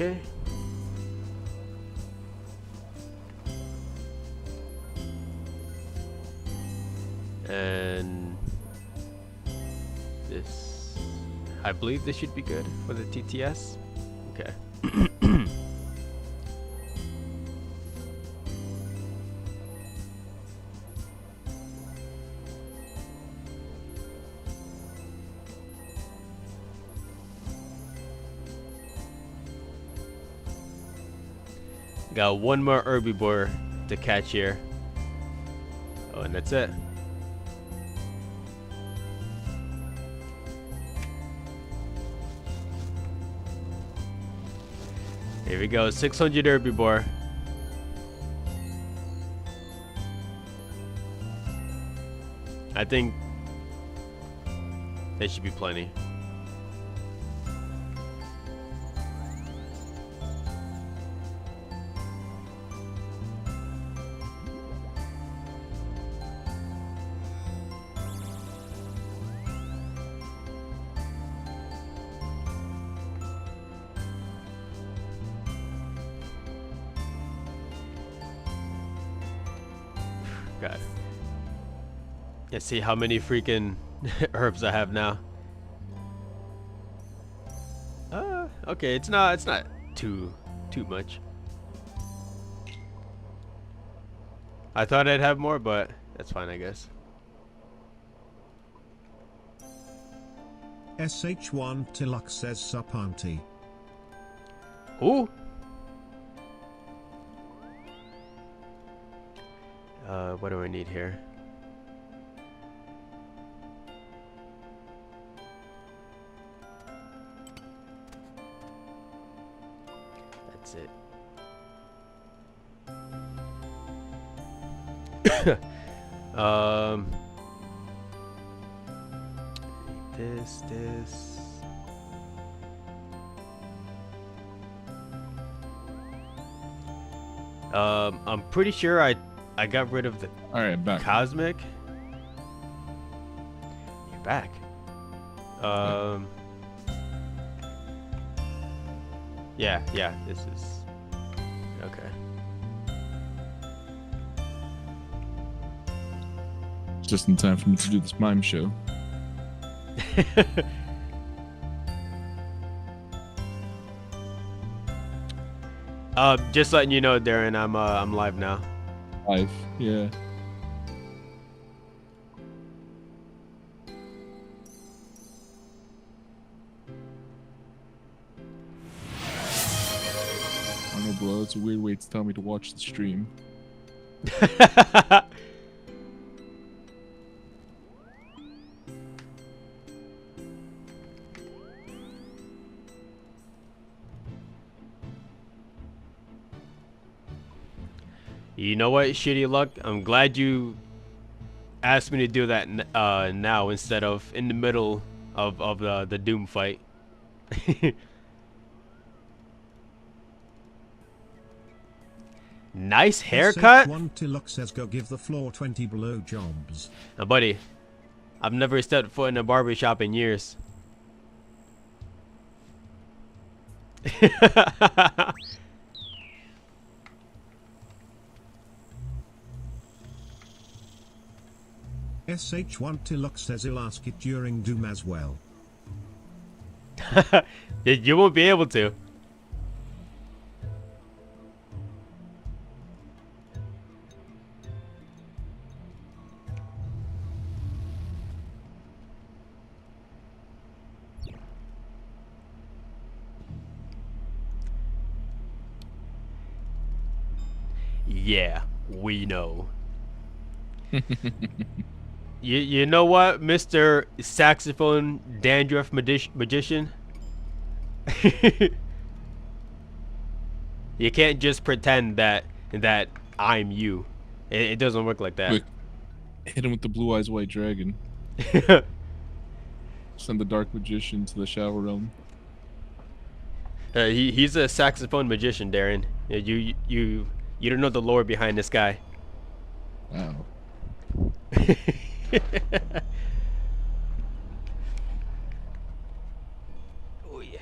Okay. And this, I believe this should be good for the TTS. Okay. Got one more herbivore to catch here. Oh, and that's it. Here we go, 600 herbivore. I think that should be plenty. God. Let's see how many freaking herbs I have now. Okay, it's not too much. I thought I'd have more, but that's fine, I guess. SH1 Tilak says Sapanti. Ooh. What do I need here? That's it. This. I'm pretty sure I got rid of the Alright, back. cosmic. You're back. Yeah, this is okay. Just in time for me to do this mime show. Just letting you know, Darren, I'm live now. Life, yeah. I don't know, bro. That's a weird way to tell me to watch the stream. You know what, Shitty Luck? I'm glad you asked me to do that now instead of in the middle of the Doom fight. Nice haircut. SH1 Tilak says go give the floor 20 below jobs. Now, buddy, I've never stepped foot in a barber shop in years. SH1 Tilak says he'll ask it during Doom as well. You won't be able to. Yeah, we know. You know what, Mr. Saxophone Dandruff Magician? You can't just pretend that I'm you. It doesn't work like that. Quick, hit him with the blue eyes white dragon. Send the dark magician to the shower realm. He's a saxophone magician, Darren. You don't know the lore behind this guy. Wow. Oh yeah.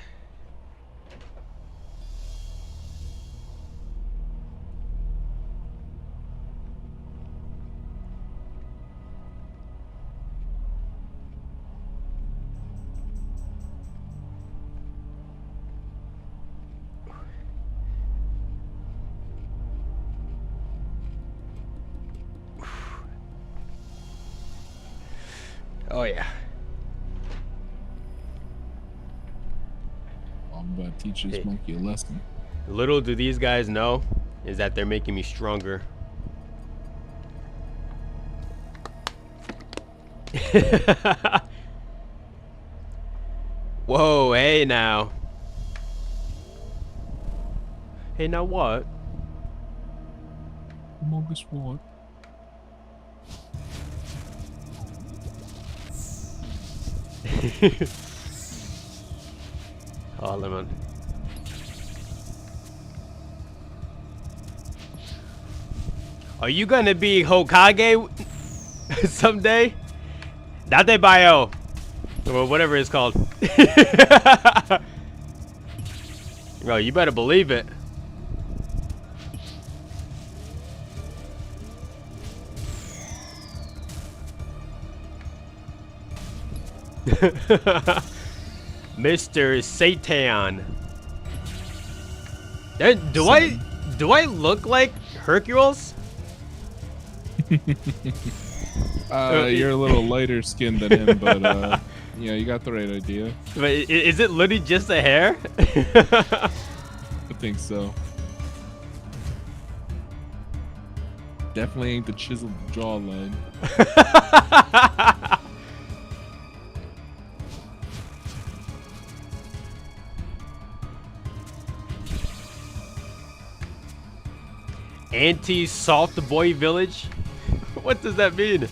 Oh yeah. I'm about to teach this monkey a lesson. Little do these guys know is that they're making me stronger. Whoa, hey now. Hey now what? Amogus what? Oh, lemon. Are you gonna be Hokage someday? Date Bio. Or whatever it's called. Bro, you better believe it. Mr. Satan. Do I look like Hercules? You're a little lighter skinned than him, but yeah, you got the right idea. But is it literally just a hair? I think so. Definitely ain't the chiseled jawline. Anti-Salt Boy Village? What does that mean?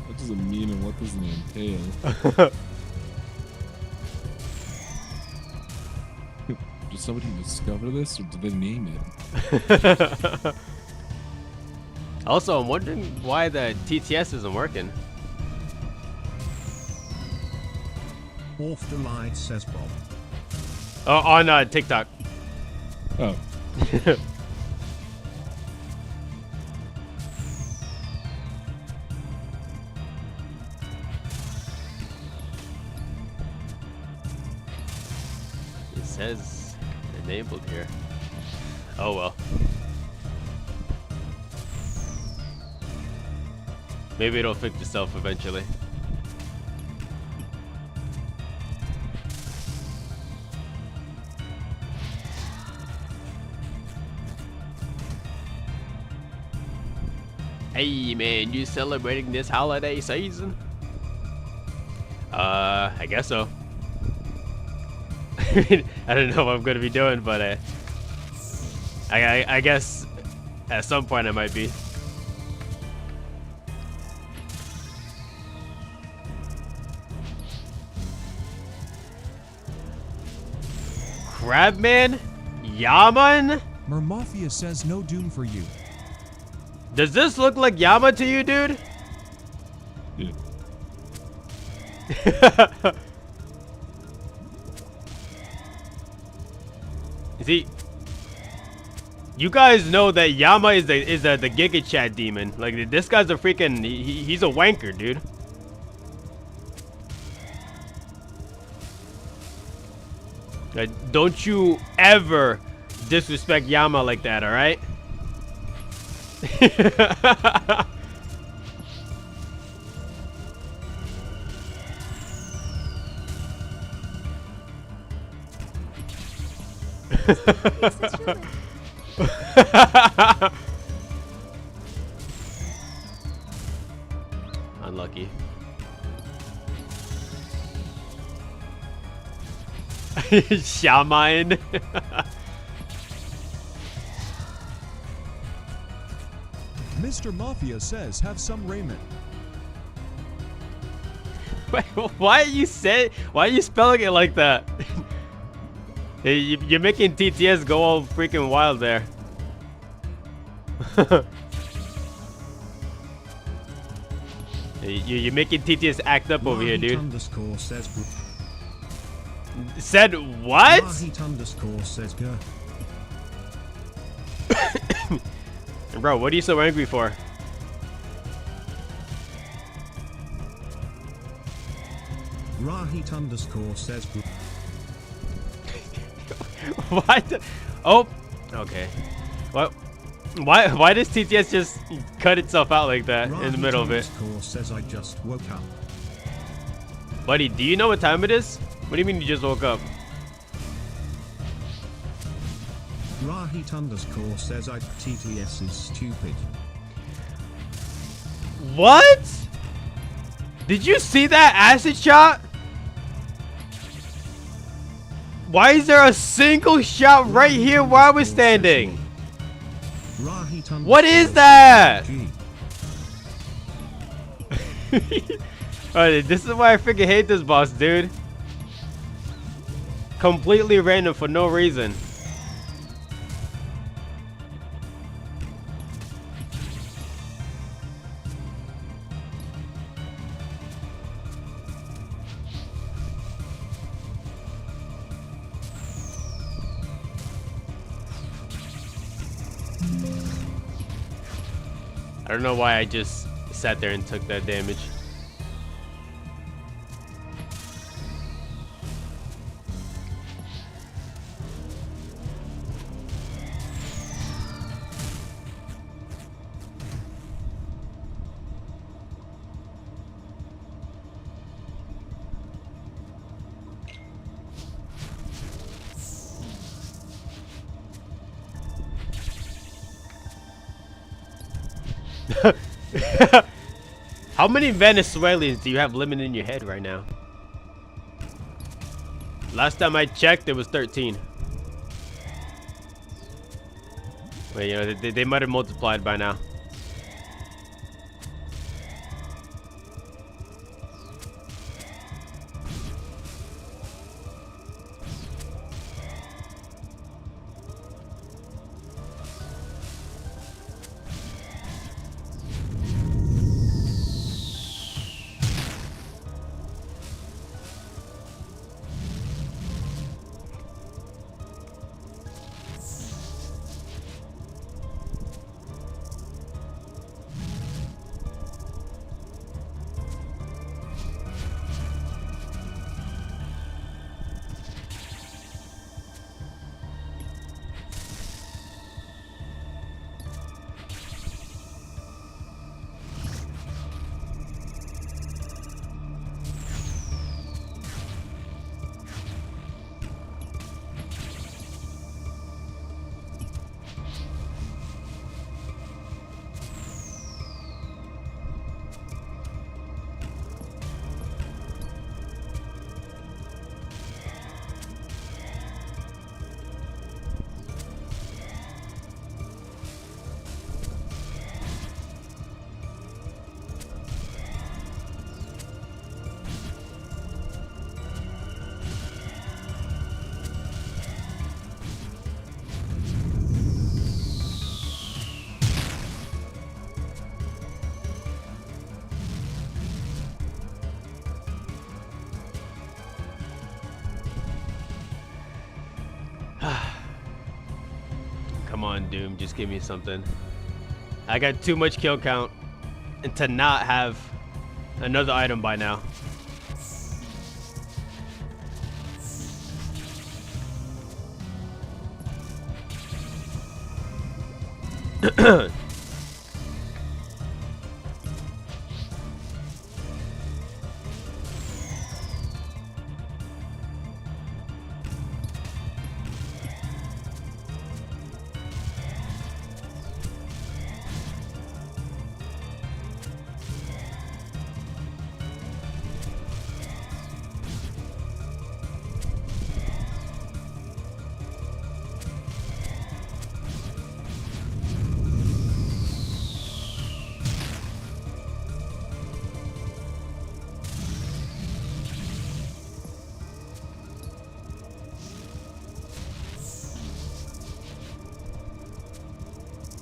What does it mean and what does it entail? Did somebody discover this or did they name it? Also, I'm wondering why the TTS isn't working. Off the light, says Bob. Oh, on TikTok. Oh. It says enabled here. Oh well. Maybe it'll fix itself eventually. Hey man, you celebrating this holiday season? I guess so. I don't know what I'm gonna be doing, but I guess at some point I might be. Crabman? Yaman? Mermafia says no doom for you. Does this look like Yama to you, dude? Yeah. See, you guys know that Yama is the Giga Chat demon. Like this guy's a freaking he's a wanker, dude. Don't you ever disrespect Yama like that, all right? Unlucky. Shaman. Mr. Mafia says have some raiment. Wait, why are you spelling it like that? Hey, you're making TTS go all freaking wild there. You're making TTS act up over here, dude. Underscore says Said what? Mahit underscore says go. Bro, what are you so angry for? Rahit underscore says What? Oh, okay. What? Why does TTS just cut itself out like that in the Rahi middle of it? Course says I just woke up. Buddy, do you know what time it is? What do you mean you just woke up? Rahit _ says I TTS is stupid. What? Did you see that acid shot? Why is there a single shot right here where I was standing? Rahit What is _ that? G. Alright, this is why I freaking hate this boss, dude. Completely random for no reason. I don't know why I just sat there and took that damage. How many Venezuelans do you have living in your head right now? Last time I checked, it was 13. Wait, you know, they might have multiplied by now. Come on, Doom, just give me something. I got too much kill count and to not have another item by now.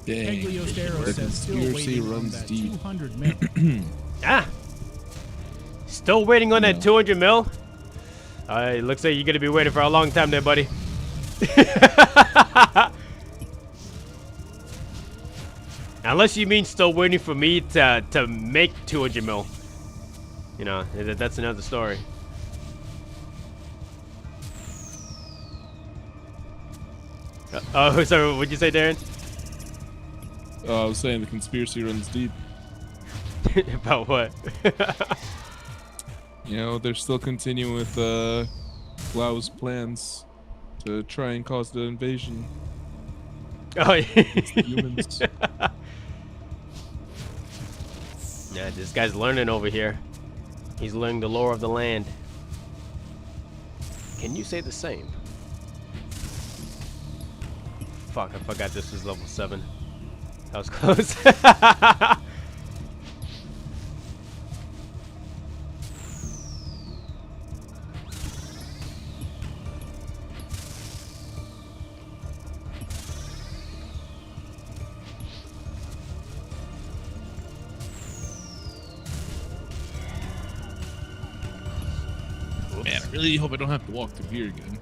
Dang. Angliostero The says still conspiracy waiting on runs that deep. 200 mil. Ah! Still waiting on that 200 mil? Looks like you're gonna be waiting for a long time there, buddy. Unless you mean still waiting for me to make 200 mil. You know, that's another story. Oh, sorry, what'd you say, Darren? I was saying the conspiracy runs deep. About what? You know, they're still continuing with Lau's plans to try and cause the invasion. Oh, yeah. Humans. Yeah, this guy's learning over here. He's learning the lore of the land. Can you say the same? Fuck, I forgot this was level 7. That was close. Man, I really hope I don't have to walk through here again.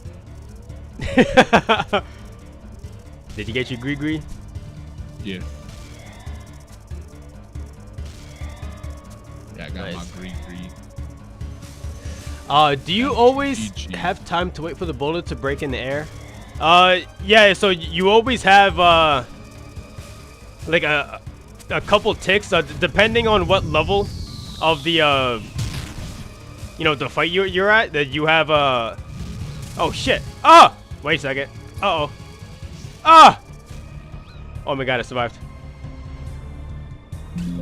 Did you get your Gree? Yeah. Yeah, I got Nice. my Gree. Do you always GG. have time to wait for the bullet to break in the air? Yeah, so you always have, like a couple ticks, depending on what level of the, you know, the fight you're at, that you have, oh shit. Ah! Wait a second. Uh-oh. Ah! Oh my god, I survived.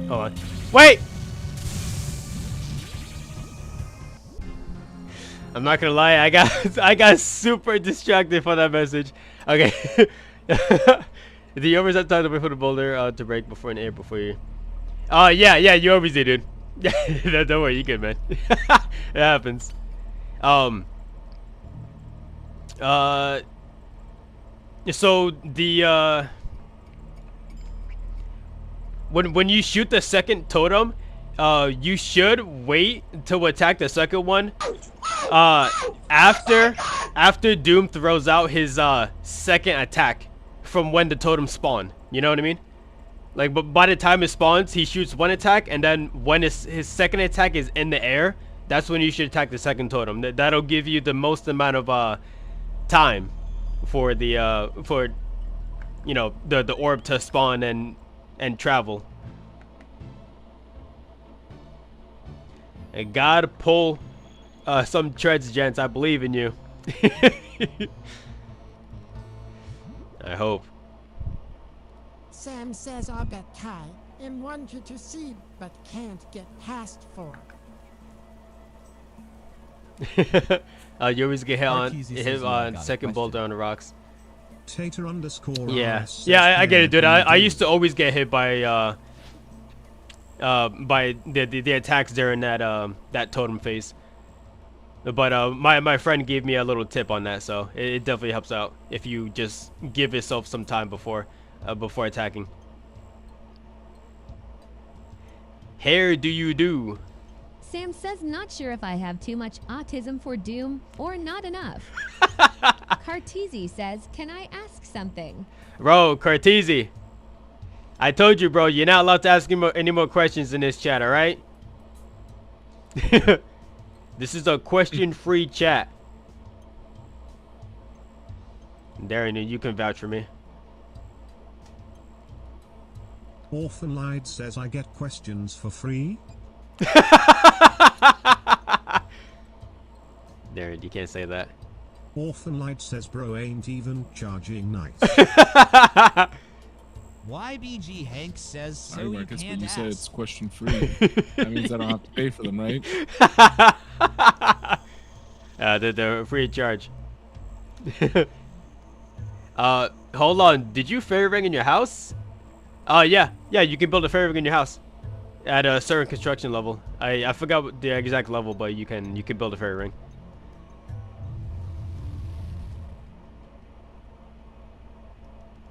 Hold on. Wait! I'm not gonna lie, I got super distracted for that message. Okay. Do you always have time to wait for the boulder to break before an air before you? Yeah, you always do, dude. Don't worry, you good, man. It happens. So the when you shoot the second totem, you should wait to attack the second one after Doom throws out his second attack from when the totem spawn. You know what I mean? Like, but by the time it spawns, he shoots one attack, and then when his second attack is in the air, that's when you should attack the second totem. That'll give you the most amount of time for the for, you know, the orb to spawn and travel. I gotta pull some treads, gents. I believe in you. I hope. Sam says I'll get Kai and wanted to see but can't get past for. You always get hit on Marquise says you on got a second question. boulder on the rocks. Tater underscore Yeah, RS says, yeah, I get it, dude. I "Can you used to always get hit by the attacks during that totem phase. But my friend gave me a little tip on that, so it definitely helps out if you just give yourself some time before attacking. Hair do you do? Sam says not sure if I have too much autism for Doom or not enough. Cartesi says, can I ask something? Bro, Cartesi. I told you, bro, you're not allowed to ask any more questions in this chat, alright? This is a question-free chat. Darren, you can vouch for me. Orphan Lied says I get questions for free. Darren, you can't say that. Orphan Light says bro ain't even charging nice. YBG Hank says so Alright, you Marcus, can't but you ask. said it's question free. That means I don't have to pay for them, right? They're free of charge. Hold on. Did you fairy ring in your house? Yeah, you can build a fairy ring in your house at a certain construction level. I forgot what the exact level, but you can build a fairy ring.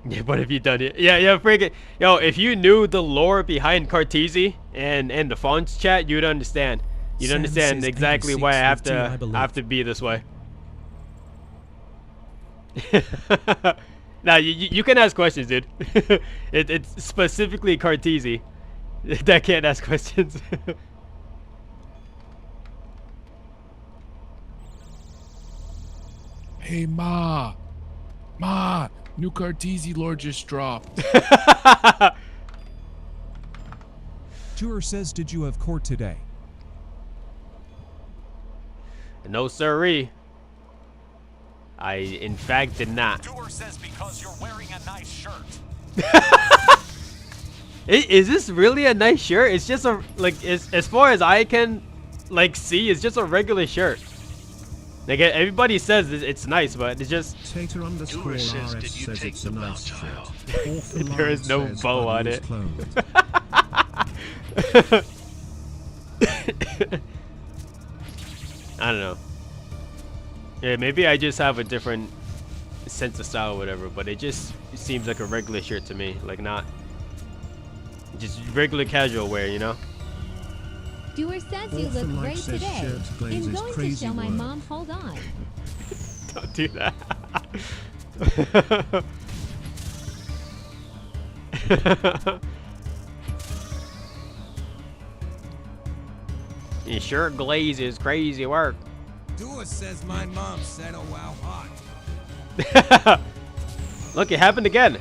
Yeah, what have you done it? Yeah, freaking. Yo, if you knew the lore behind Cartesi and the fonts chat, you'd understand. You'd Sam understand says exactly Peggy why I 6 have with two, I to believe. be this way. Now you can ask questions, dude. It's specifically Cartesi that can't ask questions. Hey, Ma, new Cartesi lore just dropped. Tour says, did you have court today? No sirree. I in fact did not. Doer says because you're wearing a nice shirt. Is this really a nice shirt? It's just a as far as I can see, it's just a regular shirt. Like everybody says it's nice, but it's just Tater underscore RS says it's a nice shirt. there is no bow on it. I don't know. Yeah, maybe I just have a different sense of style or whatever, but it seems like a regular shirt to me. Like not just regular casual wear, you know? Doer says you look Orphan Life great says today. shirt glaze I'm is going to crazy show my work. mom. Hold on. Don't do that. Your shirt glaze is crazy work. Doer says my mom said, "Oh wow, hot." Look, it happened again.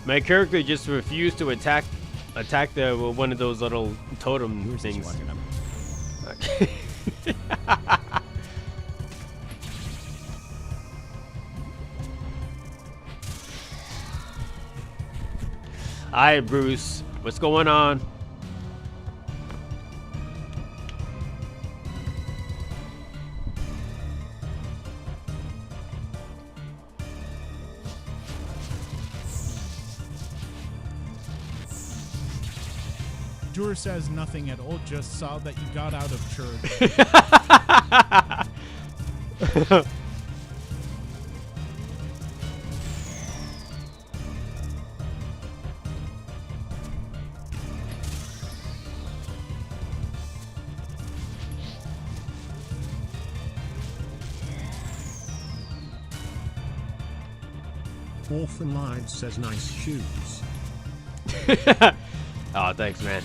My character just refused to attack the one of those little totem things. Okay. Hi, Bruce. What's going on? Doer says nothing at all, just saw that you got out of church. Orphan Lied says nice shoes. Oh, thanks, man.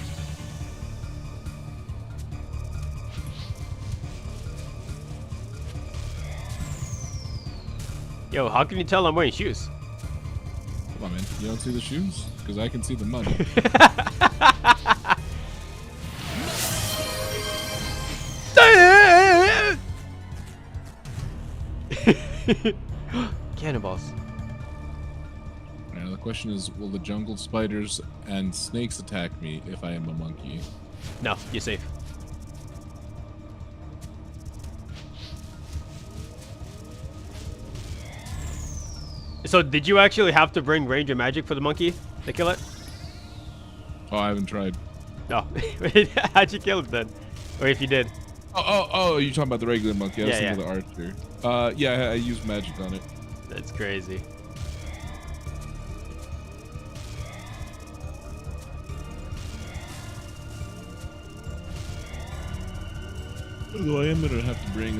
Yo, how can you tell I'm wearing shoes? Come on, man. You don't see the shoes? Because I can see the money. Cannonballs. Now the question is, will the jungle spiders and snakes attack me if I am a monkey? No, you're safe. So did you actually have to bring Ranger Magic for the monkey to kill it? Oh, I haven't tried. No. How'd you kill it then? Or if you did? Oh, you're talking about the regular monkey. I was Yeah, thinking of the archer. Yeah, I used magic on it. That's crazy. Although I am gonna have to bring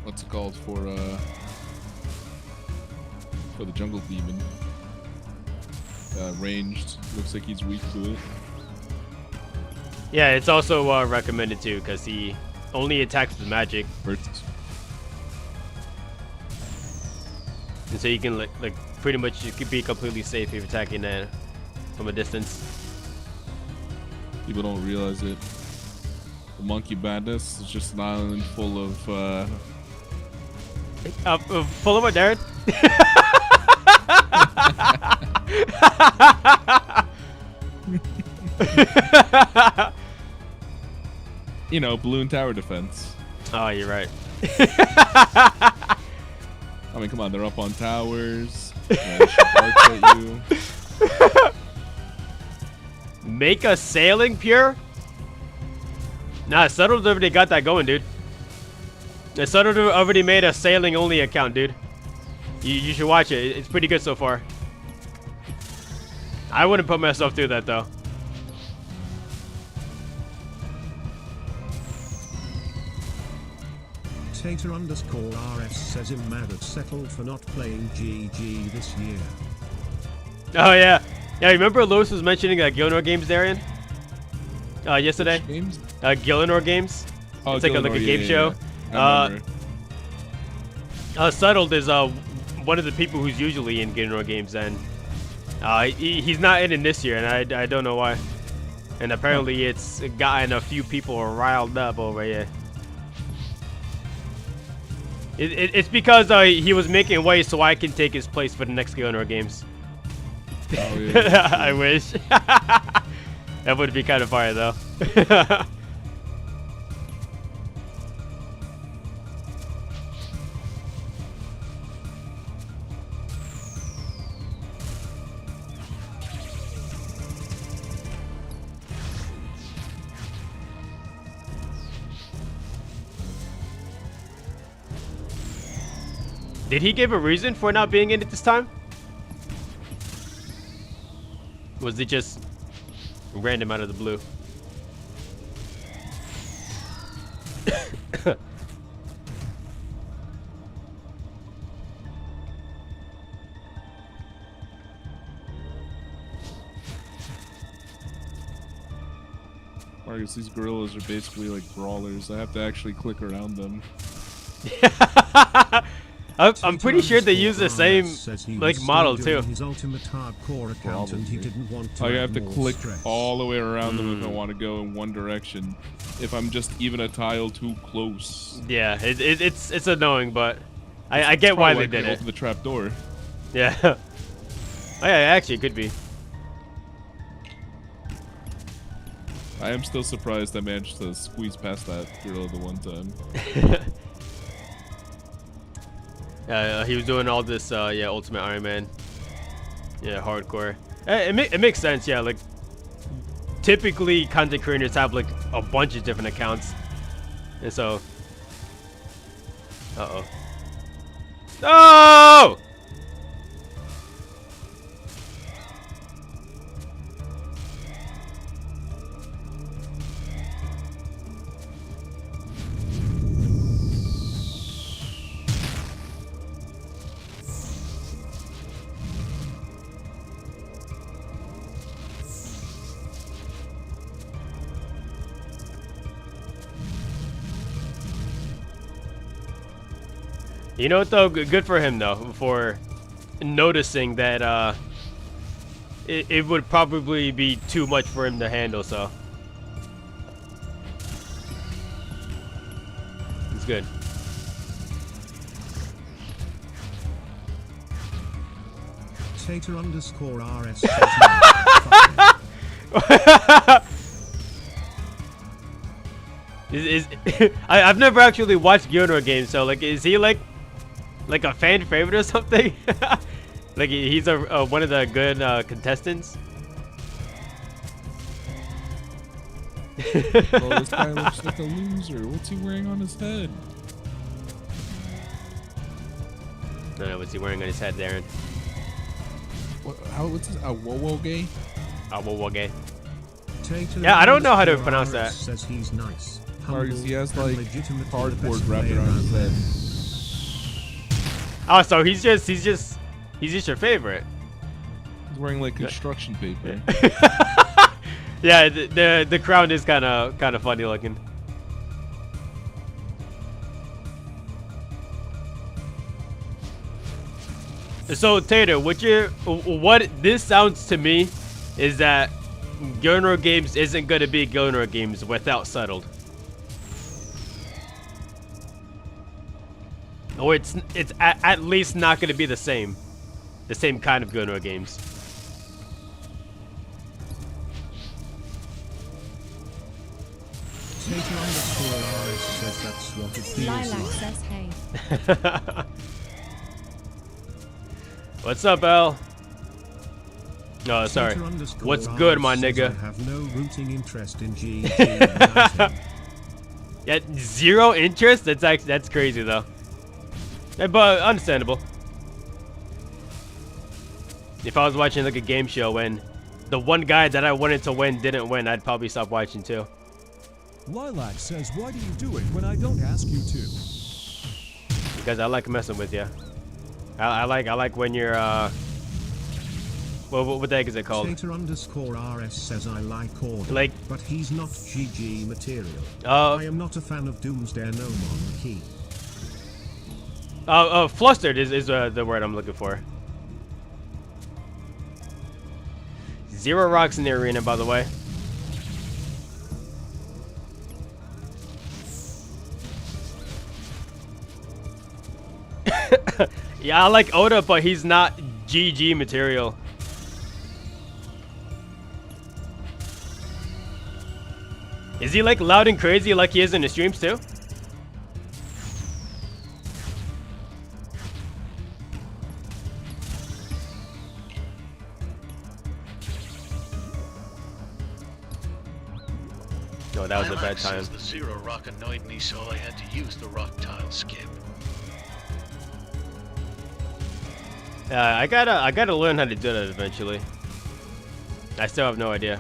what's it called for the jungle demon. Ranged. Looks like he's weak to it. Yeah, it's also recommended too, because he only attacks with magic. First. And so you can like pretty much you could be completely safe if you're attacking from a distance. People don't realize it. The Monkey Madness is just an island full of Full of what, Darren? you know, balloon tower defense. Oh, you're right. I mean, come on, they're up on towers. They shoot darts at you. Make a sailing pure? Nah, Subtle's already got that going, dude. Subtle already made a sailing only account, dude. You should watch it. It's pretty good so far. I wouldn't put myself through that though. Tater underscore RS says him mad at Settle for not playing GG this year. Oh yeah. Yeah, remember Lewis was mentioning Gilnor games, Darian? Yesterday? Which games? Gilnor games? Oh, It's like a Gillinor, game yeah, show. yeah. I remember. Settled is one of the people who's usually in Gillinor games, and he's not in this year, and I don't know why. And apparently it's gotten a few people riled up over here. It's because he was making way so I can take his place for the next Gillinor games. Oh, yeah, I wish. That would be kind of fire though. Did he give a reason for not being in it this time? Was it just random out of the blue? Marcus, these gorillas are basically like brawlers. I have to actually click around them. I'm pretty sure they use the same like model too. His ultimate hardcore account and he didn't want to I add have to more click stress. all the way around them if I want to go in one direction. If I'm just even a tile too close. Yeah, it's annoying, but I get why they did it. Open the trap door. Yeah. Oh, yeah, actually, it could be. I am still surprised I managed to squeeze past that gorilla the one time. He was doing all this, yeah, Ultimate Iron Man. Yeah, hardcore. It makes sense, yeah. Like, typically, content creators have like a bunch of different accounts, and so. Uh-oh. No! You know what though? Good for him though, for noticing that it would probably be too much for him to handle. So it's good. Tater_RS. I've never actually watched Gillinor games, so like, is he like a fan favorite or something? Like he's one of the good contestants. Oh, this guy looks like a loser. What's he wearing on his head? I don't know what's he wearing on his head, Darren. What's this? A Wowo gay? Okay. Tater Yeah, I don't know how to pronounce RS that. Says he's nice. Marcus, he has humble, like and legitimately the cardboard best wrapped player around his out head. Oh, so he's just your favorite. He's wearing like construction paper. Yeah, the crown is kind of funny looking. So Tater, what this sounds to me is that Gillinor Games isn't going to be Gillinor Games without Settled. Or it's at least not going to be the same kind of Gillinor Games. Tater_RS says that's what it feels Lilac like. says hey. What's up, Al? Oh, sorry. What's good, my nigga? I have no rooting interest in GG. Yeah, 0 interest? That's crazy though. Yeah, but understandable. If I was watching like a game show and the one guy that I wanted to win didn't win, I'd probably stop watching too. Lilac says, why do you do it when I don't ask you to? Because I like messing with you. I like when you're What the heck is it called? Tater_RS says I like Order, Like- but he's not GG material. Oh, I am not a fan of Doomsday no Monkey. flustered is the word I'm looking for. 0 rocks in the arena, by the way. Yeah, I like Oda, but he's not GG material. Is he like loud and crazy like he is in the streams too? No, that was a bad time. The 0 rock annoyed me, so I had to use the rock tile skip. I gotta learn how to do that eventually. I still have no idea.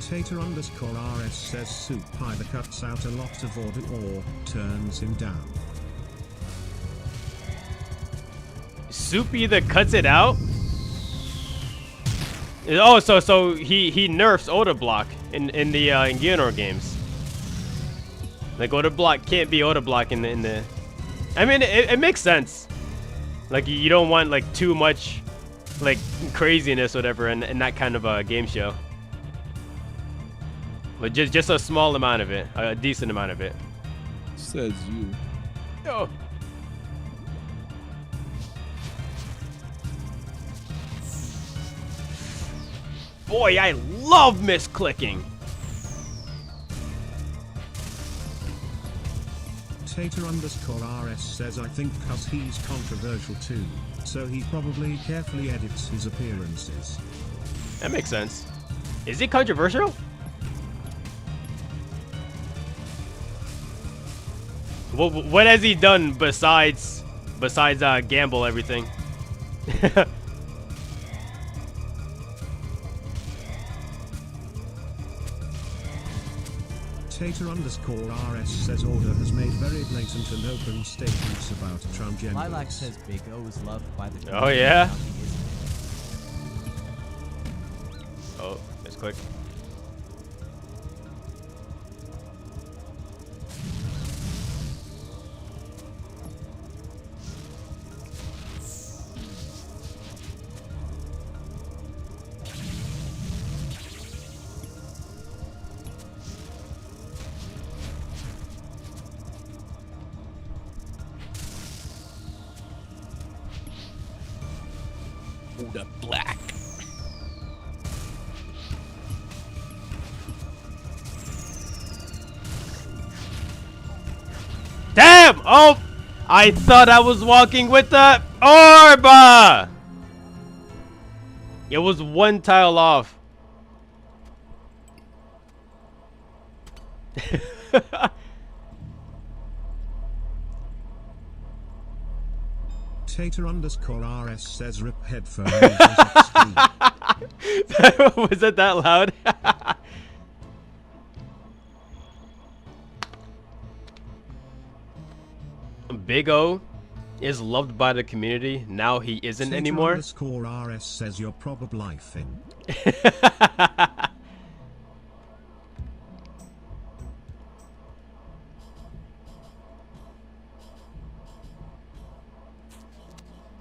Tater_RS says Soup either cuts out a lot of Order or turns him down. Soup either cuts it out. Oh, so he nerfs Oda block in the in Geonor games. Like Oda block can't be Oda block in the. I mean, it makes sense. Like you don't want like too much, like craziness or whatever in that kind of a game show. But just a small amount of it, a decent amount of it. Says you. Oh. Boy, I love misclicking. Tater_RS says I think cause he's controversial too, so he probably carefully edits his appearances. That makes sense. Is he controversial? What has he done besides gamble everything? Tater_RS says Order has made very blatant and open statements about transgenders. Lilac says Big O is loved by the Oh yeah. community. Oh, that's quick. Oda Black. Damn! Oh, I thought I was walking with the orb. It was one tile off. Tater_RS says rip headphones. Was it that loud? Big O is loved by the community. Now he isn't anymore. Tater_RS says you're probably lifing.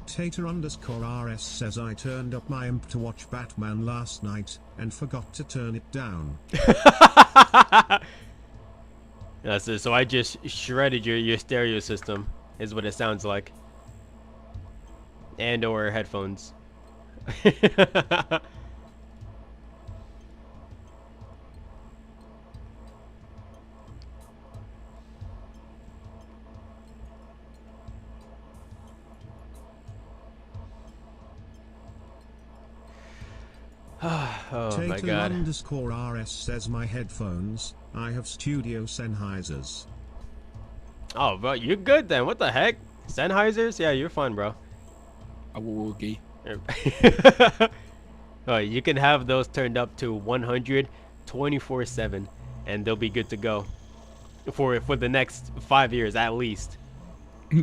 Tater_RS says I turned up my amp to watch Batman last night and forgot to turn it down. That's it. So I just shredded your stereo system, is what it sounds like. And or headphones. Oh my god. Tater_RS says my headphones, I have Studio Sennheisers. Oh, bro, you're good then. What the heck? Sennheisers? Yeah, you're fine, bro. Awoogie. Oh, you can have those turned up to 100 24/7 and they'll be good to go. for the next 5 years at least.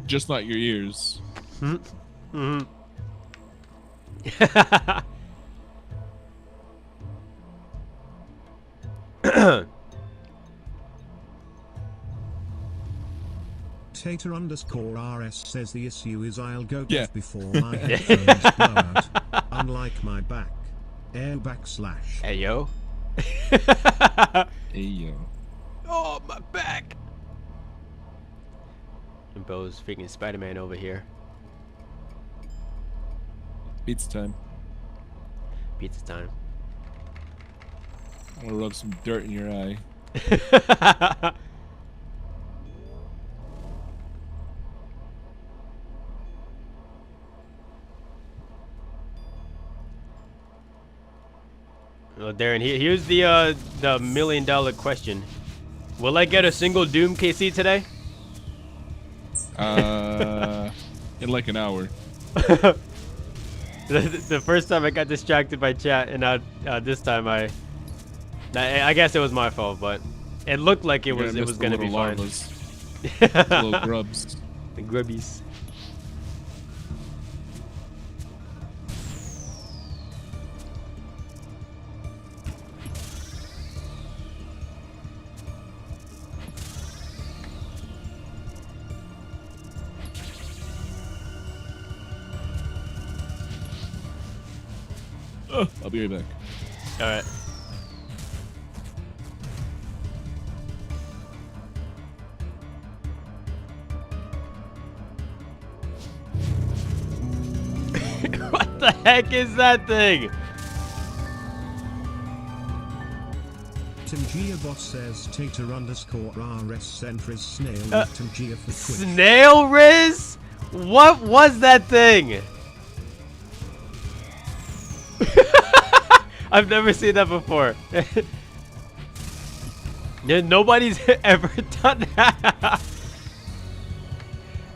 Just not your ears. Mm-hmm. Tater_RS says the issue is I'll go Yeah. deaf before my headphones blow out. Unlike my back. Air backslash. Hey yo. Hey yo. Oh, my back. And Bo's freaking Spider-Man over here. Pizza time. Pizza time. I'm gonna rub some dirt in your eye. Well, Darren, here's the $1 million question. Will I get a single Doom KC today? In like an hour. The first time I got distracted by chat, and this time I guess it was my fault, but it looked like it was gonna be fine. Little grubs. The grubbies. I'll be right back. All right. What the heck is that thing? TimGiaBot says Tater_RS sent Riz Snail with TimGia for Twitch. Snail Riz? What was that thing? I've never seen that before. Nobody's ever done that.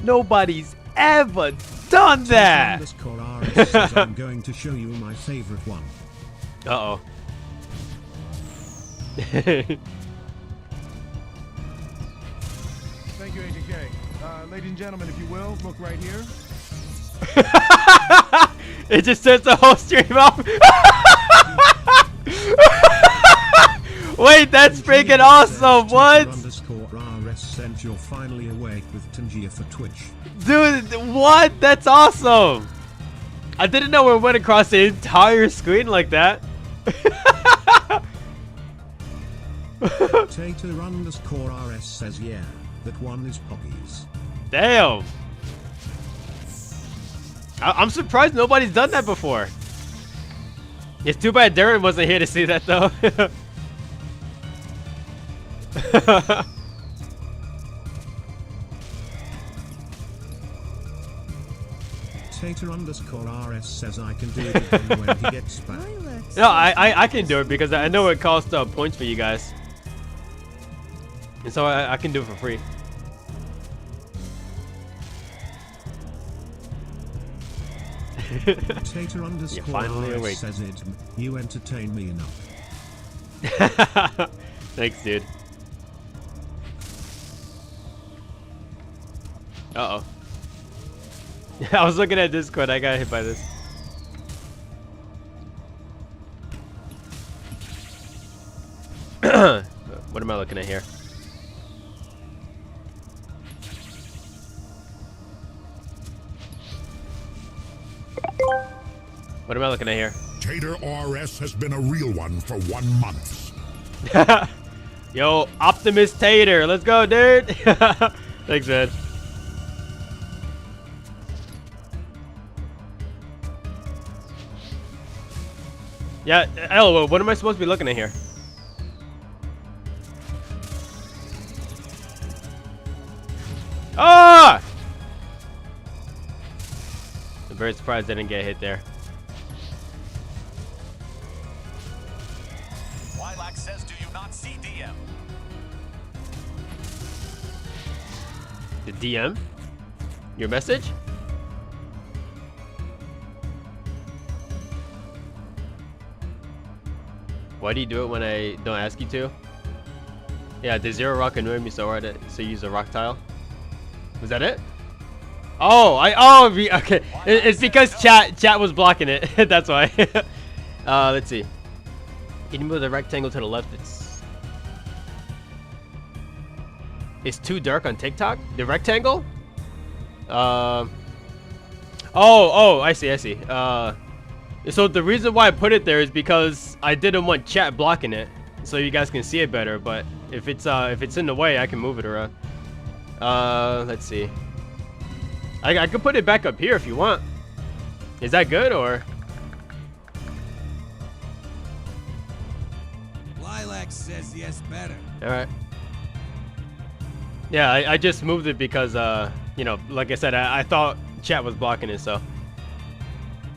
Nobody's ever done that. Tater_RS says I'm going to show you my favorite one. Uh-oh. Thank you, Agent K. Ladies and gentlemen, if you will, look right here. It just turns the whole stream off. Wait, that's freaking awesome. What? Tater_RS sent you're finally awake with TimGia for Twitch. Dude, what? That's awesome. I didn't know it went across the entire screen like that. Tater_RS says yeah, that one is Poppy's. Damn. I'm surprised nobody's done that before. It's too bad Darren wasn't here to see that though. Tater_RS says I can do it again when he gets back. No, I can do it because I know it costs points for you guys. And so I can do it for free. You're finally Tater_RS awake. says it. You entertain me enough. Thanks, dude. Uh-oh. I was looking at Discord. I got hit by this. What am I looking at here? What am I looking at here? Tater_RS has been a real one for 1 month. Yo, Optimus Tater. Let's go, dude. Thanks, man. Yeah, LOL, what am I supposed to be looking at here? Ah! I'm very surprised I didn't get hit there. Lilac says, do you not see DM? The DM? Your message? Why do you do it when I don't ask you to? Yeah, the 0 rock annoyed me so hard, so use a rock tile. Was that it? Oh, okay. It's because chat was blocking it. That's why. Let's see. Can you move the rectangle to the left? It's too dark on TikTok. The rectangle? Oh, I see. So the reason why I put it there is because I didn't want chat blocking it, so you guys can see it better. But if it's in the way, I can move it around. Let's see. I could put it back up here if you want. Is that good or? Lilac says yes, better. All right. Yeah, I just moved it because you know, like I said, I thought chat was blocking it, so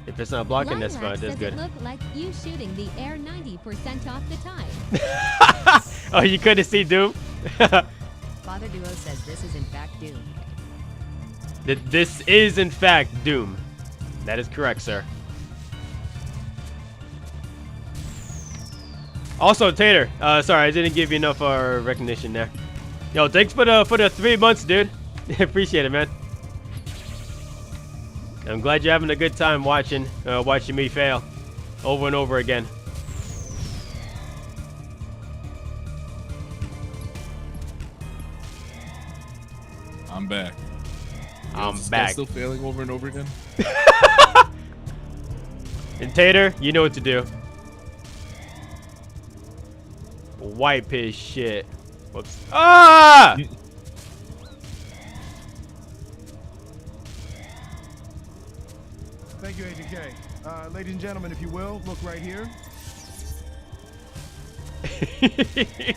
if it's not blocking, that's fine. That's good. It looked like you shooting the air 90% off the time. Oh, you couldn't see Doom? Father Duo says this is in fact Doom. This is in fact Doom. That is correct, sir. Also, Tater, sorry, I didn't give you enough recognition there. Yo, thanks for the 3 months, dude. Appreciate it, man. I'm glad you're having a good time watching me fail over and over again. I'm back. I'm Is this back. guy still failing over and over again? And Tater, you know what to do. Wipe his shit. Whoops. Ah! Thank you, Agent K. Ladies and gentlemen, if you will, look right here. Hey,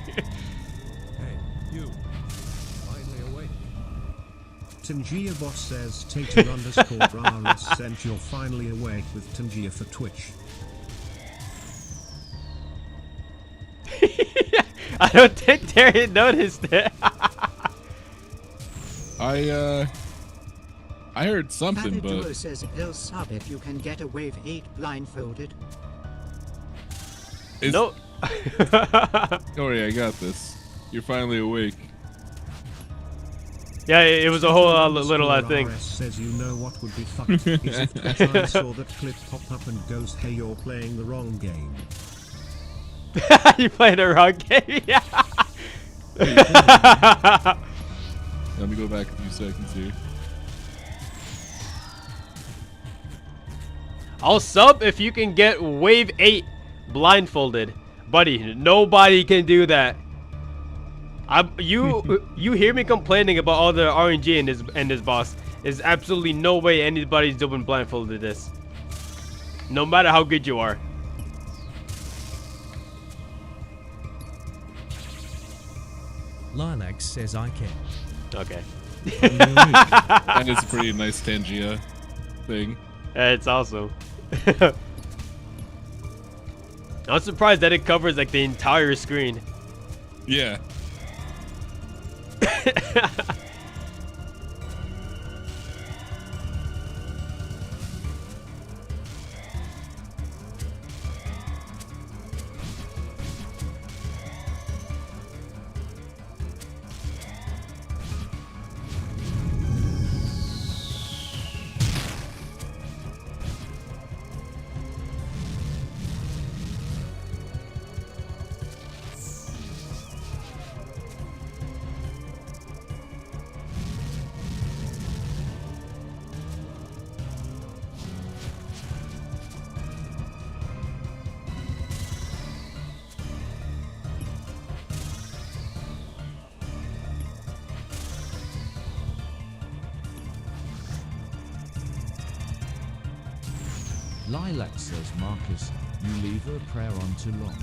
you. Finally awake. Tangia Boss says Tater _RS sent you're finally awake with Tangia for Twitch. I don't think Darian noticed it. I heard something, Father but says he'll sub if you can get a wave 8 blindfolded. No. Don't worry, I got this. You're finally awake. Yeah, it was a whole little thing. RS says you know what would be fun is if Katana saw that clip pop up and goes, hey, you're playing the wrong game. You played the wrong game. Yeah. Let me go back a few seconds here. I'll sub if you can get wave 8 blindfolded. Buddy, nobody can do that. You hear me complaining about all the RNG in this boss. There's absolutely no way anybody's doing blindfolded this. No matter how good you are. Lilac says I can. Okay. That is a pretty nice Tangia thing. It's awesome. I'm surprised that it covers like the entire screen. Yeah. Lilac says, Marcus, you leave a prayer on too long.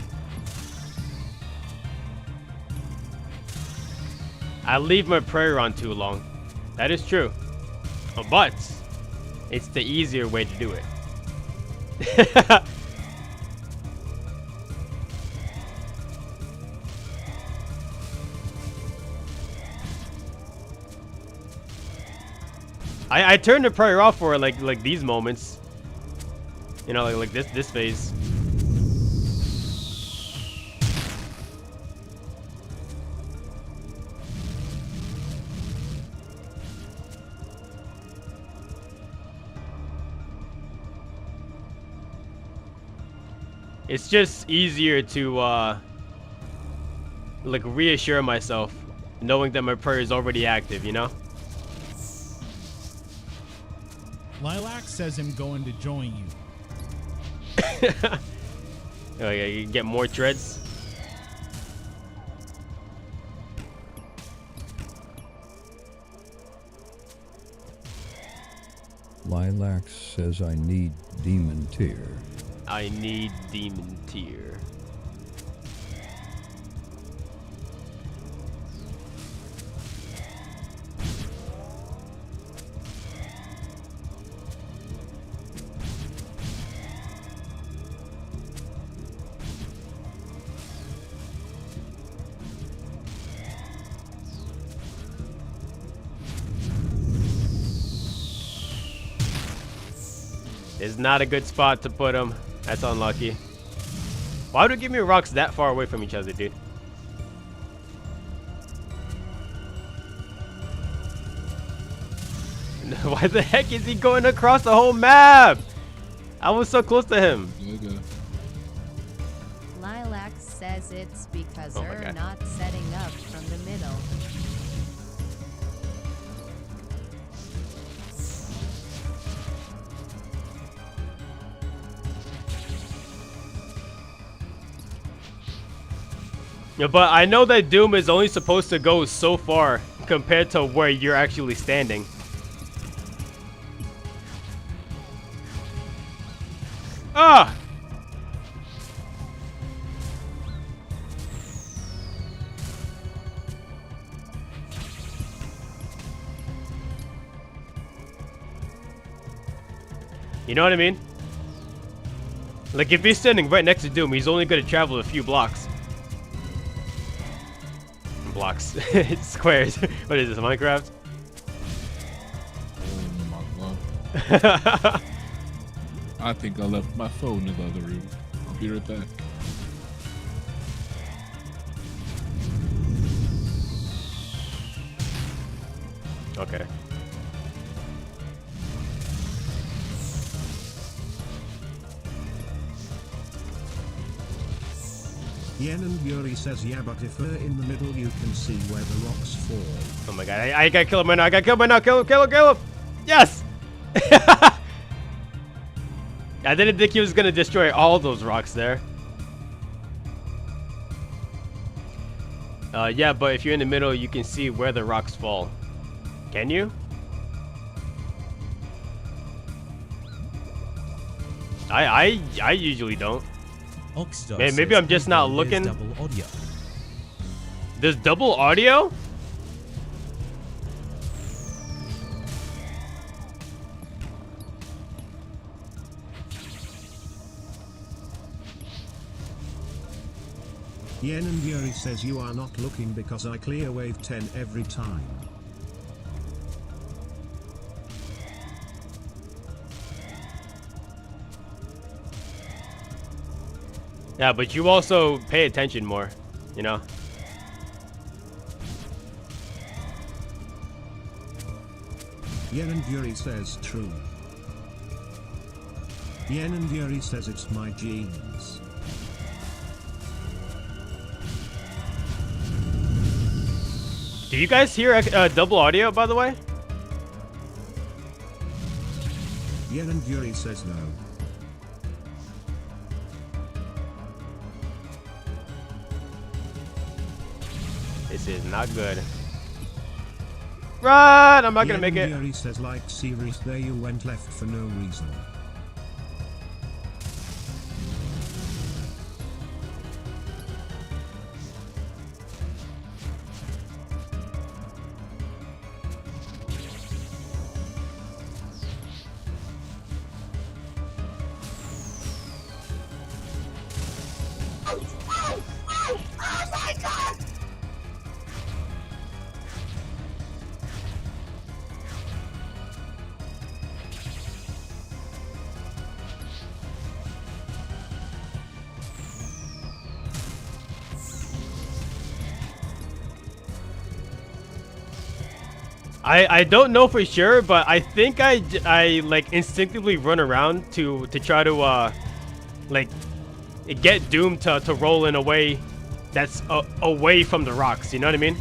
I leave my prayer on too long. That is true. But it's the easier way to do it. I turn the prayer off for like these moments. You know, like this phase. It's just easier to like reassure myself knowing that my prayer is already active, you know? Lilac says I'm going to join you. Oh yeah, you get more treads. Lilac says I need demon tier. I need demon tier. It's not a good spot to put them. That's unlucky. Why would it give me rocks that far away from each other, dude? Why the heck is he going across the whole map? I was so close to him. Lilac says it's because Oh my they're God. not setting up from the middle. Yeah, but I know that Doom is only supposed to go so far compared to where you're actually standing. Ah! You know what I mean? Like, if he's standing right next to Doom, he's only going to travel a few blocks. Blocks. It's squares. What is this, Minecraft? Oh my god. I think I left my phone in the other room. I'll be right back. Okay. Yen and Yuri says, yeah, but if we're in the middle, you can see where the rocks fall. Oh my god, I gotta kill him right now. I gotta kill him right now. Kill him, kill him, kill him. Yes! I didn't think he was gonna destroy all those rocks there. Yeah, but if you're in the middle, you can see where the rocks fall. Can you? I usually don't. Man, maybe I'm just not looking. Double audio. There's double audio? Yen and Yuri says you are not looking because I clear wave 10 every time. Yeah, but you also pay attention more, you know? Yen and Yuri says true. Yen and Yuri says it's my genes. Do you guys hear double audio, by the way? Yen and Yuri says no. This is not good. Run! I'm not gonna make it. Yuri says like series there you went left for no reason. I don't know for sure, but I think I like instinctively run around to try to like get Doom to roll in a way that's away from the rocks. You know what I mean?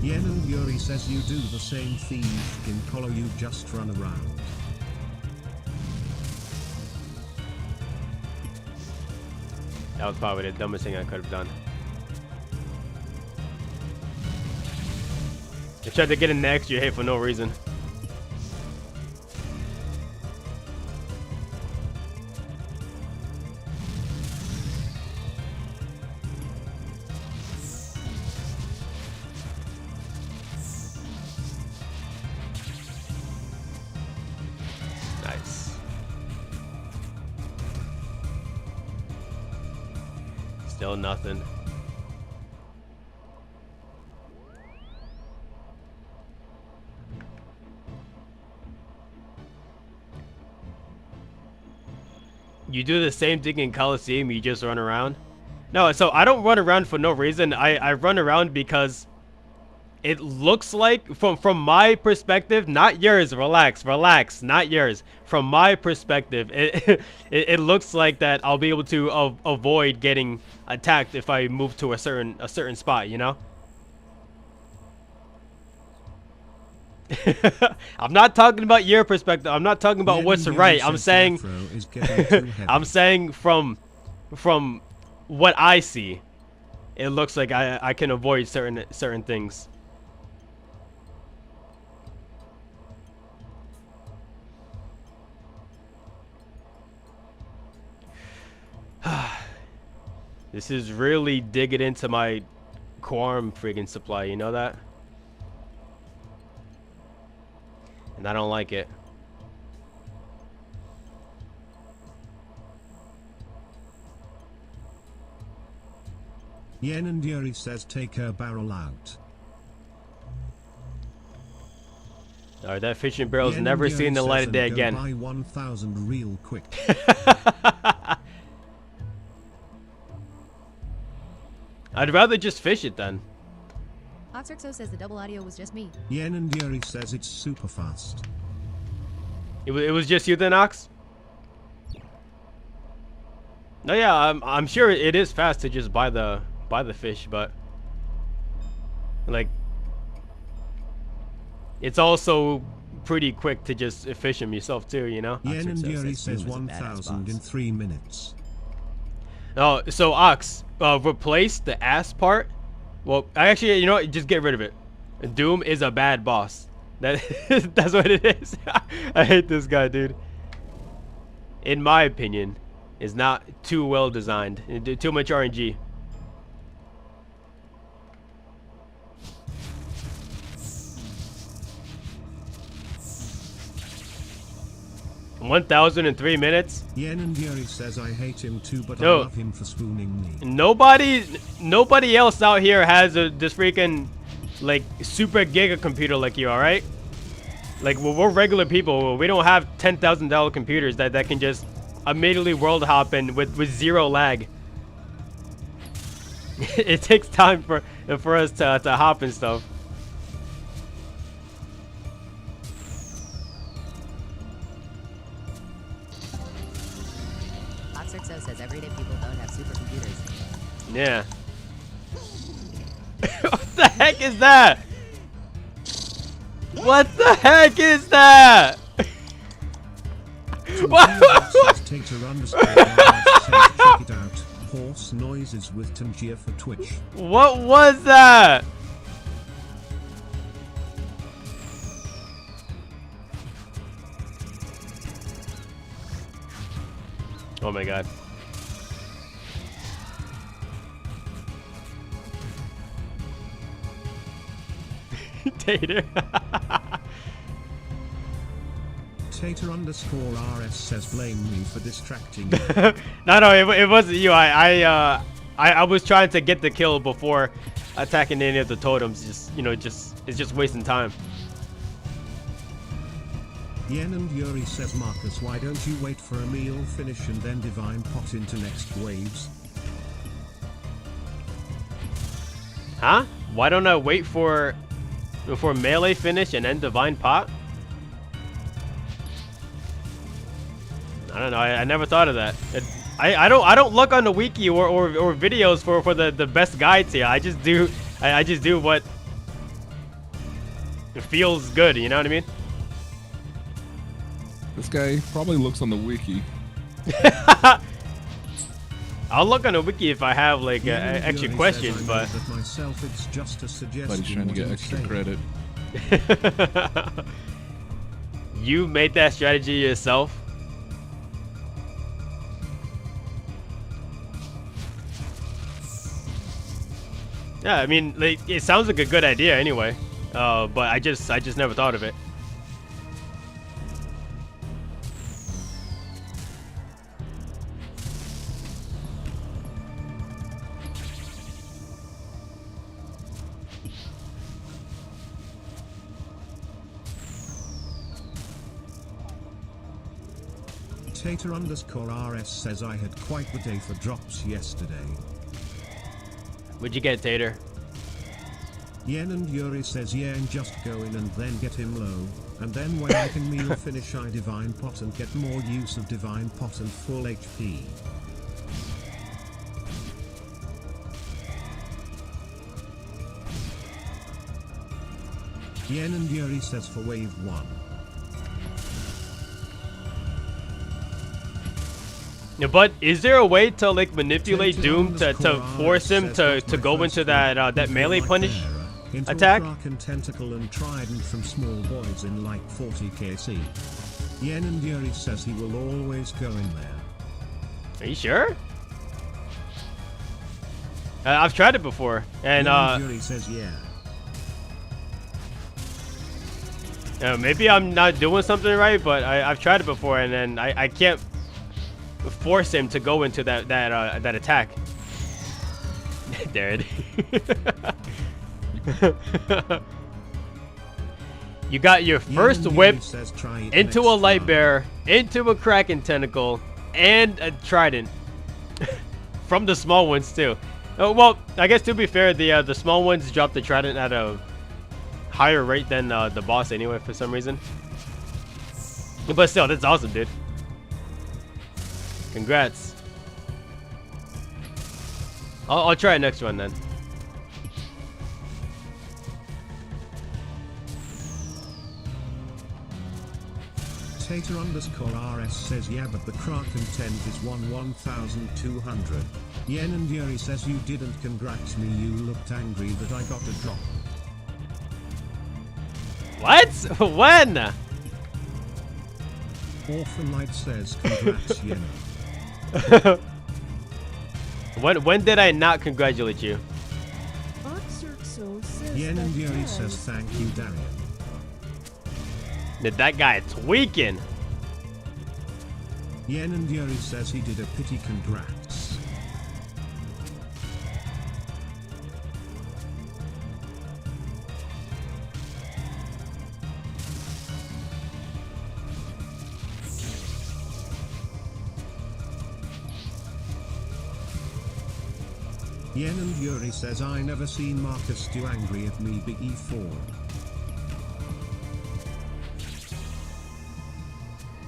Yen and Yuri says you do the same thing in Colo, you just run around. That was probably the dumbest thing I could have done. I tried to get in the extra hit for no reason. Nice. Still nothing. You do the same thing in Coliseum, you just run around? No, so I don't run around for no reason. I run around because it looks like, from my perspective, not yours, relax, not yours. From my perspective, it looks like that I'll be able to avoid getting attacked if I move to a certain spot, you know? I'm not talking about your perspective. I'm not talking about what's right. I'm saying from what I see, it looks like I can avoid certain things. This is really digging into my Quorum friggin' supply, you know that? And I don't like it. Yen and Yuri says take her barrel out. Alright, that fishing barrel's never seen the light of day again. Buy 1,000 real quick. I'd rather just fish it then. Oxrexo says the double audio was just me. Yen and Yuri says it's super fast. It was just you then, Ox? No, yeah, I'm sure it is fast to just buy the fish, but like it's also pretty quick to just fish them yourself too, you know? Yen and Yuri says 1,000 in 3 minutes. Oh, so Ox, replace the ass part. Well, actually, you know what? Just get rid of it. Doom is a bad boss. That's what it is. I hate this guy, dude. In my opinion, is not too well designed. Too much RNG. $1,000 in 3 minutes. Yen and Yuri says I hate him too, but I love him for spooning me. Nobody else out here has this freaking like super giga computer like you. All right, like we're regular people. We don't have $10,000 computers that can just immediately world hop in with zero lag. It takes time for us to hop and stuff. Oxrexo says everyday people don't have supercomputers. Yeah. What the heck is that? What the heck is that? Check it out. Horse noises with Tangier for Twitch. What was that? Oh my god. Tater. Tater_RS says blame me for distracting. No, it wasn't you. I was trying to get the kill before attacking any of the totems. It's just wasting time. Yen and Yuri says Marcus, why don't you wait for a meal finish and then divine pot into next waves? Huh? Why don't I wait for melee finish and then divine pot? don't know. I never thought of that. I don't look on the wiki or videos for the best guides here. I just do what feels good. You know what I mean? This guy probably looks on the wiki. I'll look on the wiki if I have like extra questions, but myself, it's just a suggestion. But he's trying to get extra credit. You made that strategy yourself. Yeah, I mean, like, it sounds like a good idea anyway, but I just never thought of it. Tater_RS says I had quite the day for drops yesterday. What'd you get, Tater? Yen and Yuri says yeah, and just go in and then get him low, and then when I can meal finish I divine pot and get more use of divine pot and full HP. Yen and Yuri says for wave 1. Yeah, but is there a way to like manipulate Doom to force him to go into that melee punish attack? And tentacle and trident from small boys in like 40 KC. Yen and Yuri says he will always go in there. Are you sure? I've tried it before, and Yuri says yeah. Maybe I'm not doing something right, but I've tried it before, and then I can't force him to go into that attack. There it is. You got your first whip into a light bear, into a kraken tentacle, and a trident from the small ones too. Oh, well, I guess to be fair, the small ones drop the trident at a higher rate than the boss anyway for some reason. But still, that's awesome, dude. Congrats. I'll try it next run then. Tater_RS says yeah, but the Kraken tent is 1,200. Yen and Yuri says you didn't congrats me, you looked angry that I got a drop. What? When? Orphan Light says congrats Yen. When did I not congratulate you? Yen and Yuri says thank you, Darian. Did that guy tweaking? Yen and Yuri says he did a pity congrats. Yen and Yuri says I never seen Marcus too angry at me big E4.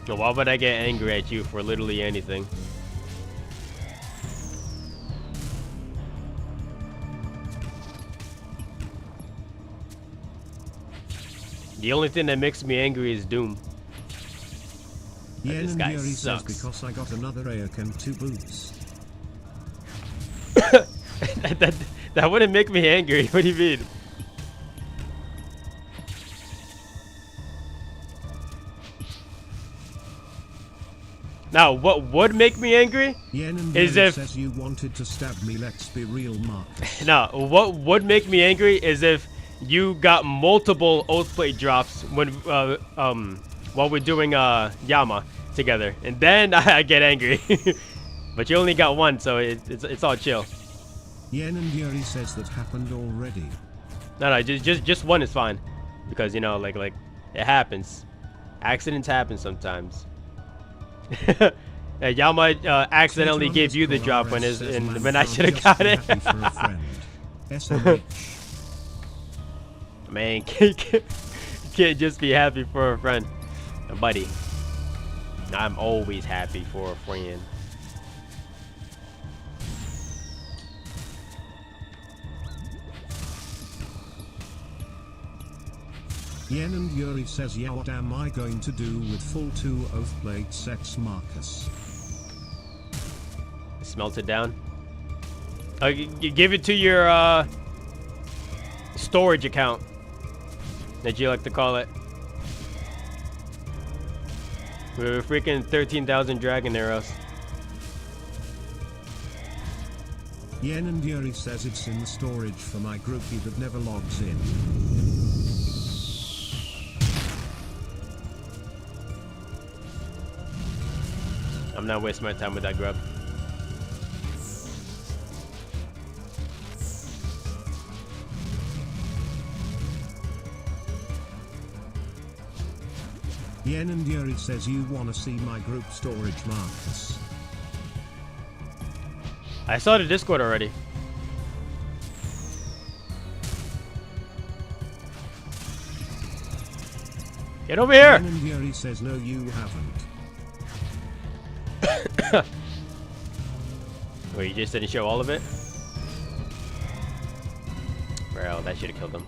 So why would I get angry at you for literally anything? The only thing that makes me angry is Doom. Yen This and guy Yuri sucks. says because I got another Aok and 2 boots. that wouldn't make me angry. What do you mean? Now, what would make me angry Yen and is Yuri if says you wanted to stab me. Let's be real, Marcus. no, what would make me angry is if you got multiple Oathplate drops when while we're doing Yama together, and then I get angry. But you only got one, so it's all chill. Yen and Yuri says that happened already. No, just one is fine, because you know, like it happens. Accidents happen sometimes. Yama accidentally gave you the drop when I should have got it. Man, can't just be happy for a friend, a buddy. I'm always happy for a friend. Yen and Yuri says, yeah, what am I going to do with full 2 Oathblade sets, Marcus? Smelt it down. You give it to your storage account that you like to call it. We're freaking 13,000 dragon arrows. Yen and Yuri says it's in the storage for my groupie that never logs in. I'm not wasting my time with that grub. Yen and Yuri says you wanna see my group storage, Marcus. I saw the Discord already. Get over here! Yen and Yuri says no, you haven't. Wait, you just didn't show all of it? Bro, that should have killed him.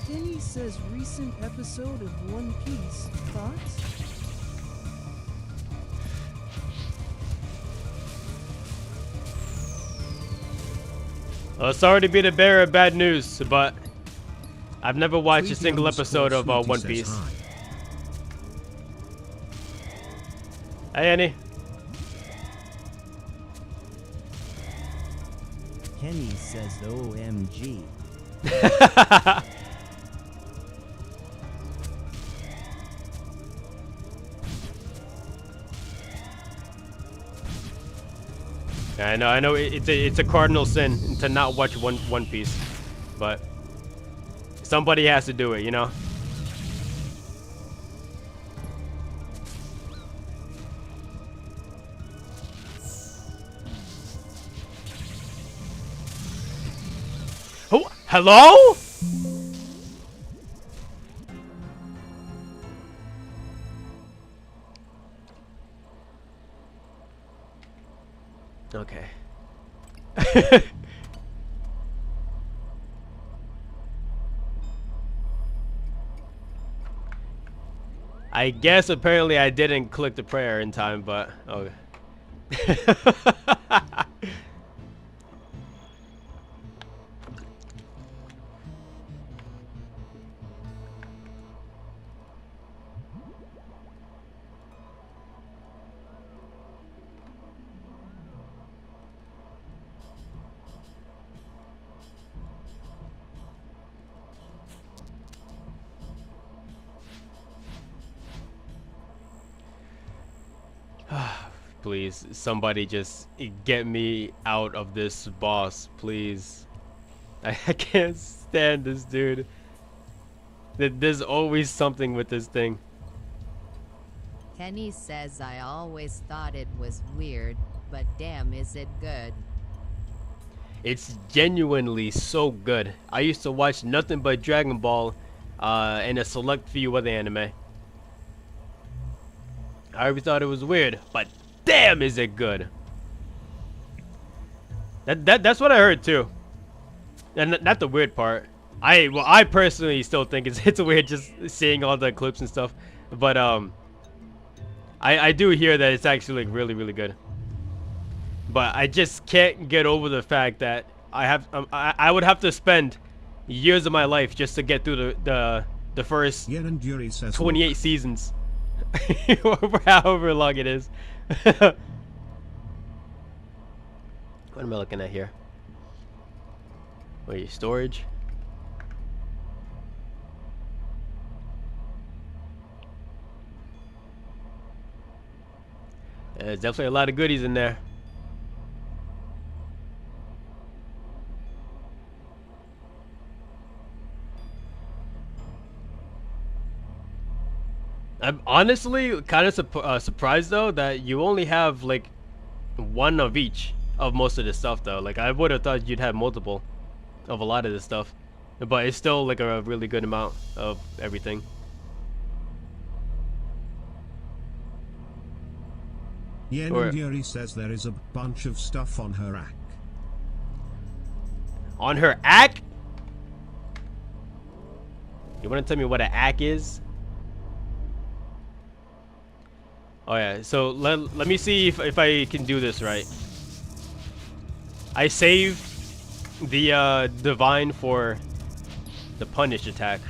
Denny says recent episode of One Piece. Thoughts? Well, sorry to be the bearer of bad news, but I've never watched a single episode of One Piece. Hey, Annie. Kenny says OMG. I know it's a cardinal sin to not watch One Piece, but somebody has to do it, you know. Oh, hello? Okay. I guess apparently I didn't click the prayer in time, but okay. Please, somebody just get me out of this boss, please. I can't stand this dude. There's always something with this thing. Kenny says I always thought it was weird, but damn is it good. It's genuinely so good. I used to watch nothing but Dragon Ball and a select few other anime. I always thought it was weird, but damn is it good. That's what I heard too. And not the weird part. I personally still think it's weird just seeing all the clips and stuff. But I do hear that it's actually like really good. But I just can't get over the fact that I would have to spend years of my life just to get through the first 28 seasons. However long it is. What am I looking at here? Wait, storage? There's definitely a lot of goodies in there. I'm honestly kind of surprised though that you only have like one of each of most of this stuff though. Like I would have thought you'd have multiple of a lot of this stuff, but it's still like a really good amount of everything. Yen Or- and Yuri says there is a bunch of stuff on her rack. On her ack? You want to tell me what an ack is? Oh yeah, so let me see if I can do this right. I save the divine for the punish attack.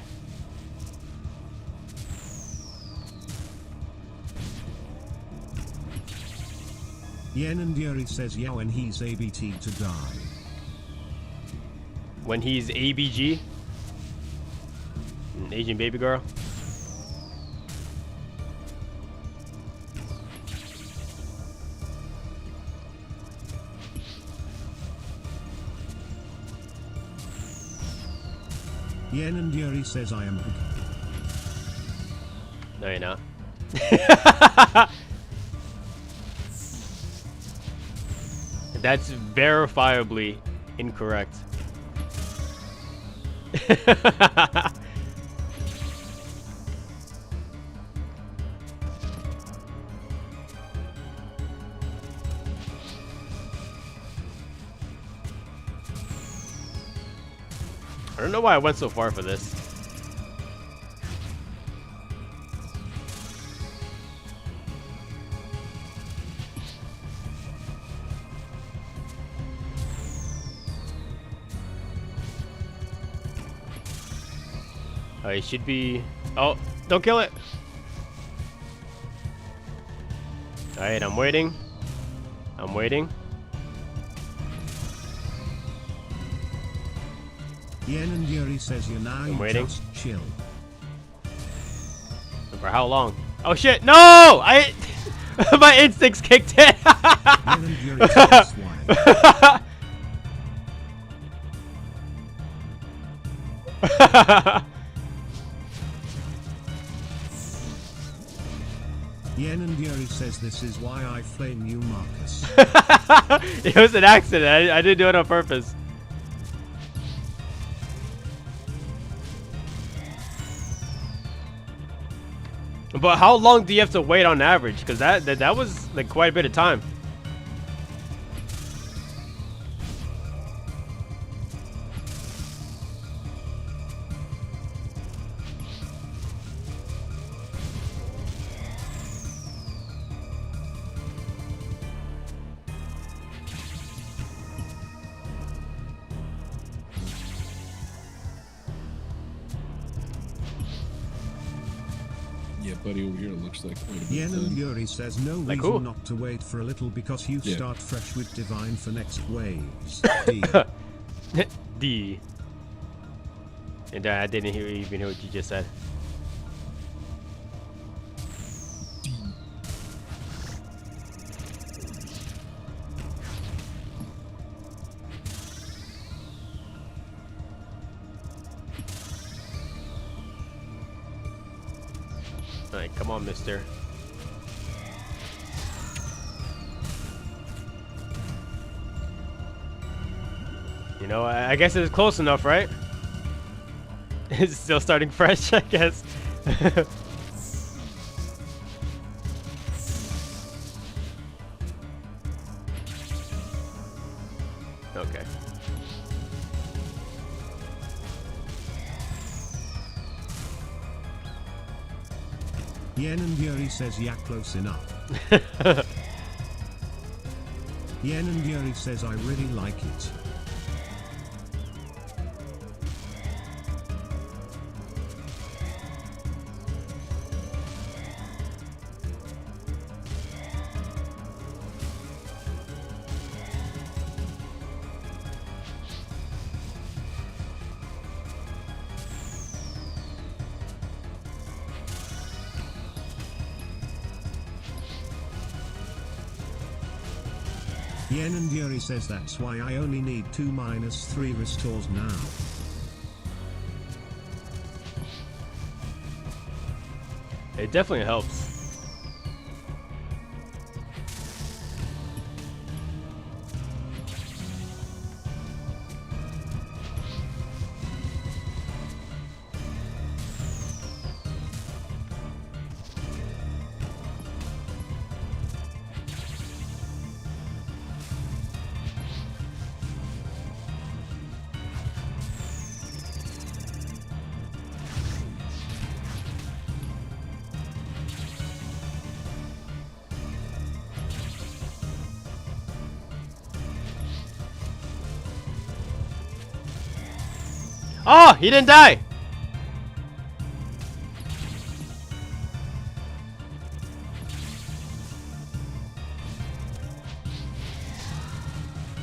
Yen and Yuri says yeah when he's ABT to die. When he's ABG? Asian baby girl? Yen and Yuri says I am. No, you're not. That's verifiably incorrect. I don't know why I went so far for this. Oh, it should be... Oh, don't kill it! Alright, I'm waiting. I'm waiting. Yen and Yuri says you now you waiting. just chill. For how long? Oh shit, no! I... My instincts kicked in! Yen and Yuri says why. Yen and Yuri says this is why I flame you, Marcus. It was an accident. I didn't do it on purpose. But how long do you have to wait on average? Because that was like quite a bit of time. Yeah, buddy over here looks like quite a bit. Yen and Yuri says no Like reason who? not to wait for a little because you Yeah. start fresh with Divine for next waves. D. D. And I didn't even hear what you just said. Alright, come on, mister. You know, I guess it's close enough, right? It's still starting fresh, I guess. Okay. Yen and Yuri says yeah, close enough. Yen and Yuri says I really like it. Yen and Yuri says that's why I only need 2-3 restores now. It definitely helps. Oh, he didn't die.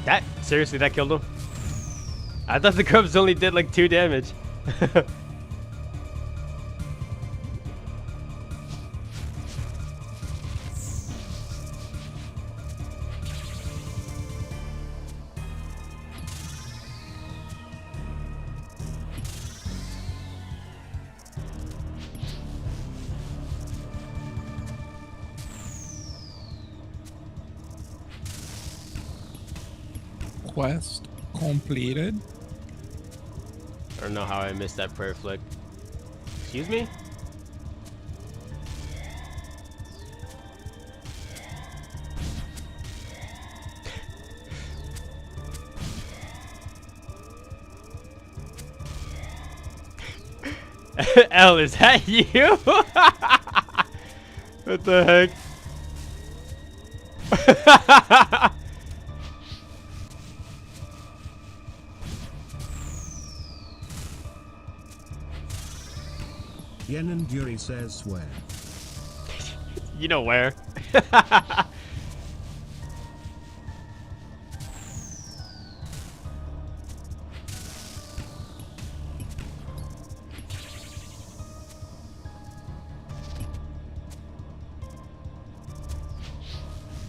That seriously, that killed him. I thought the grubs only did like 2 damage. Quest completed. I don't know how I missed that prayer flick. Excuse me? L, is that you? What the heck? Yen and Yuri says where? You know where.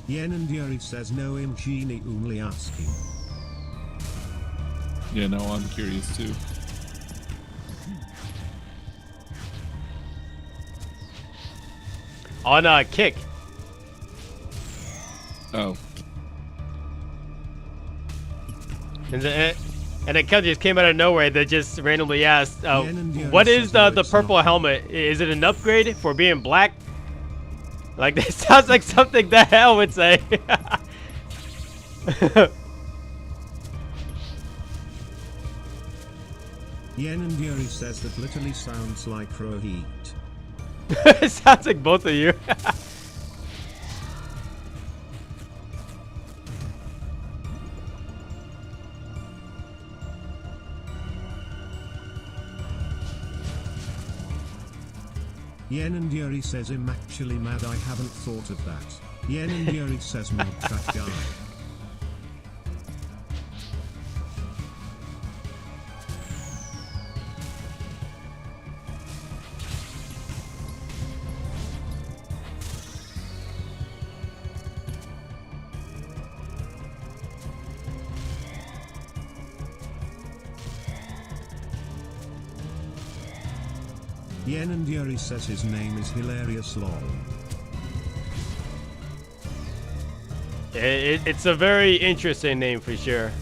Yen and Yuri says no Imgini only asking. Yeah, no, I'm curious too. On a kick. Oh. And it kind of just came out of nowhere. They just randomly asked, what is the purple helmet? Is it an upgrade for being black? Like, that sounds like something the hell would say. Yen and Yuri says that literally sounds like Rohit. It sounds like both of you. Yen and Yuri says I'm actually mad I haven't thought of that. Yen and Yuri says milk that guy. Yen and Yuri says his name is Hilarious Lol. It's a very interesting name for sure.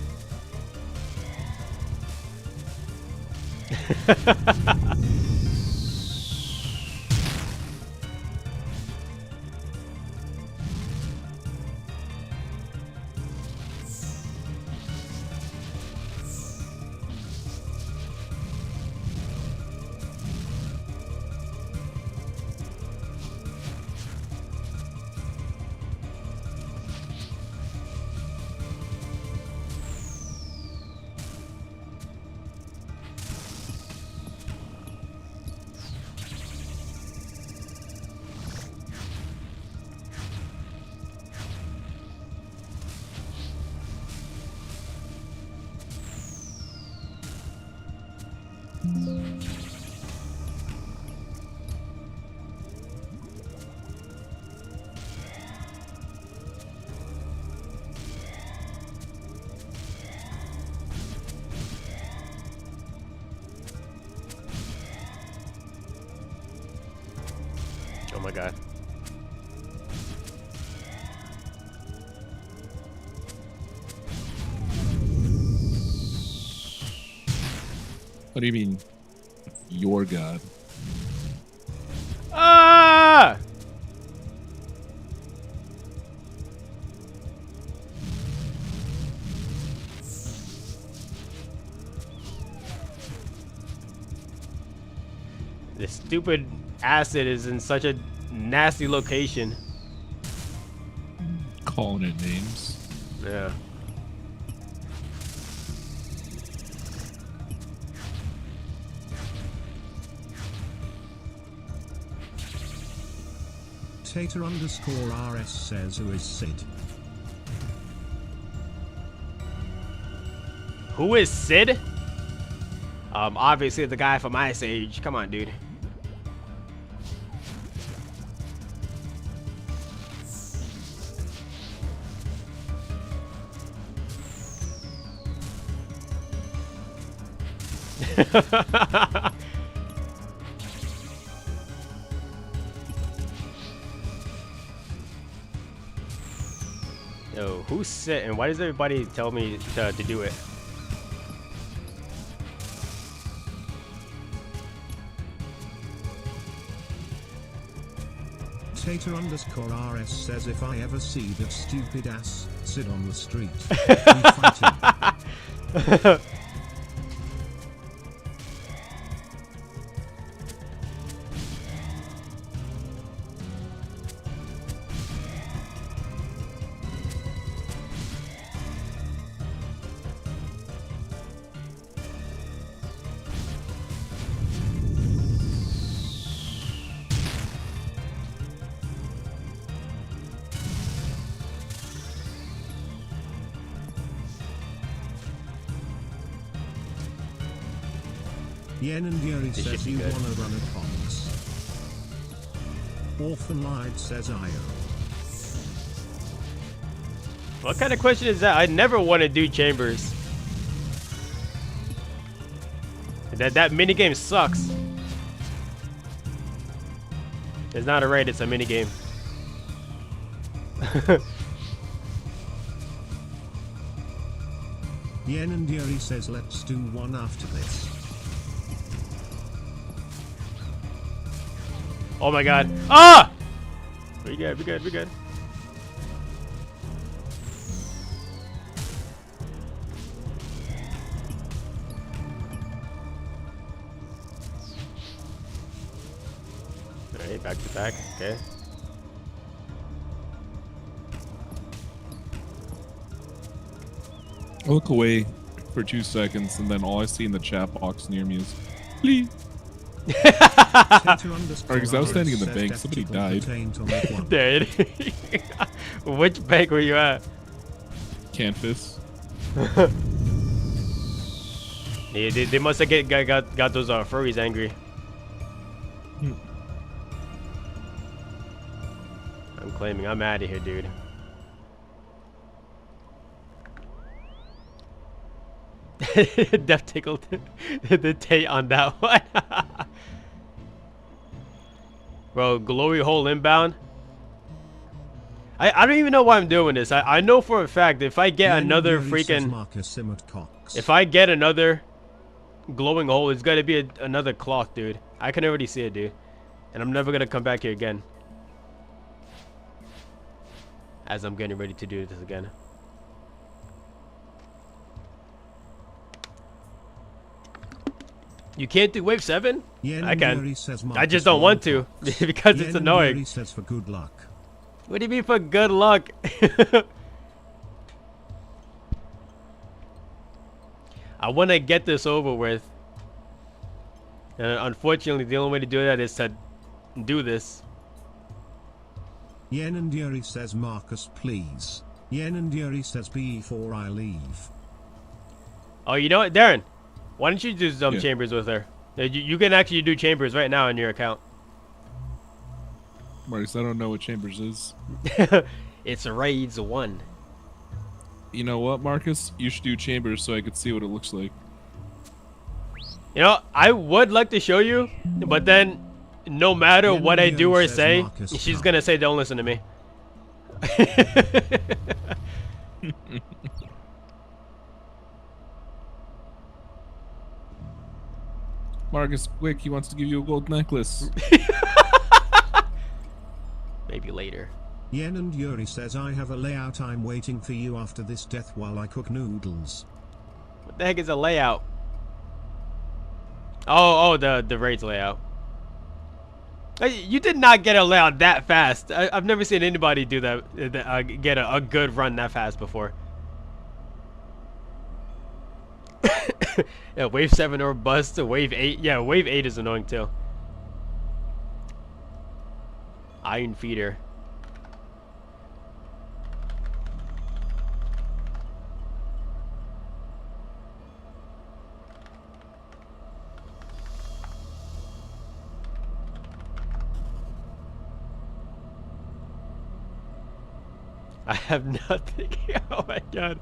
my god. What do you mean, your god? Ah! This stupid acid is in such a nasty location. Calling it names. Yeah. Tater_RS says, who is Sid? Who is Sid? Obviously the guy from Ice Age. Come on, dude. Yo, who's Sid and why does everybody tell me to do it? Tater_RS says, if I ever see that stupid ass Sid on the street, we fight him. Yen and Yuri says, you wanna run a Cox. Orphan Lied says, Io. What kind of question is that? I never want to do chambers. That minigame sucks. It's not a raid, it's a minigame. Yen and Yuri says, let's do one after this. Oh my god. Ah! We good, we good, we good. Alright, back to back, okay. I look away for 2 seconds and then all I see in the chat box near me is, please. Because I was standing in the bank, somebody died. Dude. Which bank were you at? Canvas. Yeah, they must have got those furries angry. I'm claiming I'm out of here, dude. Def tickled the Tate on that one. Bro, glory hole inbound. I don't even know why I'm doing this. I know for a fact if I get another freaking... If I get another glowing hole, it's gotta be another clock, dude. I can already see it, dude. And I'm never gonna come back here again. As I'm getting ready to do this again. You can't do wave 7? I can. I just don't want to because it's annoying. Says for good luck. What do you mean for good luck? I want to get this over with. And unfortunately, the only way to do that is to do this. Yen and Yuri says, Marcus, please. Yen and Yuri says, before I leave. Oh, you know what, Darren? Why don't you do some chambers with her? You can actually do chambers right now on your account. Marcus, I don't know what chambers is. It's raids 1. You know what, Marcus? You should do chambers so I could see what it looks like. You know, I would like to show you, but then no matter what I do or says say, Marcus she's Trump. gonna say, "Don't listen to me." Marcus, quick, he wants to give you a gold necklace. Maybe later. Yen and Yuri says I have a layout. I'm waiting for you after this death while I cook noodles. What the heck is a layout? Oh, the raids layout. You did not get a layout that fast. I've never seen anybody do that. Get a good run that fast before. Yeah, wave 7 or bust. Wave 8. Yeah, wave 8 is annoying too. Iron feeder. I have nothing. Oh my god.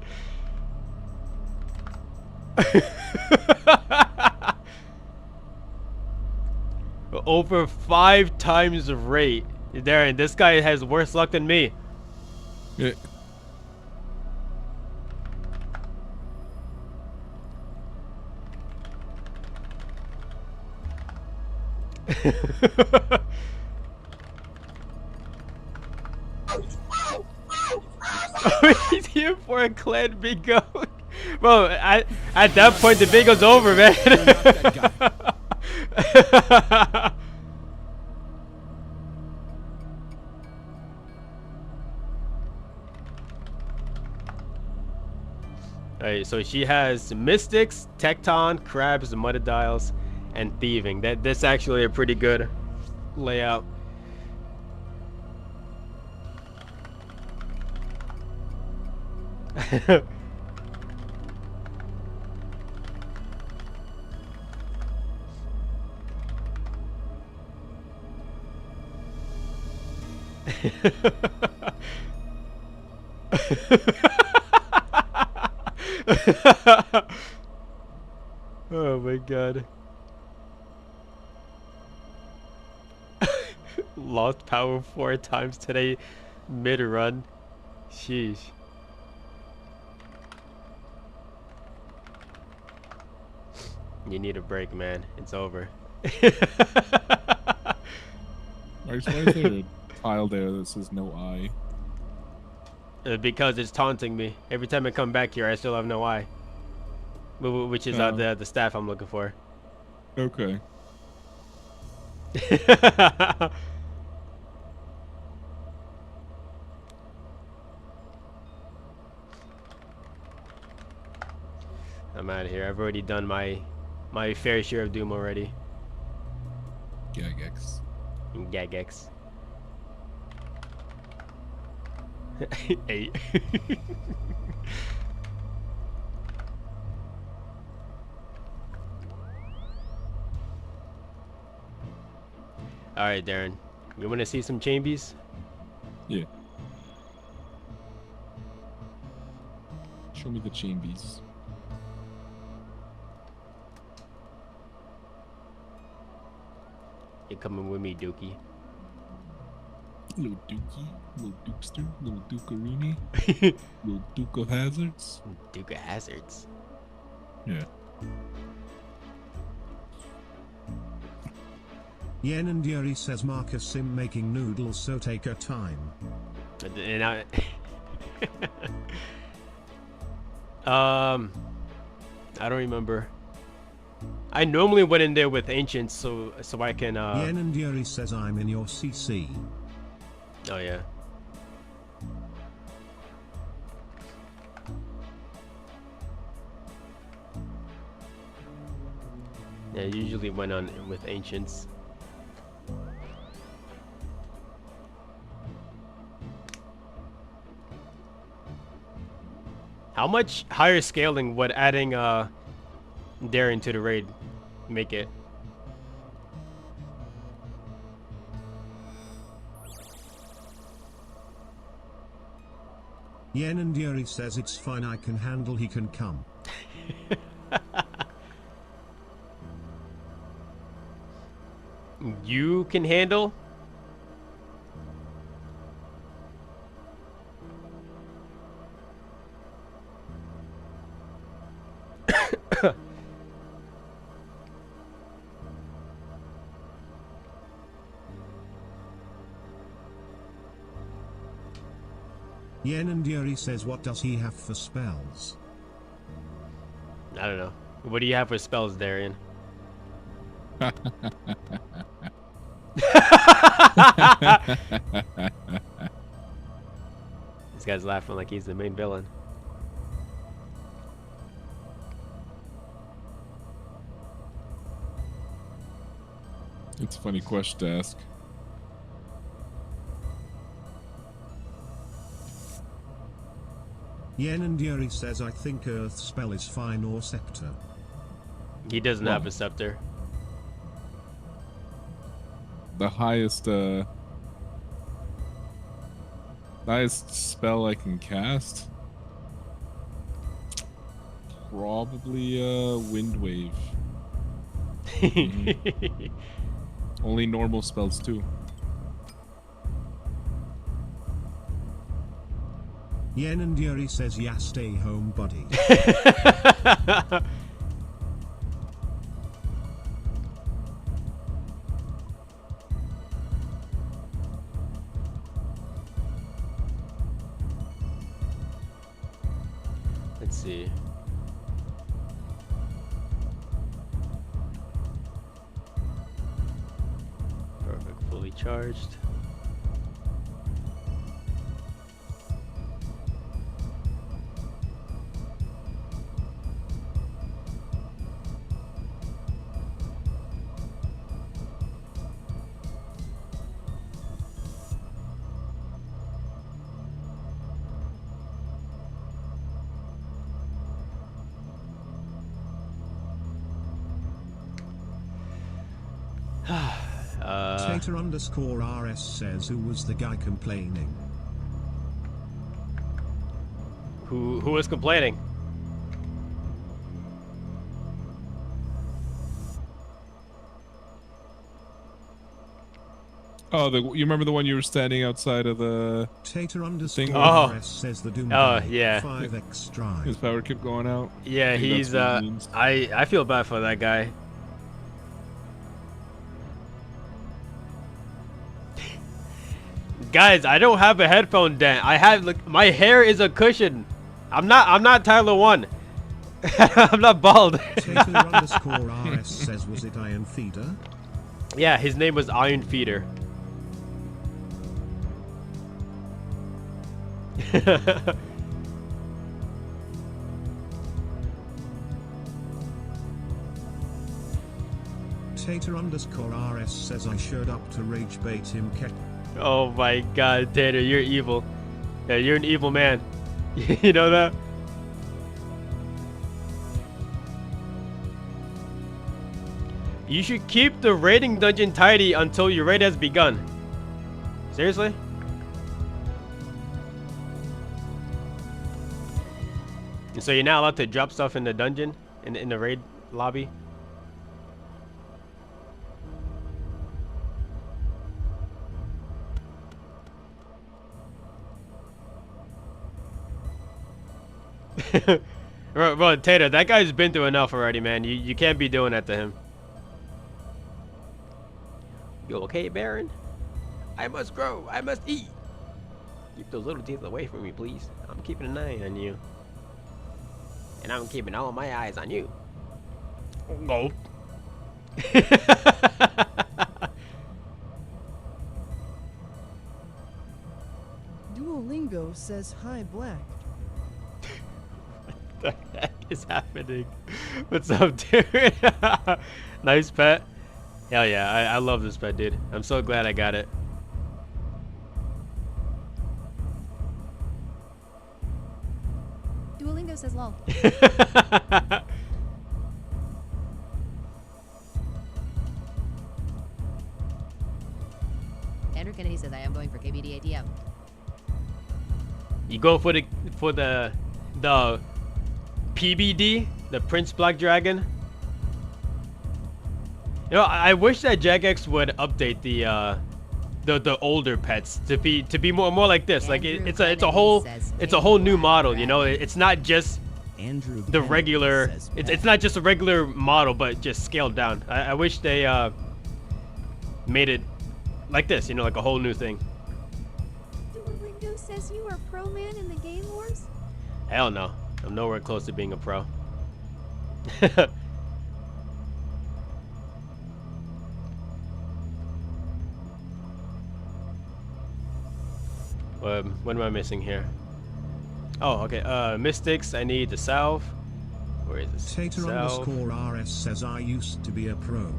Over 5 times the rate. Darren, this guy has worse luck than me. Yeah. He's here for a clan bingo. Bro, at that point the bingo's over, man. Alright, so she has Mystics, Tecton, Crabs, Muddidials, and Thieving. That's actually a pretty good layout. Oh my god. Lost power 4 times today mid-run. Sheesh. You need a break, man. It's over. Why is there a tile there that says no eye? Because it's taunting me. Every time I come back here, I still have no eye. Which is the staff I'm looking for. Okay. I'm out of here. I've already done my fair share of Doom already. Gagex. Gagex. 8. Alright, Darren. You want to see some chambies? Yeah. Show me the chambies. You're coming with me, Dookie. Little Dookie, little Dukester, little Dukerini, little Duke of Hazards. Duke of Hazards. Yeah. Yen and Yuri says Marcus Sim making noodles, so take her time. And I don't remember. I normally went in there with ancients, so I can. Yen and Yuri says I'm in your CC. Oh yeah. Yeah, I usually went on with ancients. How much higher scaling would adding Darren to the raid make it? Yen and Yuri says it's fine, I can handle, he can come. you can handle. Yen and Yuri says, what does he have for spells? I don't know. What do you have for spells, Darian? This guy's laughing like he's the main villain. It's a funny question to ask. Yen and Yuri says, I think Earth spell is fine or scepter. He doesn't have a scepter. The highest spell I can cast? Probably Wind Wave. Only normal spells too. Yen and Yuri says, yeah, stay home, buddy. Let's see. Perfect, fully charged. Tater_RS says, who was the guy complaining? Who was complaining? Oh, you remember the one you were standing outside of the Tater_RS says the Doom guy, yeah. 5x drive. His power kept going out. Yeah, he's I feel bad for that guy. Guys, I don't have a headphone dent. I have, like, my hair is a cushion. I'm not Tyler 1. I'm not bald. Tater_RS says, was it Iron Feeder? Yeah, his name was Iron Feeder. Tater_RS says, I showed up to rage bait him. Oh my god, Tater, you're evil. Yeah, you're an evil man. You know that? You should keep the raiding dungeon tidy until your raid has begun. Seriously? So you're not allowed to drop stuff in the dungeon? In the raid lobby? Bro, Tater, that guy's been through enough already, man. You can't be doing that to him. You okay, Baron? I must grow. I must eat. Keep those little teeth away from me, please. I'm keeping an eye on you. And I'm keeping all my eyes on you. No. Duolingo says hi, Black. What the heck is happening? What's up, dude? Nice pet. Hell yeah, I love this pet, dude. I'm so glad I got it. Duolingo says lol. Andrew Kennedy says I am going for KBD ATM. You go for the PBD, the Prince Black Dragon. You know, I wish that Jagex would update the older pets to be more like this. Like it's a whole new model. You know, it's not just the regular. It's not just a regular model, but just scaled down. I wish they made it like this. You know, like a whole new thing. Duolingo says you are pro man in the Game Wars. Hell no, I'm nowhere close to being a pro. What am I missing here? Oh, okay. Mystics, I need the salve. Where is this? Tater underscore RS says I used to be a pro.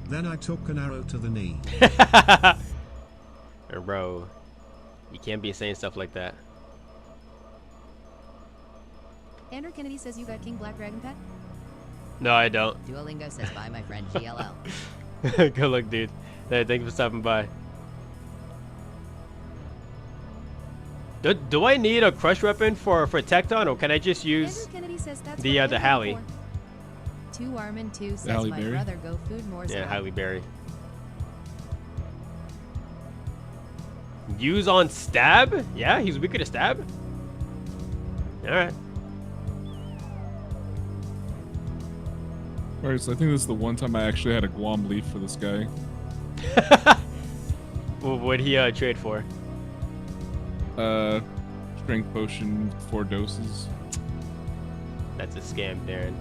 Then I took an arrow to the knee. Bro, you can't be saying stuff like that. Andrew Kennedy says you got King Black Dragon Pet. No, I don't. Duolingo says bye, my friend GLL. Good luck, dude. Hey, thank you for stopping by. Do I need a crush weapon for Tecton, or can I just use the Halle? 2 Armin 2 says Halle my Berry? brother go food more. Yeah, Halle Berry. Use on stab? Yeah, he's weaker to stab. All right. Alright, so I think this is the one time I actually had a Guam leaf for this guy. What'd he trade for? Strength potion, 4 doses. That's a scam, Darren.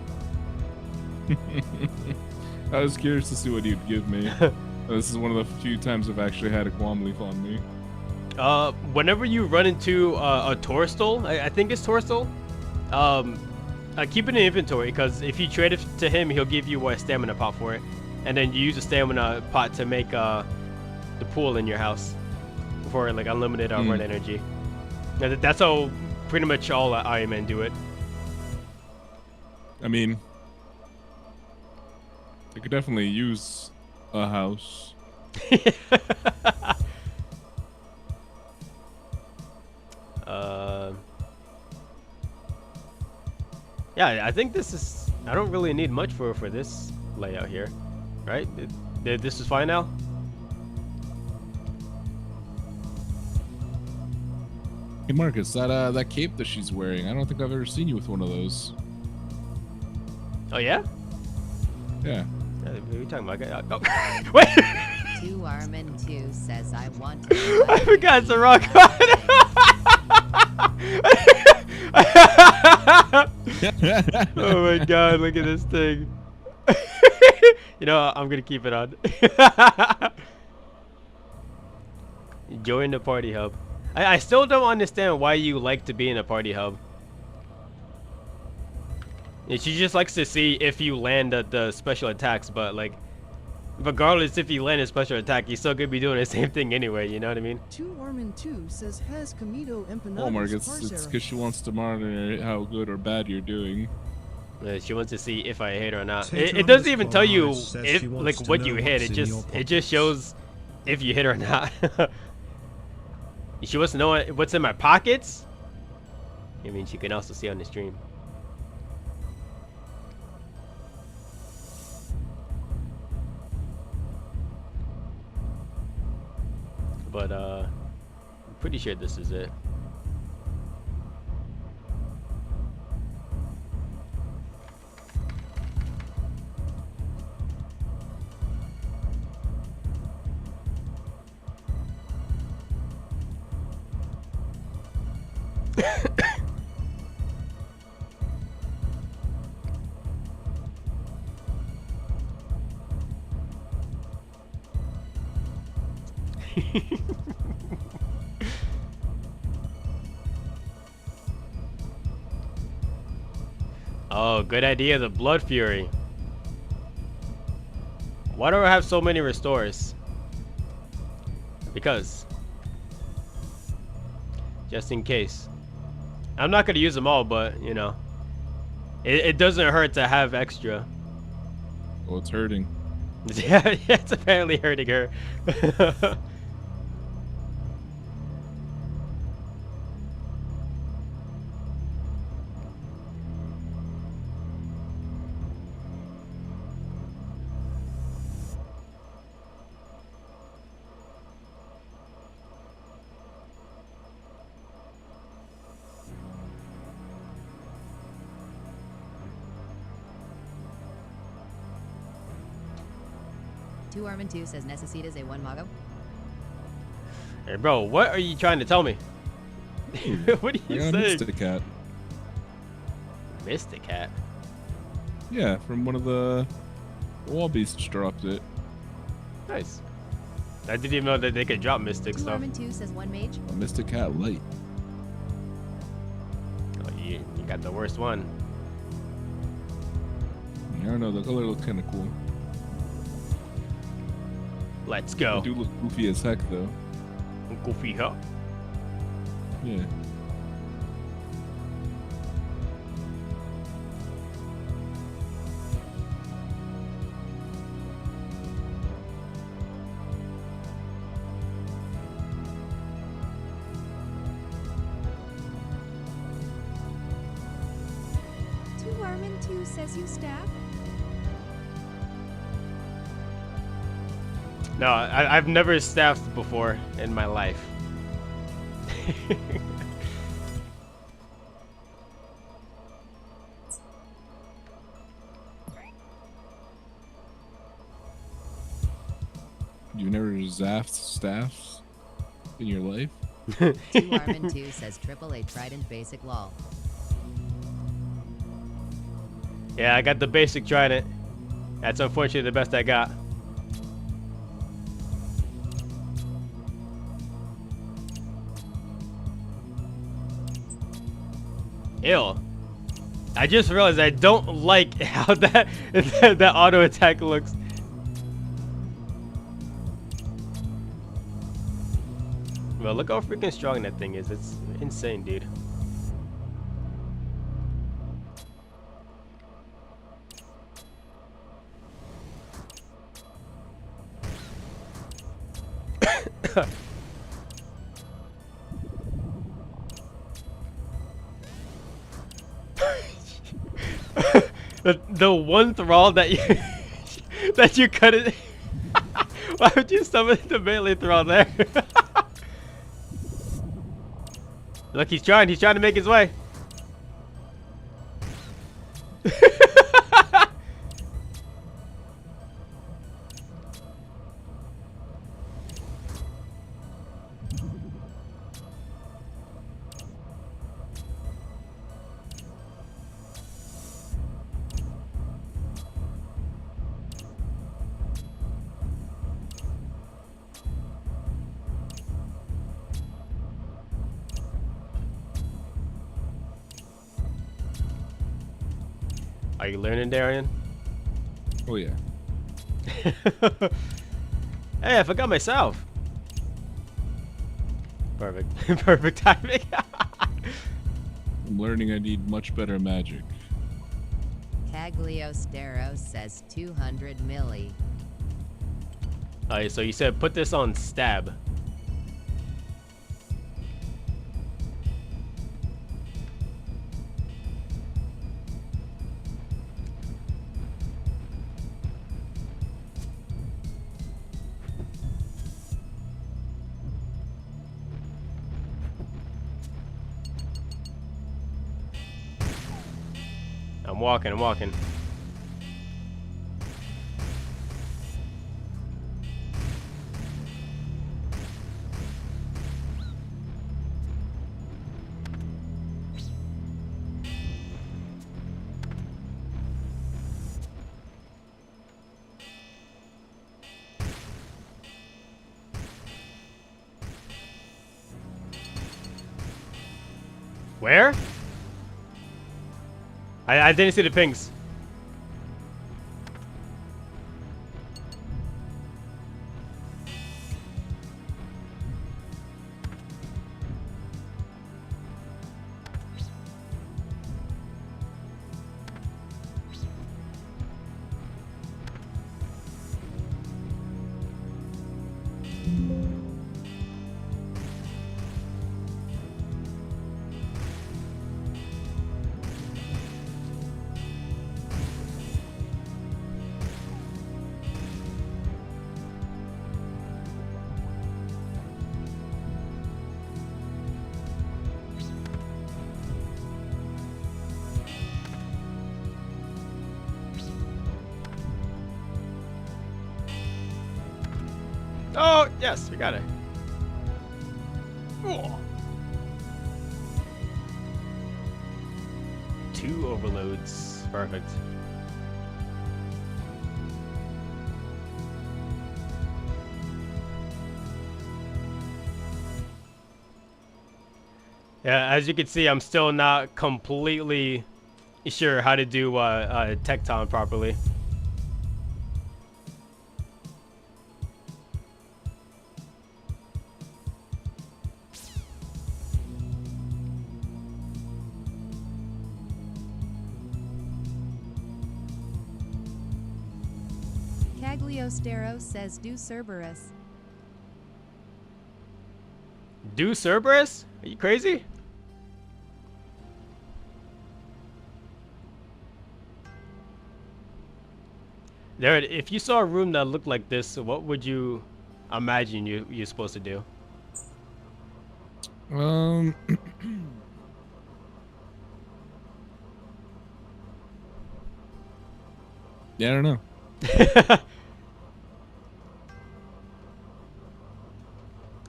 I was curious to see what he'd give me. This is one of the few times I've actually had a Guam leaf on me. Whenever you run into a Torstol, I think it's Torstol, keep it in inventory, because if you trade it to him, he'll give you a stamina pot for it, and then you use the stamina pot to make the pool in your house for like unlimited run energy. Now, that's how pretty much all Iron Men do it. I mean, I could definitely use a house. Yeah, I think this is. I don't really need much for this layout here, right? This is fine now. Hey Marcus, that cape that she's wearing, I don't think I've ever seen you with one of those. Oh yeah? Yeah. What are you talking about? Oh. Wait! 2 Armin 2 says I want to. I forgot it's the wrong card. Oh my god, look at this thing. You know, I'm gonna keep it on. Join the party hub. I still don't understand why you like to be in a party hub. Yeah, she just likes to see if you land the special attacks, but like, regardless if you land a special attack, you still could be doing the same thing anyway, you know what I mean? 2 Armin 2 says has Camino Empanadas. Oh Marcus, it's because she wants to monitor how good or bad you're doing. She wants to see if I hit or not. It doesn't even tell you if like what you hit. It just shows if you hit or not. She wants to know what's in my pockets. I mean, she can also see on the stream. But I'm pretty sure this is it. Oh, good idea, the Blood Fury. Why do I have so many restores? Because. Just in case. I'm not gonna use them all, but, you know. It doesn't hurt to have extra. Well, it's hurting. Yeah, it's apparently hurting her. Two Armin 2 says Necesitas a 1 Mago. Hey, bro, what are you trying to tell me? What are you saying? Mystic Cat. Mystic Cat? Yeah, from one of the wall beasts dropped it. Nice. I didn't even know that they could drop Mystic Two stuff. Armin 2 says 1 Mage. A Mystic Cat Light. Oh, you got the worst one. I don't know, the color looks kind of cool. Let's go. They do look goofy as heck, though. Goofy, huh? Yeah. Two Armin 2 says you stab. No, I've never staffed before in my life. You've never zapped staffs in your life? Two Armin 2 says triple A Trident basic lol. Yeah, I got the basic trident. That's unfortunately the best I got. Ew. I just realized I don't like how that auto attack looks. Well, look how freaking strong that thing is. It's insane, dude. the one thrall that you that you couldn't. Why would you summon the melee thrall there? Look, he's trying to make his way. Are you learning, Darian? Oh yeah. Hey, I forgot myself. Perfect. Perfect timing. I'm learning I need much better magic. Cagliostero says 200 milli. Alright, so you said put this on stab. I'm walking. Where? I didn't see the pings. Oh, yes, we got it. Oh. 2 overloads. Perfect. Yeah, as you can see, I'm still not completely sure how to do Tecton properly. Cagliostero says do Cerberus. Do Cerberus? Are you crazy? There, if you saw a room that looked like this, what would you imagine you're supposed to do? Yeah, I don't know.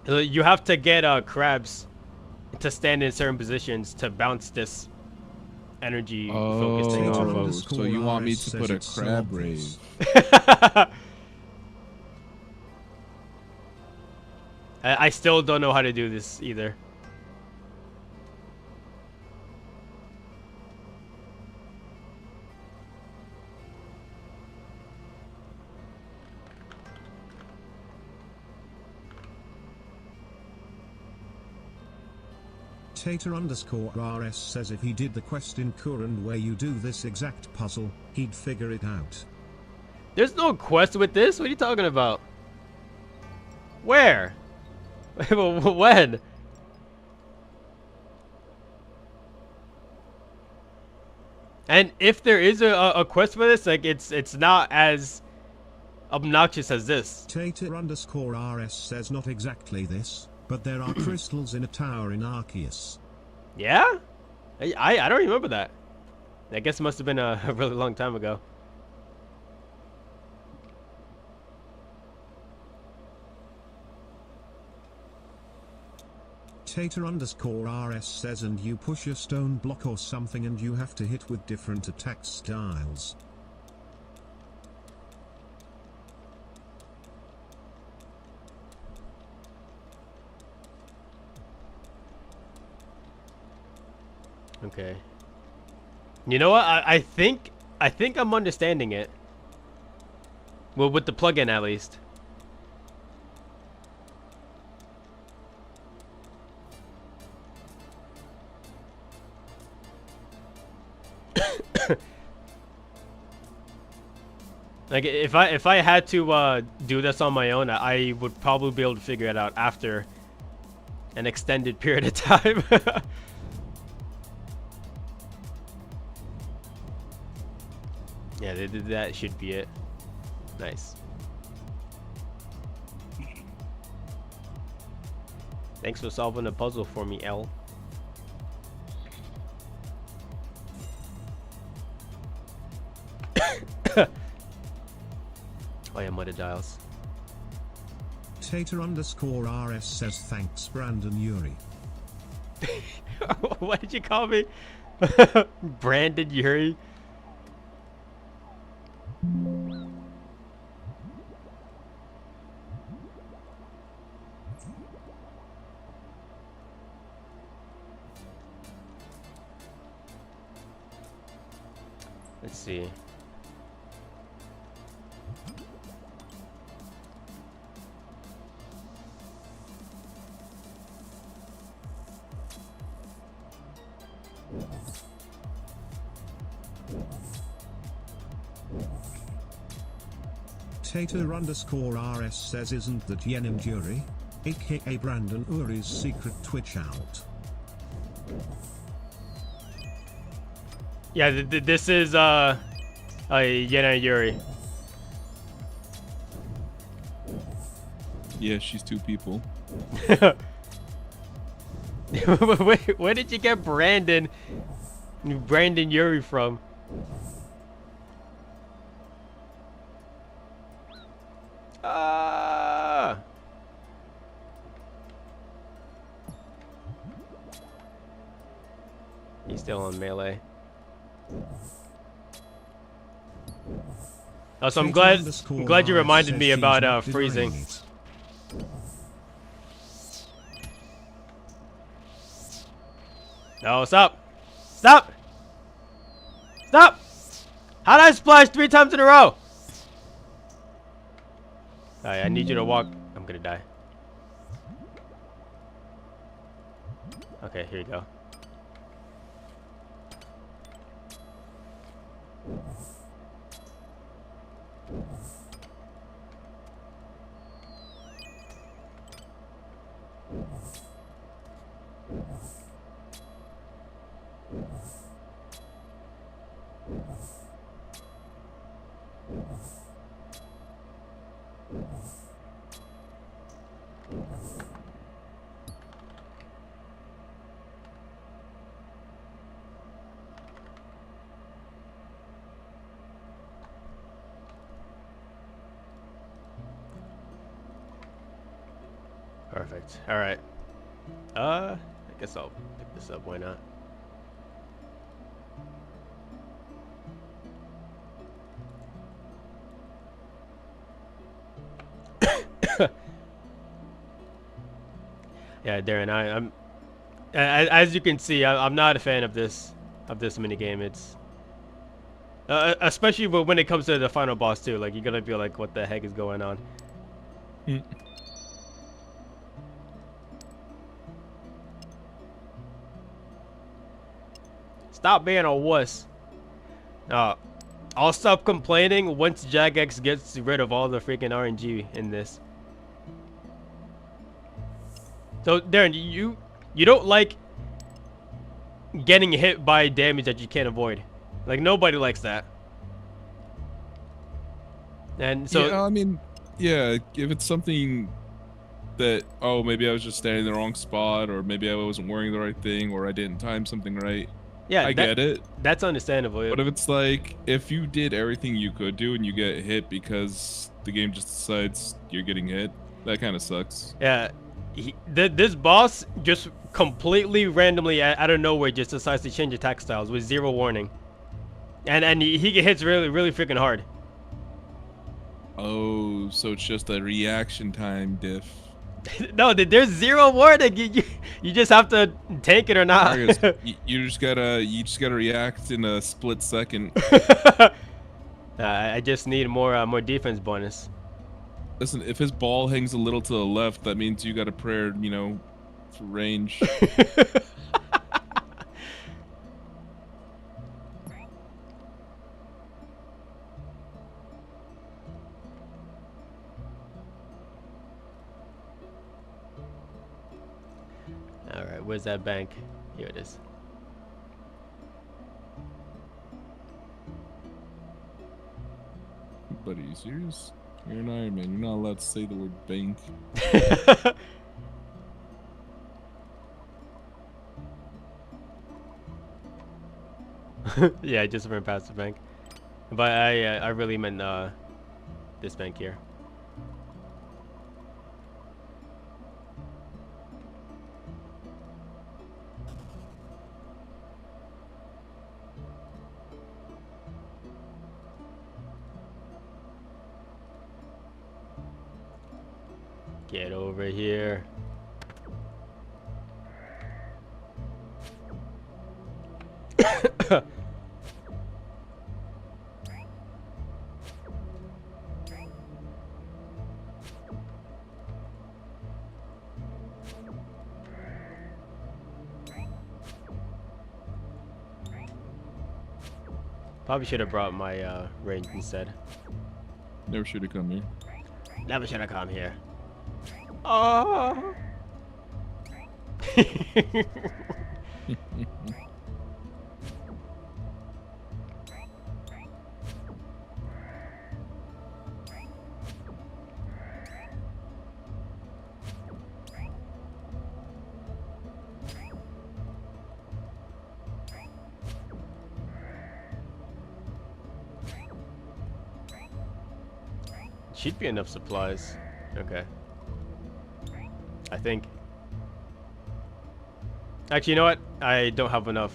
You have to get crabs to stand in certain positions to bounce this energy focus thing off of. So you want me to put a crab rave? I still don't know how to do this either. Tater_RS says if he did the quest in Kurand where you do this exact puzzle, he'd figure it out. There's no quest with this? What are you talking about? Where? When? And if there is a quest for this, like it's not as obnoxious as this. Tater_RS says not exactly this, but there are crystals in a tower in Arceus. Yeah? I don't remember that. I guess it must have been a really long time ago. Tater_RS says and you push a stone block or something and you have to hit with different attack styles. Okay. You know what? I think I'm understanding it. Well, with the plugin at least. Like if I had to do this on my own, I would probably be able to figure it out after an extended period of time. Yeah, that should be it. Nice. Thanks for solving the puzzle for me, L. Oh yeah, Muddy Dials. Tater_RS says thanks Brandon Yuri. What did you call me? Brandon Yuri? Let's see. Tater_RS says isn't that Yenin Jury, aka Brandon Uri's secret Twitch out? Yeah, this is Yena Yuri. Yeah, she's 2 people. Where did you get Brandon Yuri from? He's still on melee. Also, I'm glad you reminded me about freezing. No, stop! Stop! Stop! How did I splash 3 times in a row? Alright, I need you to walk. I'm gonna die. Okay, here you go. Perfect. All right. I guess I'll pick this up. Why not? Yeah, Darren. I'm as you can see, I'm not a fan of this mini game. It's especially when it comes to the final boss too. Like you're gonna be like, what the heck is going on? Stop being a wuss. I'll stop complaining once Jagex gets rid of all the freaking RNG in this. So Darren, you don't like getting hit by damage that you can't avoid. Like nobody likes that. And so yeah, I mean, yeah, if it's something that, oh, maybe I was just standing in the wrong spot, or maybe I wasn't wearing the right thing, or I didn't time something right. Yeah, I get it. That's understandable. But if it's like, if you did everything you could do and you get hit because the game just decides you're getting hit, that kind of sucks. Yeah, this boss just completely randomly out of nowhere just decides to change attack styles with zero warning, and he hits really freaking hard. Oh, so it's just a reaction time diff. No, there's zero warning. You just have to take it or not. you just gotta react in a split second. I just need more defense bonus. Listen, if his ball hangs a little to the left, that means you got a prayer, you know, for range. All right, where's that bank? Here it is. Buddy, you serious? You're an Iron Man. You're not allowed to say the word bank. Yeah, I just ran past the bank, but I really meant this bank here. Get over here. Probably should have brought my range instead. Never should have come here. Never should have come here. Oh. Should be enough supplies. Okay. I think. Actually, you know what? I don't have enough.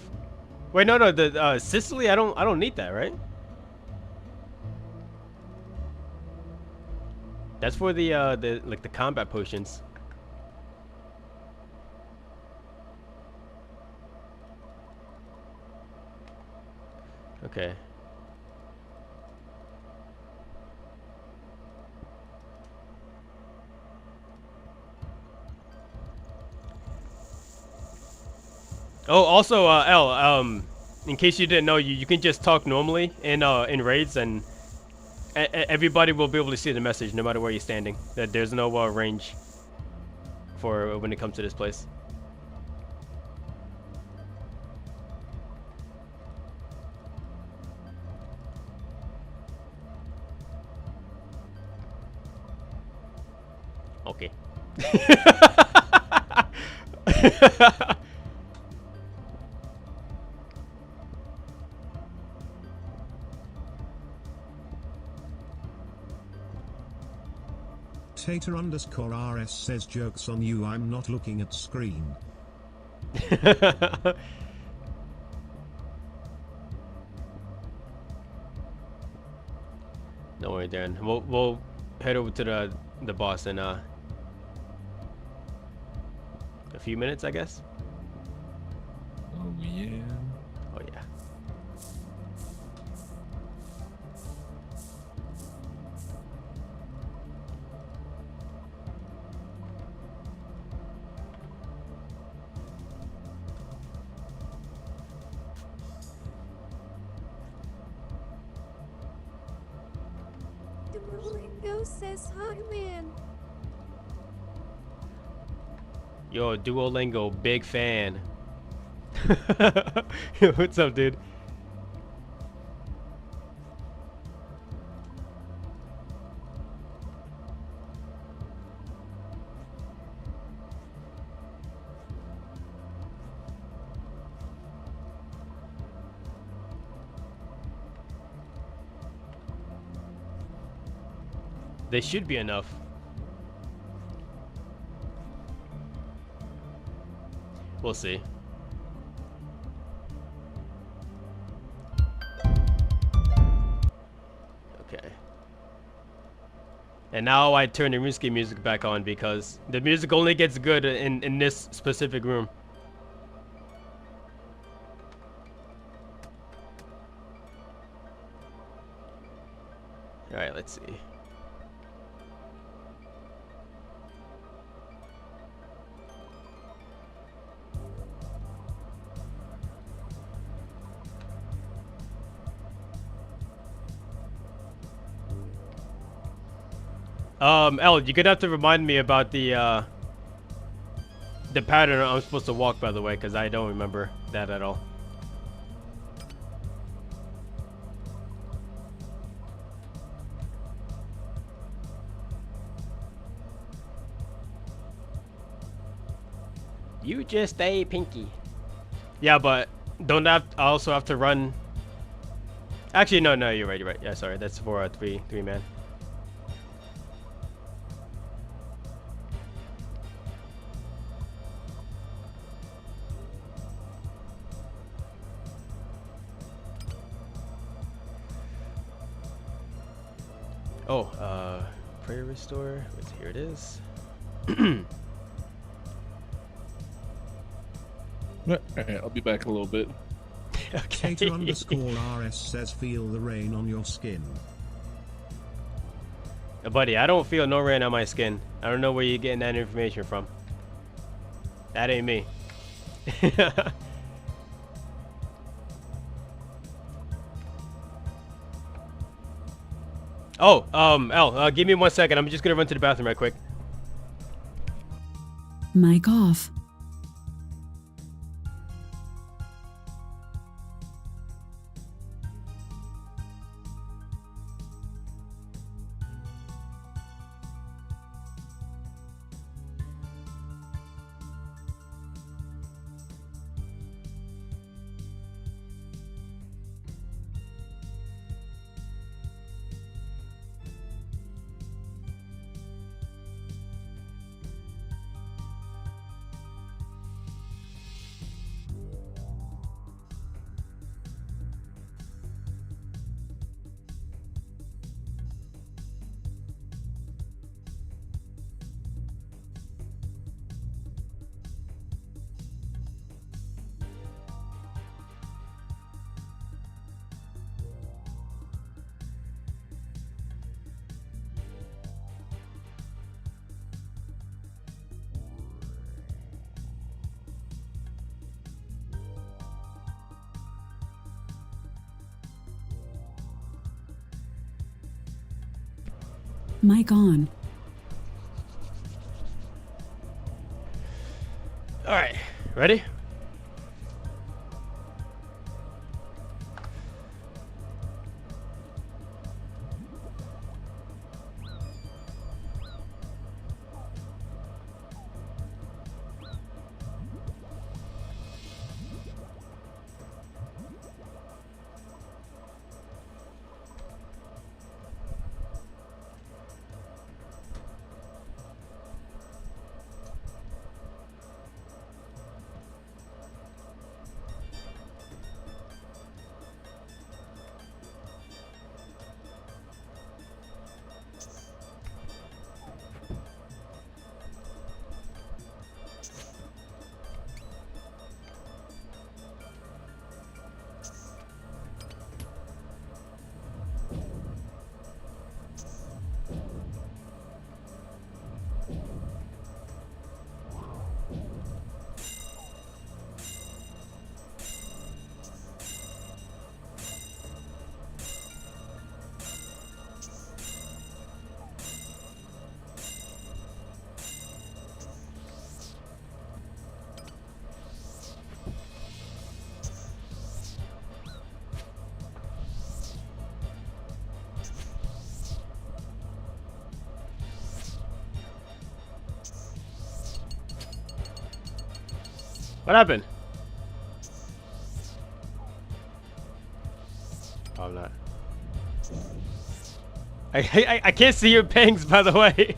Wait, no, the Sicily. I don't need that, right? That's for the like the combat potions. Okay. Oh, also, L, in case you didn't know, you can just talk normally in raids, and everybody will be able to see the message no matter where you're standing. That there's no range for when it comes to this place. Okay. Tater_RS says jokes on you, I'm not looking at screen. Don't worry, Darren. We'll head over to the boss in a few minutes, I guess. Oh yeah. Oh yeah. Duolingo says hi, man. Yo, Duolingo, big fan. What's up, dude? They should be enough. We'll see. Okay. And now I turn the RuneScape music back on because the music only gets good in this specific room. Alright, let's see. Elle, you're gonna have to remind me about the pattern I'm supposed to walk, by the way, because I don't remember that at all. You just stay pinky. Yeah, but don't I also have to run? Actually, no, you're right. Yeah, sorry, that's for a three man. Oh, prayer restore. Wait, here it is. Alright, I'll be back in a little bit. Okay. Tater_RS says feel the rain on your skin. Buddy, I don't feel no rain on my skin. I don't know where you're getting that information from. That ain't me. Oh, Elle, give me 1 second. I'm just gonna run to the bathroom right quick. Mic off. Mic on. Alright, ready? What happened? Oh, I'm not. I can't see your pings, by the way.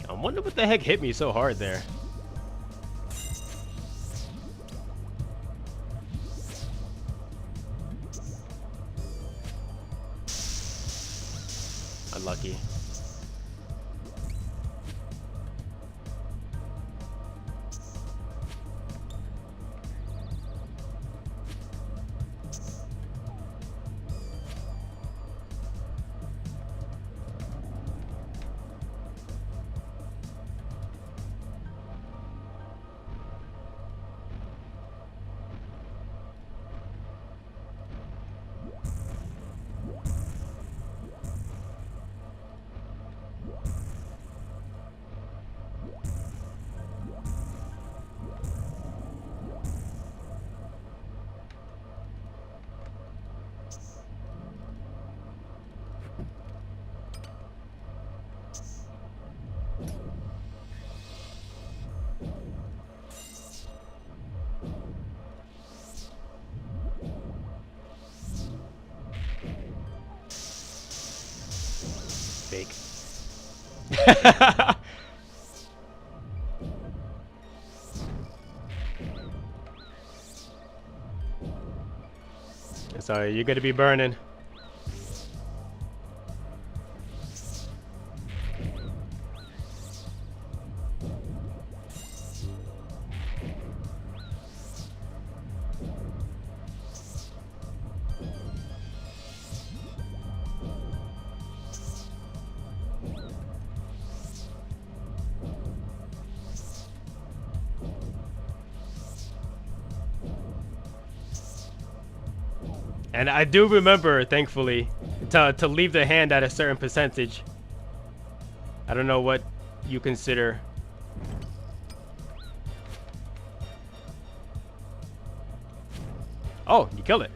I wonder what the heck hit me so hard there. Unlucky. Fake. Sorry, you're gonna be burning. And I do remember, thankfully, to leave the hand at a certain percentage. I don't know what you consider. Oh, you killed it.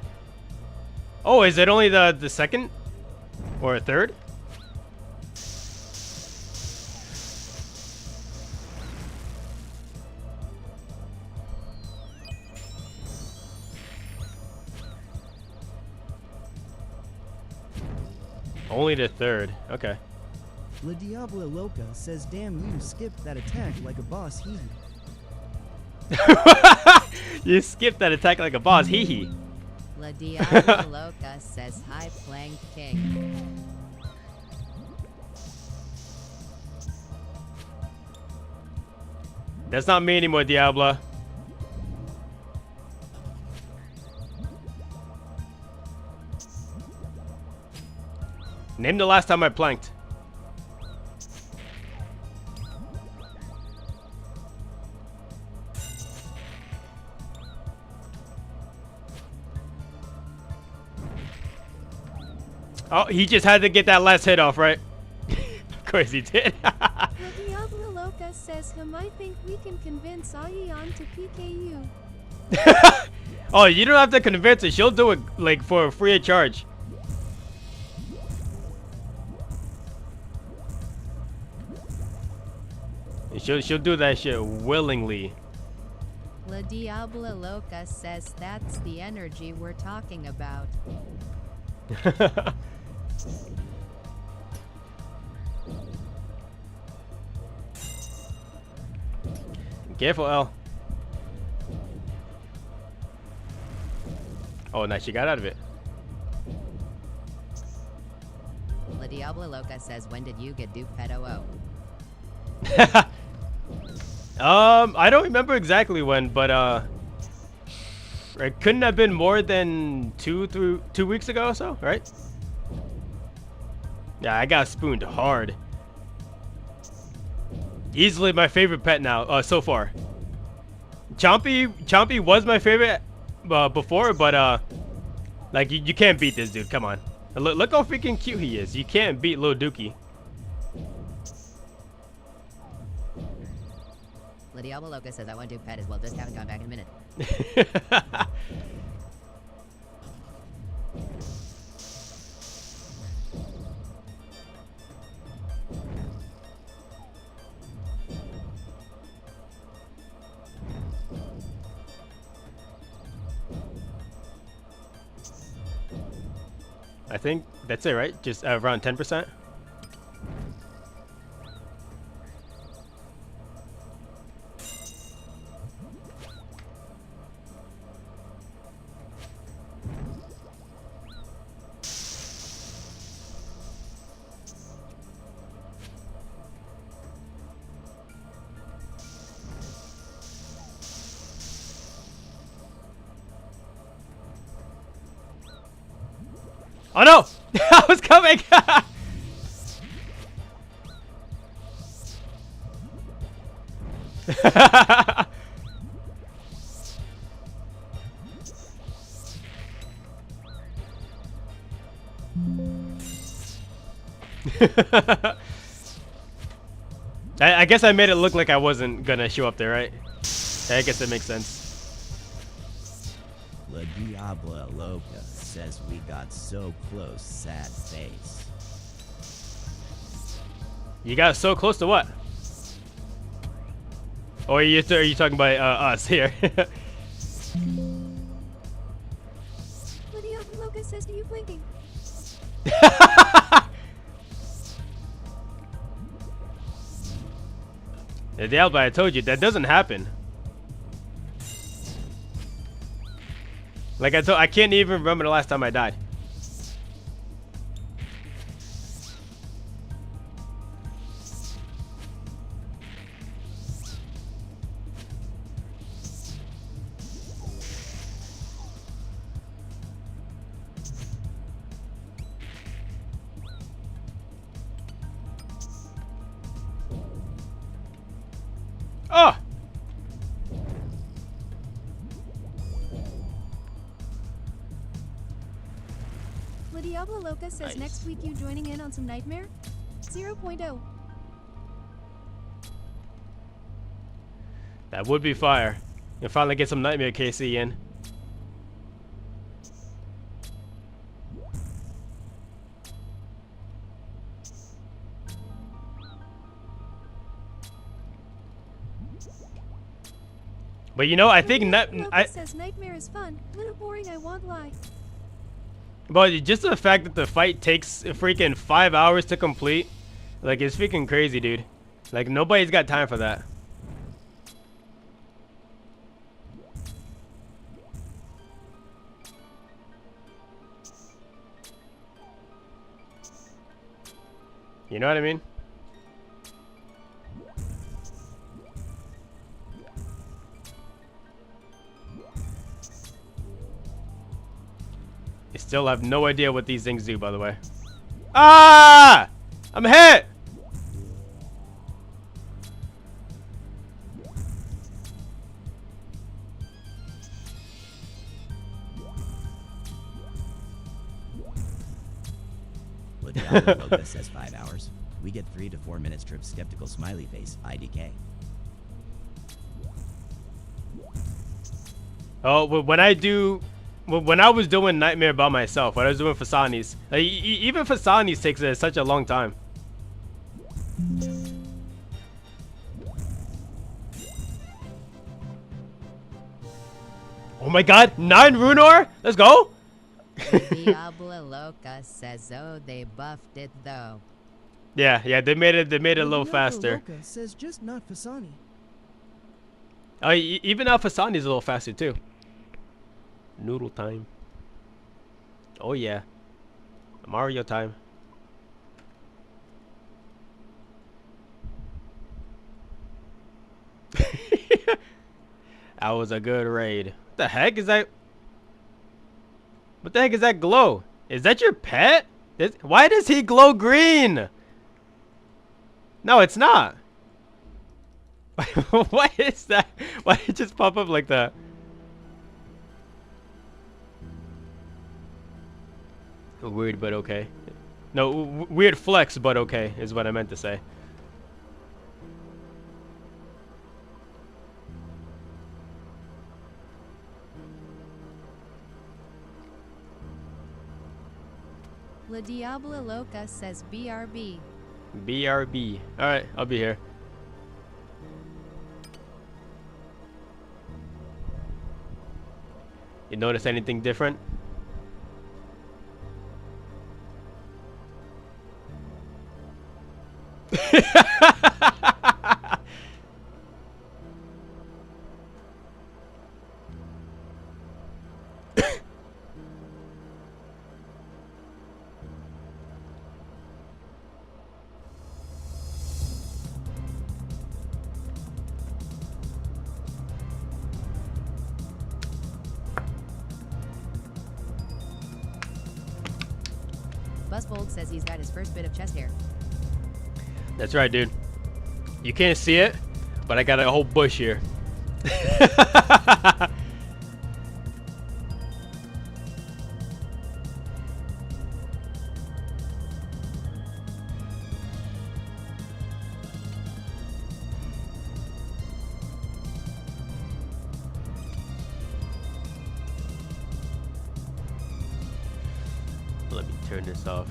Oh, is it only the second? Or a third? Only the third. Okay. La Diabla Loca says, damn, you skipped that attack like a boss, hee hee. You skipped that attack like a boss, hee hee. La Diablo Loca says hi, Plank King. That's not me anymore, Diablo. Name the last time I planked. Oh, he just had to get that last hit off, right? Of course he did. La Diablo Loca says I think we can convince Ayan to PKU. Oh, you don't have to convince her. She'll do it like for free of charge. She'll do that shit willingly. La Diablo Loca says that's the energy we're talking about. Careful, L. Oh, nice. She got out of it. La Diablo Loca says, when did you get Duke Pedo? I don't remember exactly when, but it couldn't have been more than 2 weeks ago or so, right? Yeah, I got spooned hard. Easily my favorite pet now, so far. Chompy was my favorite before, but like you can't beat this dude. Come on, look how freaking cute he is. You can't beat Lil Dookie. La Diablo Loca says, I want to do pet as well. Just haven't gone back in a minute. I think that's it, right? Just around 10%. Oh no! I was coming! I guess I made it look like I wasn't gonna show up there, right? I guess that makes sense. La Diablo Loca says we got so close, sad face. You got so close to what? Or are you talking about us here? La Diablo Loca says, are you blinking? The Diablo, I told you, that doesn't happen. Like I can't even remember the last time I died. Oh! La Diablo Loca says, Nice. next week you joining in on some Nightmare? 0.0. That would be fire. You'll finally get some Nightmare KC in. But you know, I think Loca says Nightmare is fun. Little boring, I won't lie. But just the fact that the fight takes freaking 5 hours to complete, like, it's freaking crazy, dude. Like, nobody's got time for that. You know what I mean? I still have no idea what these things do, by the way. Ah! I'm hit! Loca says 5 hours. We get 3 to 4 minutes trip skeptical smiley face IDK. Oh, when I was doing Nightmare by myself, when I was doing Fasani's, like, even Fasani's takes such a long time. Oh my god, 9 Runor? Let's go! Diablo Loca says, oh, they buffed it though. Yeah, they made it a little faster. Loca says just not Fasani. Oh, even now Fasani's a little faster too. Noodle time. Oh yeah. Mario time. That was a good raid. What the heck is that? What the heck is that glow? Is that your pet? Why does he glow green? No, it's not. What is that? Why did it just pop up like that? Weird, but okay. No, weird flex, but okay, is what I meant to say. La Diablo Loca says BRB. BRB. Alright, I'll be here. You notice anything different? Busbold says he's got his first bit of chest hair. That's right, dude. You can't see it, but I got a whole bush here. Let me turn this off.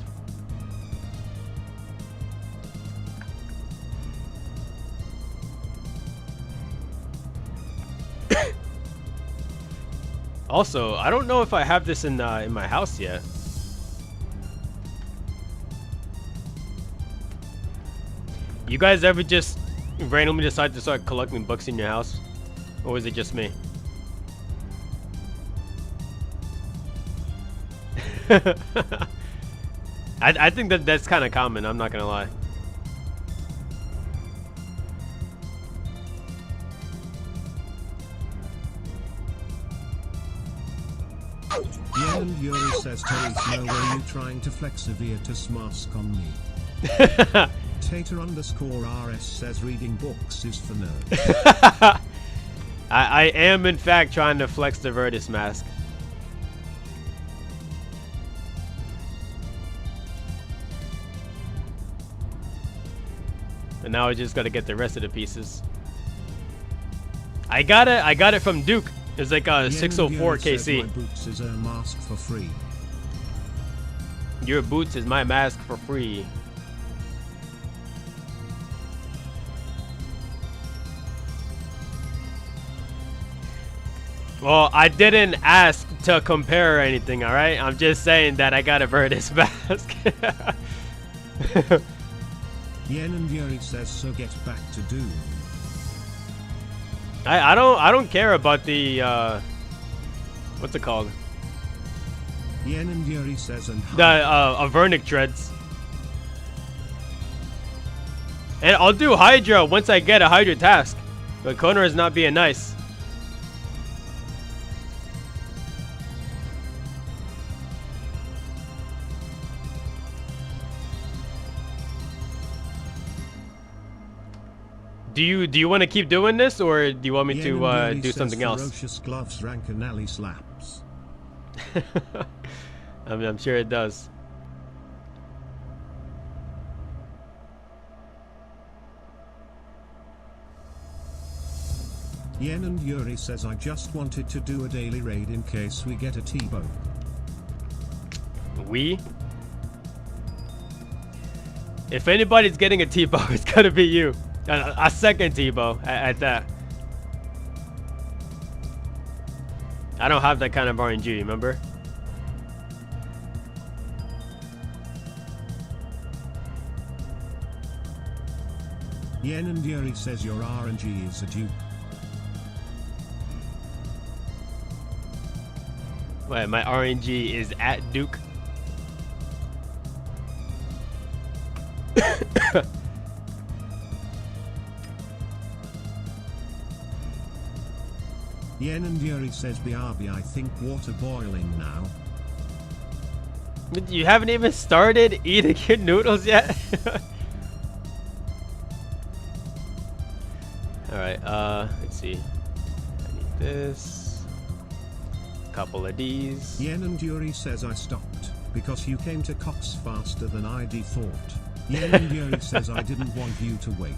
Also, I don't know if I have this in my house yet. You guys ever just randomly decide to start collecting books in your house? Or is it just me? I think that's kind of common, I'm not gonna lie. Yen and Yuri says, Tater, no way you trying to flex a Vietus mask on me. Tater_RS says reading books is for nerds. I am in fact trying to flex the Virtus mask. And now I just gotta get the rest of the pieces. I got it from Duke. It's like a 604 KC. My boots is a mask for free. Your boots is my mask for free. Well, I didn't ask to compare or anything, alright? I'm just saying that I got a Virtus mask. Yen and Yuri says, so get back to Doom. I don't care about the what's it called? Yen and Yuri says, and The Avernic dreads. And I'll do Hydra once I get a Hydra task. But Konar is not being nice. Do you want to keep doing this, or do you want me to do something else? Ferocious gloves rank and alley slaps. I'm sure it does. Yen and Yuri says I just wanted to do a daily raid in case we get a T-bone. We? If anybody's getting a T-bow, it's gotta be you. A second T-bow at that. I don't have that kind of RNG, remember? Yen and Yuri says your RNG is a duke. Wait, my RNG is at Duke. Yen and Yuri says BRB I think water boiling now. You haven't even started eating your noodles yet? Alright, let's see. I need this. Couple of these. Yen and Yuri says I stopped because you came to Cox faster than I'd thought. Yen and Yuri says I didn't want you to wait.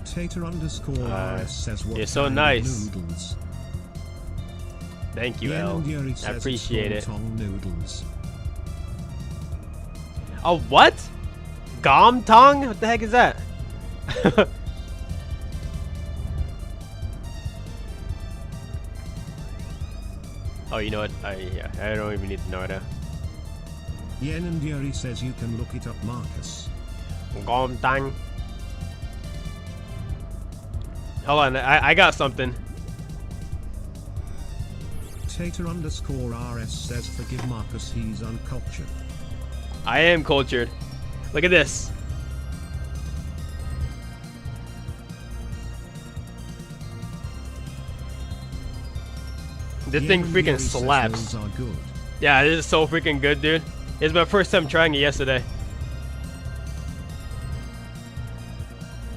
Tater _RS says what you're so kind nice. of noodles? Thank you, Yen El. and Yuri I says appreciate it. Wonton noodles. Oh, what? Gomtong? What the heck is that? Oh, you know what? I don't even need to know that. Yen and Yuri says you can look it up, Marcus. Gomtang. Hold on, I got something. Tater _RS says forgive Marcus, he's uncultured. I am cultured. Look at this. This thing freaking slaps. Yeah, this is so freaking good, dude. It's my first time trying it yesterday.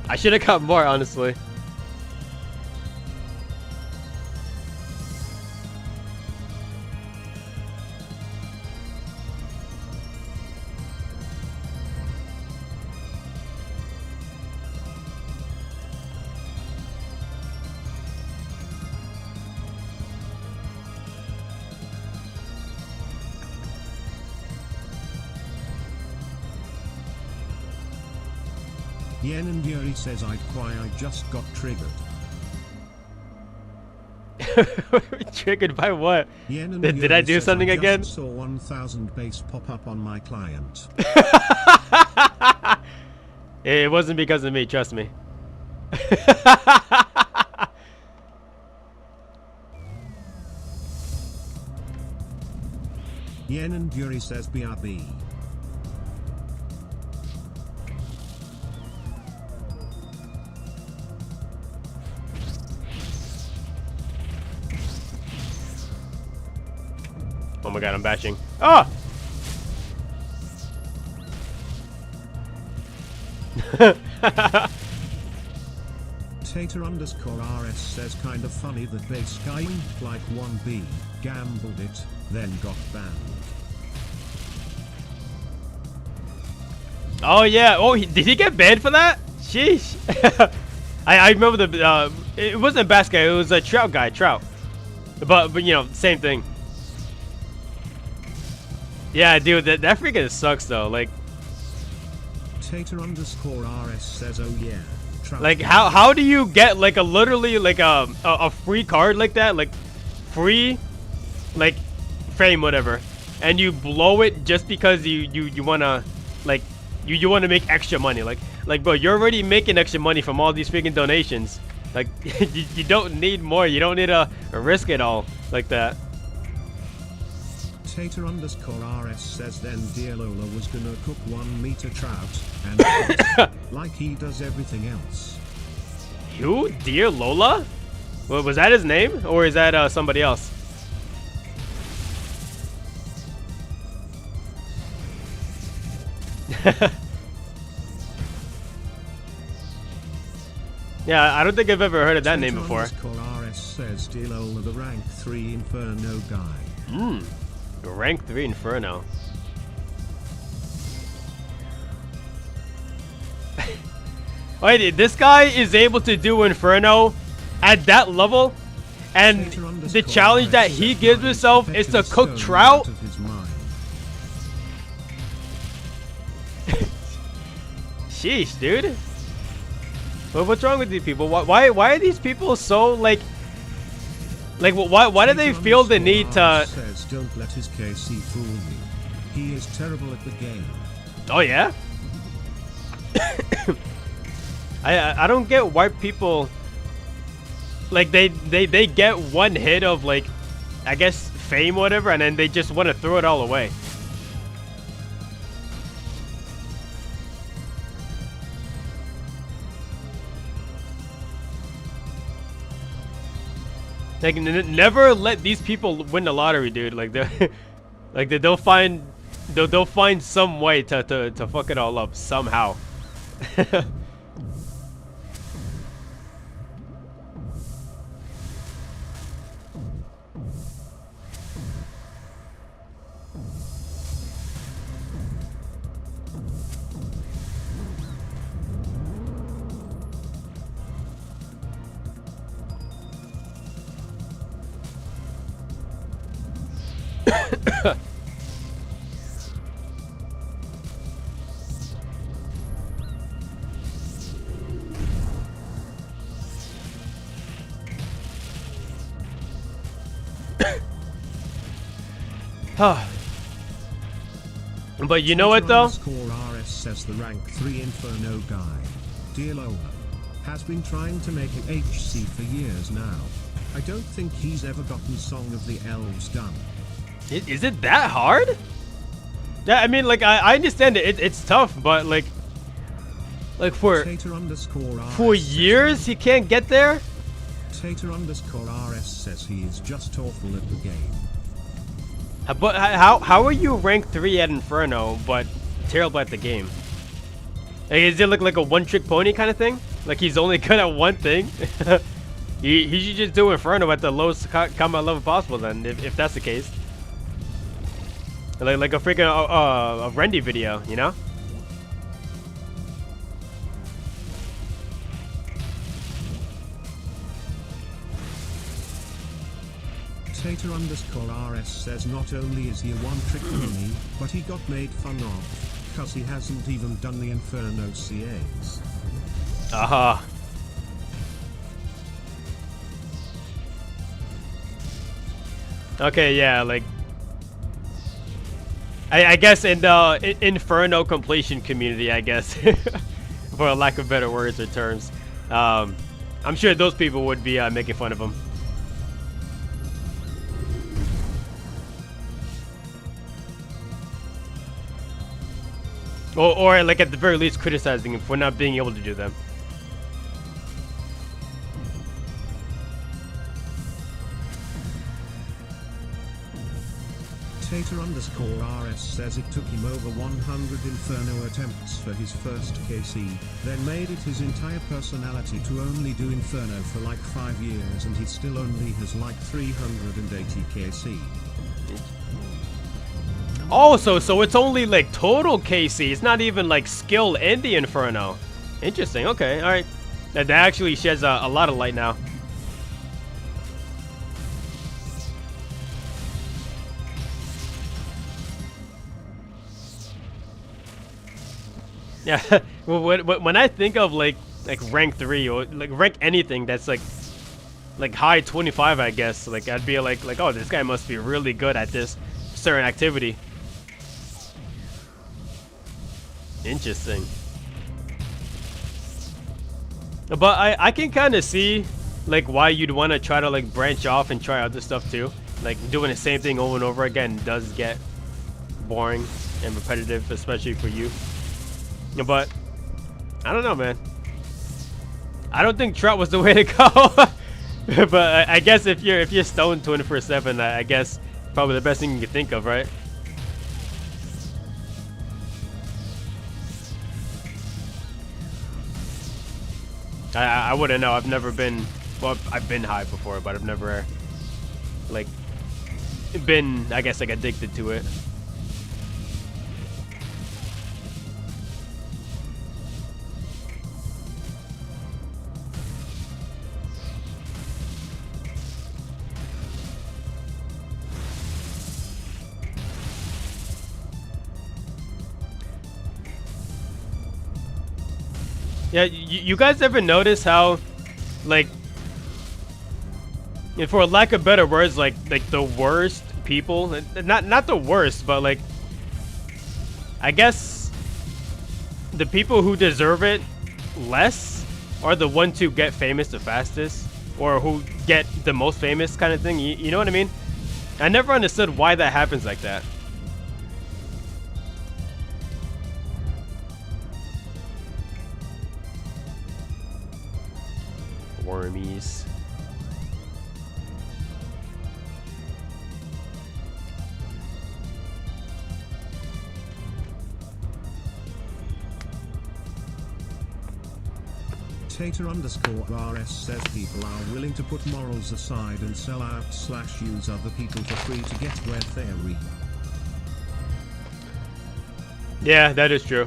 I should have got more, honestly. Yen and Yuri says I'd cry, I just got triggered. Triggered by what? Yen and Did Yuri I do says something I again? just saw 1000 base pop up on my client. It wasn't because of me, trust me. Yen and Yuri says BRB. Oh my god, I'm bashing. Ah! Tater _RS says kinda funny that base guy like 1B, gambled it, then got banned. Oh yeah, oh, did he get banned for that? Sheesh. I remember the, it wasn't a bass guy, it was a trout guy, trout. But you know, same thing. Yeah, dude, that freaking sucks though, like. Tater _RS says oh yeah. Like how do you get like a literally like a free card like that, like free like fame whatever, and you blow it just because you wanna like you wanna make extra money, like bro, you're already making extra money from all these freaking donations, like you don't need more, you don't need to risk it all like that. Tater underscore RS says then Dear Lola was gonna cook 1 meter trout and like he does everything else. Who? Dear Lola? Was that his name? Or is that somebody else? Yeah, I don't think I've ever heard of that name before. RS says Dear Lola the rank 3 Inferno guy. Rank 3 Inferno. Wait, this guy is able to do Inferno at that level? And the challenge that he gives himself is to cook trout? Sheesh, dude. What's wrong with these people? Why are these people so like why do they feel the need to? Says don't let his KC fool me. He is terrible at the game. Oh yeah. I don't get why people like they get one hit of like I guess fame or whatever and then they just want to throw it all away. Like never let these people win the lottery, dude. Like they'll find some way to fuck it all up somehow. But you know what though? RS says the rank 3 Inferno guy, Dear Lola, has been trying to make an HC for years now. I don't think he's ever gotten Song of the Elves done. Is it that hard? Yeah, I mean, like I understand it. It's tough, but like for years he can't get there. Tater underscore RS says he is just awful at the game. But how are you rank 3 at Inferno, but terrible at the game? Like, is it like a one-trick pony kind of thing? Like he's only good at one thing? he should just do Inferno at the lowest combat level possible then, if that's the case. Like a freaking a Rendy video, you know? Tater underscore RS says not only is he a one-trick pony, but he got made fun of, cause he hasn't even done the Inferno CAs. Aha. Okay, yeah, like I guess in the Inferno completion community, I guess, for a lack of better words or terms, I'm sure those people would be making fun of him. Or like at the very least criticizing him for not being able to do them. Tater underscore RS says it took him over 100 Inferno attempts for his first KC, then made it his entire personality to only do Inferno for like 5 years and he still only has like 380 KC. Oh, so it's only like total KC. It's not even like skill in the Inferno. Interesting. Okay, all right. That actually sheds a lot of light now. Yeah. Well, when I think of like rank 3 or like rank anything that's like high 25, I guess, like I'd be like oh, this guy must be really good at this certain activity. Interesting. But I can kind of see like why you'd want to try to like branch off and try other stuff too. Like doing the same thing over and over again does get boring and repetitive, especially for you. But I don't know, man. I don't think Trout was the way to go. But I guess if you're stoned 24/7, I guess probably the best thing you can think of, right? I wouldn't know. I've never been. Well, I've been high before, but I've never like been, I guess, like addicted to it. Yeah, you guys ever notice how, like, and for lack of better words, like the worst people, not the worst, but like, I guess the people who deserve it less are the ones who get famous the fastest, or who get the most famous, kind of thing. You know what I mean? I never understood why that happens like that. Wormies. Tater_RS says people are willing to put morals aside and sell out / use other people for free to get where they're real. Yeah, that is true.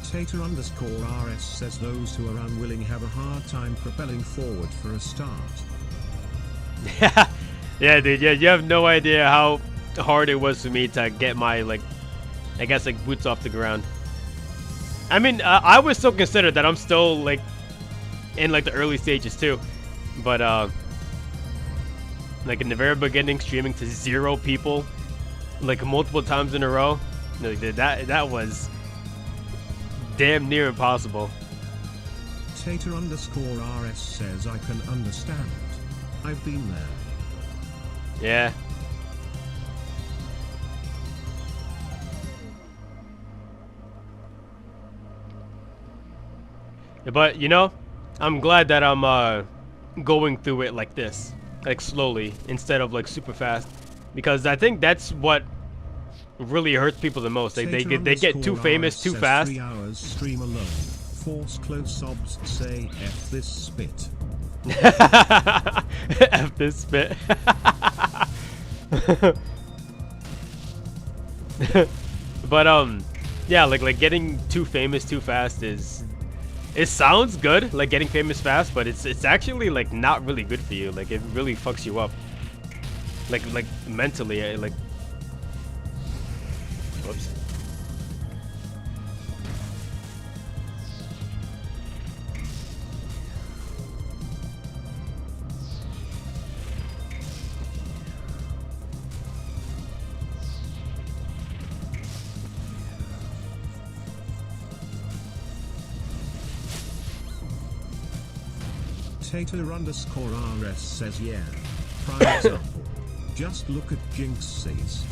Tater_RS says those who are unwilling have a hard time propelling forward for a start. Yeah, dude. Yeah, you have no idea how hard it was for me to get my, like, I guess, like, boots off the ground. I mean, I would still consider that I'm still, like, in, like, the early stages, too. But, like, in the very beginning, streaming to 0 people, like, multiple times in a row, like, that was damn near impossible. Tater_RS says I can understand. I've been there. Yeah. But, you know, I'm glad that I'm going through it like this, like slowly, instead of like super fast, because I think that's what really hurts people the most. Like, they get too famous too fast. 3 hours stream alone. Force close sobs say F this spit. F this spit. But yeah, like getting too famous too fast is, it sounds good, like getting famous fast, but it's actually like not really good for you. Like, it really fucks you up, like mentally, like. Whoops. Tater_RS says yeah. Prime example. Just look at Jinx's.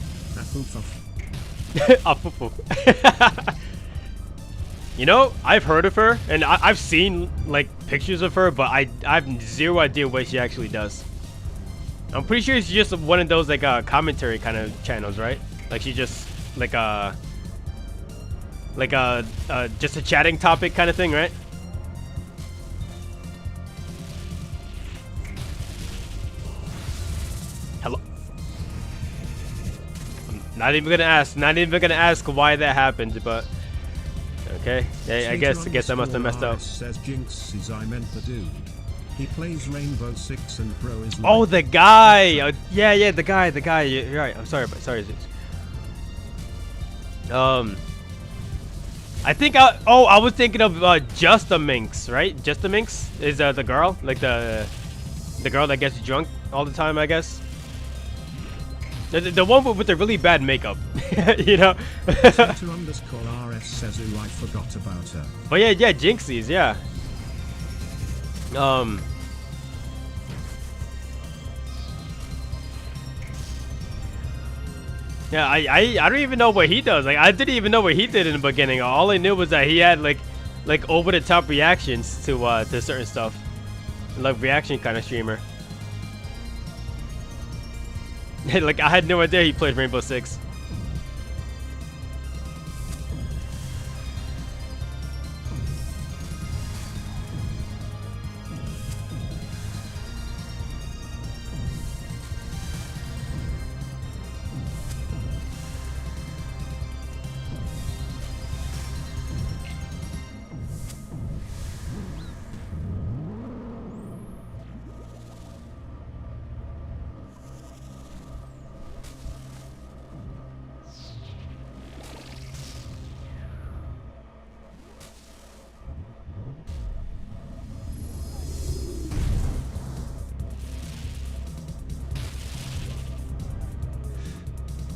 You know, I've heard of her, and I've seen like pictures of her, but I've zero idea what she actually does. I'm pretty sure she's just one of those like commentary kind of channels, right? Like she just like just a chatting topic kind of thing, right? Hello. I'm not even gonna ask why that happened, but okay. Yeah, I guess I must have messed up. Says Jinx is I meant the dude. He plays Rainbow Six and Pro is. Oh, the guy. Yeah, the guy. You're right. I'm sorry, sorry, Zeus. I think I was thinking of Just a Minx, right? Just a Minx is the girl, like the girl that gets drunk all the time, I guess. The one with the really bad makeup, you know. Tater_RS says who I forgot about her. But yeah, Jinxies, yeah. Yeah, I don't even know what he does. Like, I didn't even know what he did in the beginning. All I knew was that he had like over the top reactions to certain stuff, like reaction kind of streamer. Like, I had no idea he played Rainbow Six.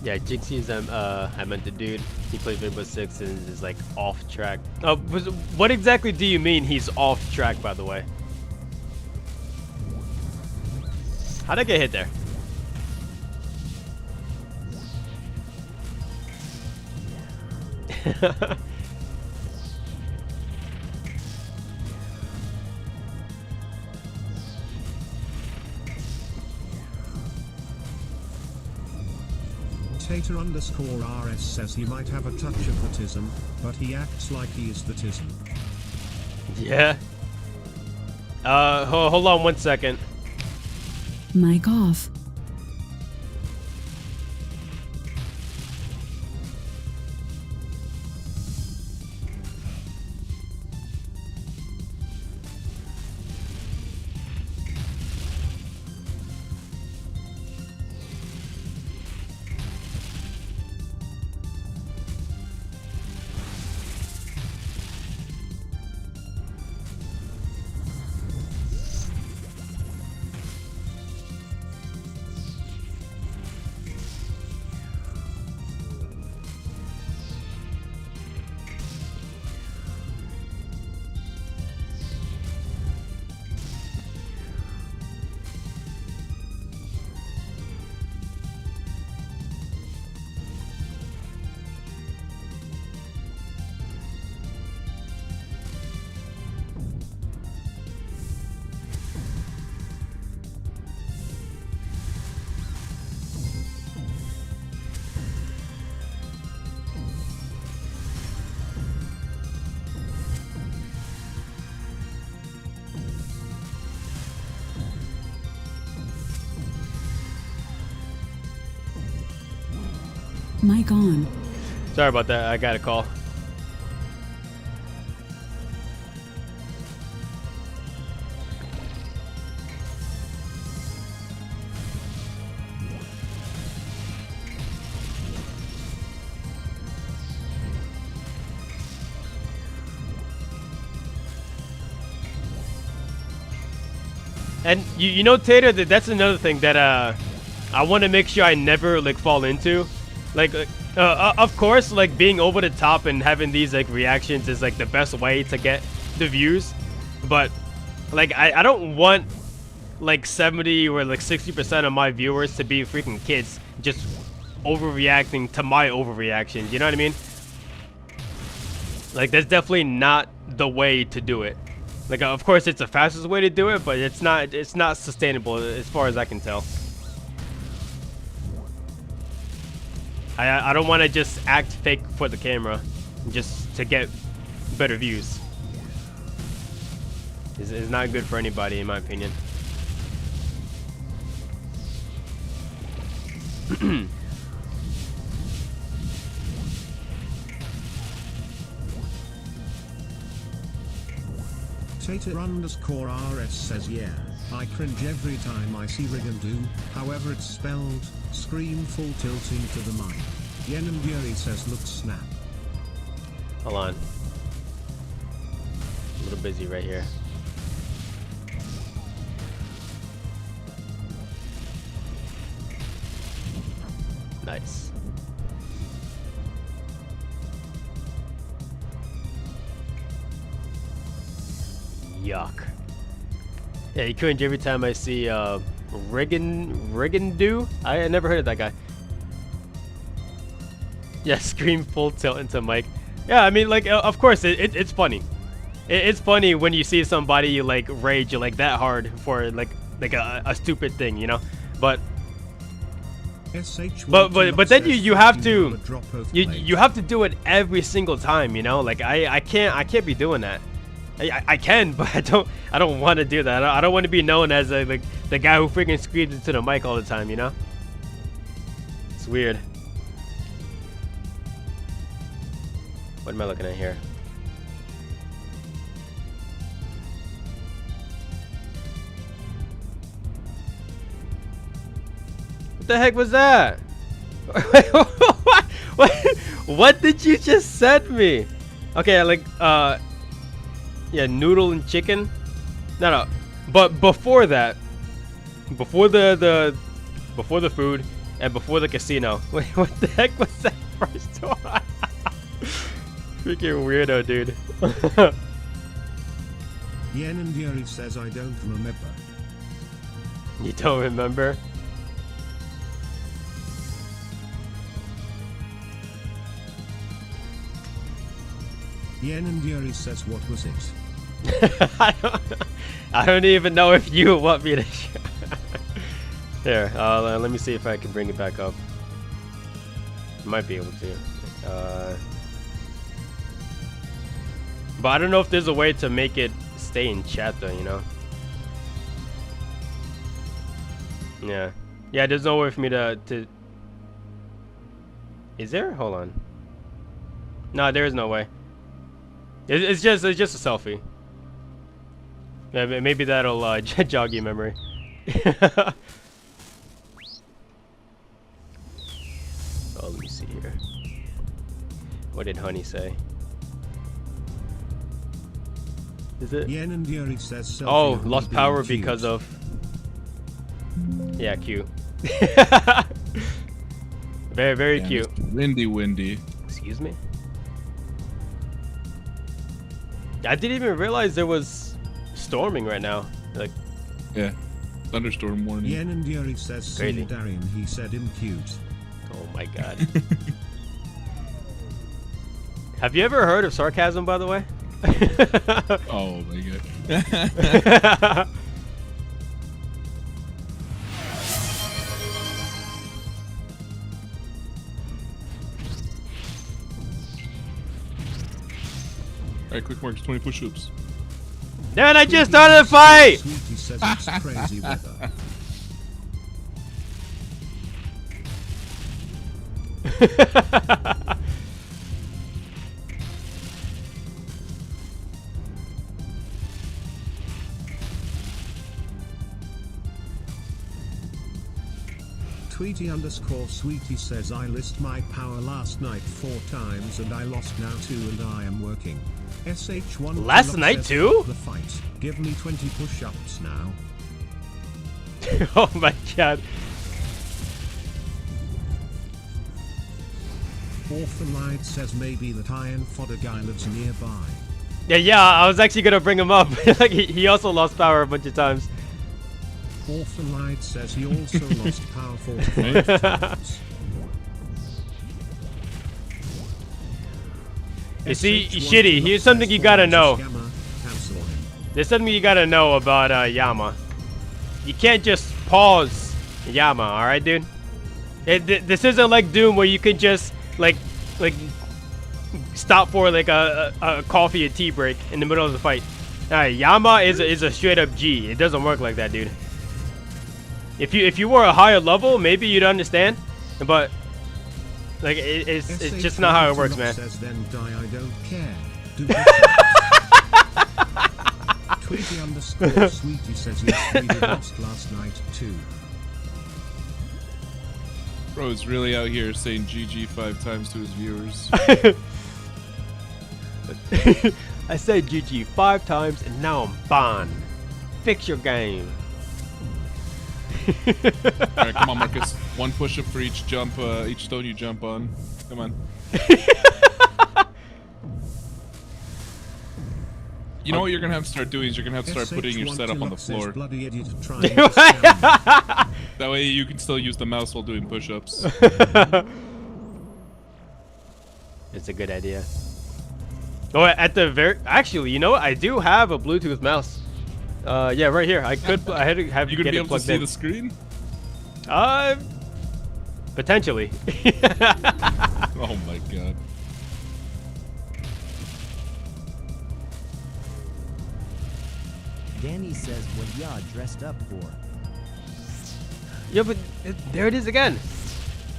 Yeah, Jinxie's I meant the dude. He plays Rainbow Six and is like off track. What exactly do you mean he's off track, by the way? How'd I get hit there? Tater_RS says he might have a touch of autism, but he acts like he is the tism. Yeah. Hold on 1 second. Mic off. Mic on. Sorry about that. I got a call. And you know, Tater, that's another thing that I want to make sure I never like fall into. Like, of course, like being over the top and having these like reactions is like the best way to get the views. But like, I don't want like 70 or like 60% of my viewers to be freaking kids just overreacting to my overreactions. You know what I mean? Like, that's definitely not the way to do it. Like, of course, it's the fastest way to do it, but it's not sustainable as far as I can tell. I don't want to just act fake for the camera just to get better views. It's not good for anybody, in my opinion. Tater_RS says, yeah, I cringe every time I see Rigandu, however it's spelled, scream full tilting to the mic. Yenem Yuri says, look snap. Hold on. A little busy right here. Nice. Yuck. Yeah, you cringe every time I see Rigandu. I never heard of that guy. Yeah, scream full tilt into mic. Yeah, I mean, like, of course, it's funny. It's funny when you see somebody like rage like that hard for like a stupid thing, you know. But then you have to you have to do it every single time, you know. Like I can't be doing that. I can, but I don't want to do that. I don't want to be known as like the guy who freaking screams into the mic all the time, you know. It's weird. What am I looking at here? What the heck was that? What did you just send me? Okay, like yeah, noodle and chicken. No, but before that, before the food and before the casino. Wait, what the heck was that first one? Freaking weirdo, dude. Yen and Yuri says I don't remember. You don't remember? Yen and Yuri says what was it? I don't even know if you want me to show. Here, let me see if I can bring it back up. Might be able to. But I don't know if there's a way to make it stay in chat though, you know? Yeah. Yeah, there's no way for me to... Is there? Hold on. No, there is no way. It's just a selfie. Yeah, maybe that'll jog your memory. Oh, let me see here. What did Honey say? Is it? Yen and Yuri says oh, lost power because of... Yeah, cute. Very, very cute. Windy. Excuse me? I didn't even realize there was storming right now. Like, yeah, thunderstorm warning. Yen and Yuri says crazy. Darian, he said him cute. Oh my god. Have you ever heard of sarcasm, by the way? Oh my god. Alright, quick marks, 20 push-ups. Then I just started a fight! Sweetie says it's crazy weather. Tweety_Sweetie says I lost my power last night 4 times and I lost now 2 and I am working. SH1 last night too? The fight. Give me 20 push-ups now. Oh my god. Orphanlight says maybe that Iron Fodder guy lives nearby. Yeah, I was actually gonna bring him up. Like he also lost power a bunch of times. Orphanlight says he also lost power 45 times. You see, Shitty, here's something you gotta know. There's something you gotta know about Yama. You can't just pause Yama, alright, dude? This isn't like Doom where you can just, like stop for, like, a coffee or tea break in the middle of the fight. Yama is a straight-up G. It doesn't work like that, dude. If you were a higher level, maybe you'd understand, but... Like, it's just not how it works, man. Says, then die, I don't care. Do Tweety_Sweetie says yes, we lost last night too. Bro's really out here saying GG 5 times to his viewers. I said GG 5 times and now I'm banned. Fix your game. Alright, come on, Marcus. 1 push-up for each jump, each stone you jump on. Come on. You know what you're gonna have to start doing is you're gonna have to start putting your setup on the floor. That way you can still use the mouse while doing push-ups. it's a good idea. Oh, at the very actually, you know what? I do have a Bluetooth mouse. Yeah, right here. I had to have You get gonna be it able to plugged see in. the screen? Potentially. Oh my god. Danny says what y'all dressed up for. Yeah, but there it is again.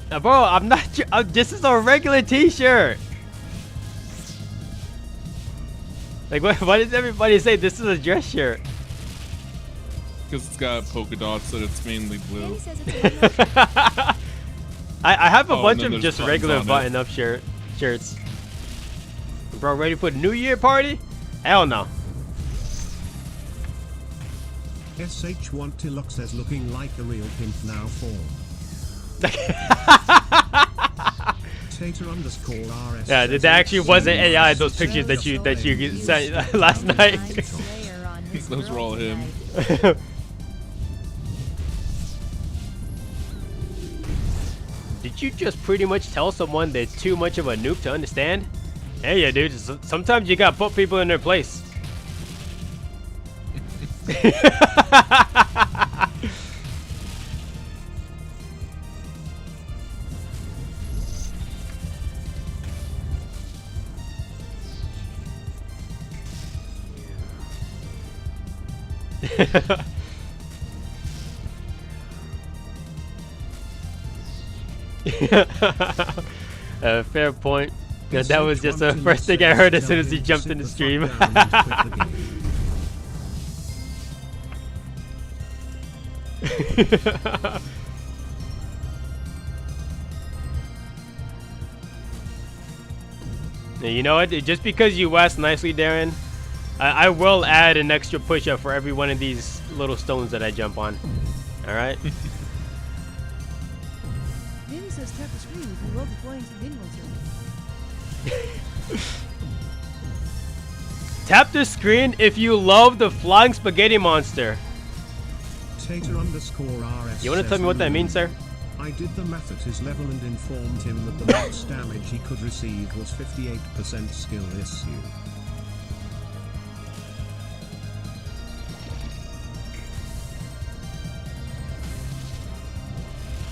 Bro, I'm not. This is a regular T-shirt. Like, why does everybody say this is a dress shirt? Because it's got polka dots and it's mainly blue. I have a bunch and then of there's just buttons regular on it. button-up shirts. Bro, ready for the New Year party? Hell no. SH1 Tilok says looking like a real pimp now form. Tater_RS. Yeah, that actually wasn't AI. Those pictures that you sent last night. Those were all him. Did you just pretty much tell someone they're too much of a noob to understand? Hey, yeah, dude. Sometimes you gotta put people in their place. Fair point. Yeah, that was just the first thing I heard as soon as he jumped in the stream. You know what? Just because you asked nicely, Darren, I will add an extra push-up for every one of these little stones that I jump on. All right. Danny says tap the screen if you love the flying spaghetti monster. Tap the screen if you love the flying spaghetti monster. Tater_RS. You want to tell me what that means, sir? I did the math at his level and informed him that the max damage he could receive was 58% skill issue.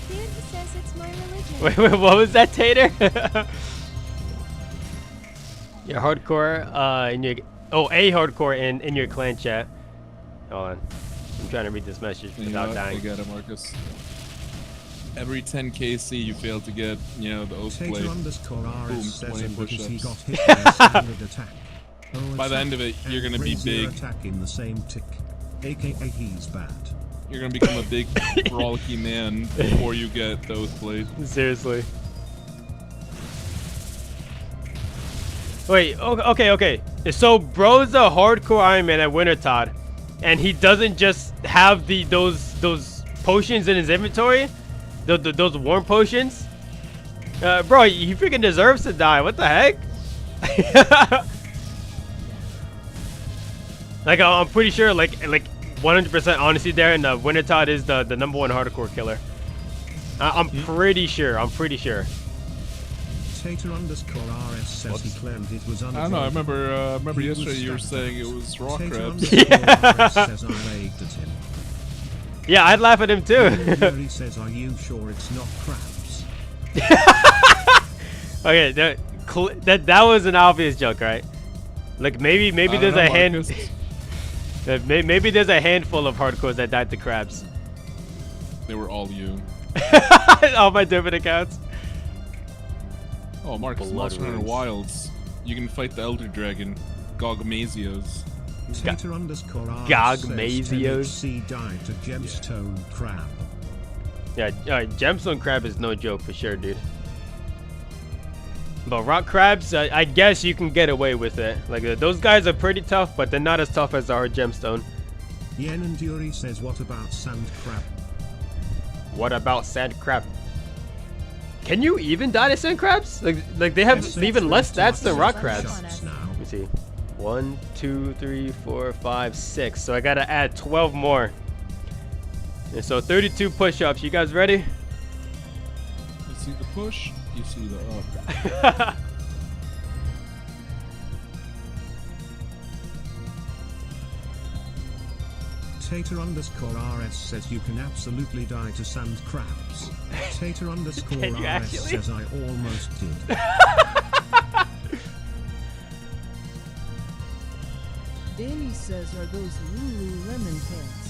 Danny says it's my religion. Wait, what was that, Tater? You're hardcore in your a hardcore in your clan chat. Hold on, I'm trying to read this message without dying. You got it, Marcus. Every 10 KC you fail to get, you know, the oath plate. Tater_RS Boom, 20 says because he push-ups. got hit by a standard attack. By the end of it, you're gonna be big. Attack in the same tick, aka he's bad. You're gonna become a big, frolicky man before you get the oath plate. Seriously. Wait, okay. So bro's a hardcore Iron Man at Wintertod, and he doesn't just have those potions in his inventory, those warm potions. Bro, he freaking deserves to die. What the heck? Like I'm pretty sure, like 100% honesty there, and Wintertod is the #1 hardcore killer. I'm pretty sure. Tater_RS says he claimed it was I don't know. I remember He was yesterday you were stacked. saying it was rock crabs. Tater_RS says I lagged at him. Yeah, I'd laugh at him too. He says, "Are you sure it's not crabs?" Okay, that was an obvious joke, right? Like maybe there's a hand. Maybe there's a handful of hardcores that died to crabs. They were all you. All my different accounts. Oh, Marcus, Blood Monster Hunter Runes. Wilds. You can fight the Elder Dragon, Gogmazios. Tater_RS Gogmazios. says 10HC died to gemstone crab. Yeah, gemstone crab is no joke for sure, dude. But rock crabs, I guess you can get away with it. Like those guys are pretty tough, but they're not as tough as our gemstone. Yen and Yuri says, "What about sand crab?" What about sand crab? Can you even die to sand crabs? Like they have even less stats than rock crabs. Let me see. 1, 2, 3, 4, 5, 6. So I gotta add 12 more. And so 32 push-ups. You guys ready? You see the push, you see the up. Tater_RS says you can absolutely die to sand crabs. Tater_RS says I almost did. Danny says, are those Lululemon pants?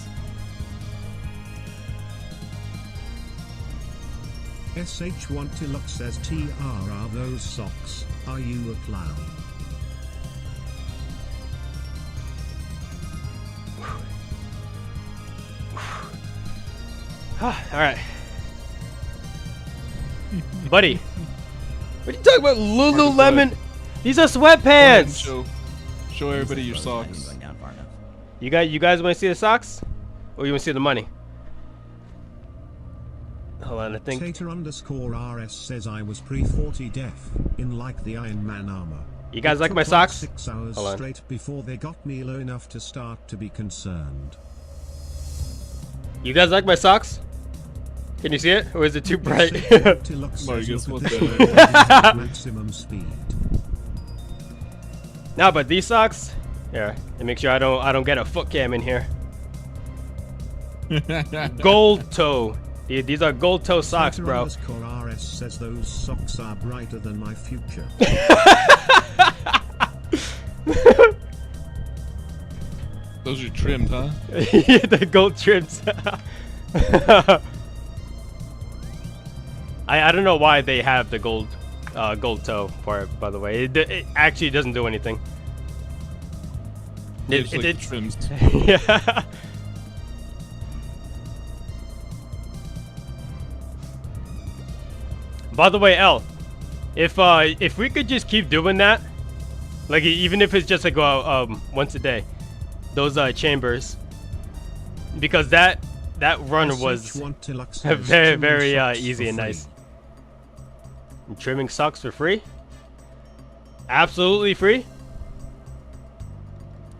SH1 Tiluk says TR are those socks, are you a clown? Alright. Buddy. What are you talking about? Lululemon? These are sweatpants! Show everybody your socks. You guys want to see the socks? Or you want to see the money? Hold on, I think. Tater_RS says I was pre-40 deaf, in like the Iron Man armor. You guys It like took my socks? 6 hours Hold on. straight before they got me low enough to start to be concerned. You guys like my socks? Can you see it? Or is it too bright? Maximum speed. No, but these socks, yeah, and make sure I don't get a foot cam in here. Gold toe. These are gold toe socks, bro. RS says those socks are brighter than my future. Those are trimmed, huh? Yeah, the gold trims. I don't know why they have the gold toe part, by the way. It actually doesn't do anything. It trims. Yeah. By the way, L, if we could just keep doing that, like even if it's just like once a day, those chambers, because that run was very, very easy and nice. And trimming socks for free? Absolutely free?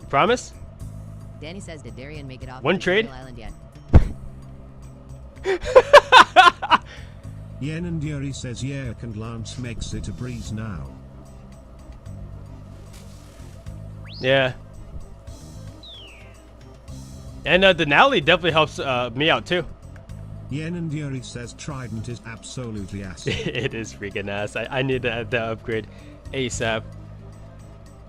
Promise? Danny says, did Darian make it off One trade? Island yet? Yen and Yuri says yeah, and Lance makes it a breeze now. Yeah. And Denali definitely helps me out too. Yen and Yuri says Trident is absolutely ass. It is freaking ass. I need to have that upgrade ASAP.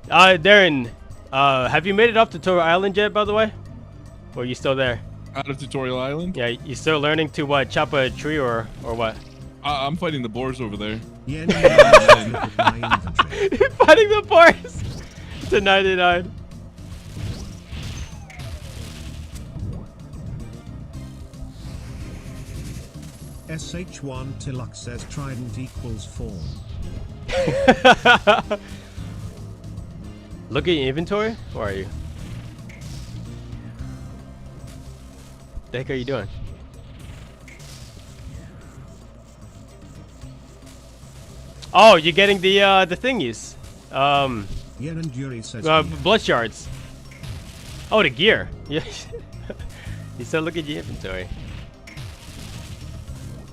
Darren, have you made it off Tutorial Island yet, by the way? Or are you still there? Out of Tutorial Island? Yeah, you still learning to what, chop a tree or what? I'm fighting the boars over there. Yen Fighting the boars to 99. SH1 Tiluk says Trident equals form. Look at your inventory? Where are you? The heck are you doing? Oh, you're getting the thingies. Yen and Yuri says blood shards. Oh, the gear. Yeah. You said look at your inventory.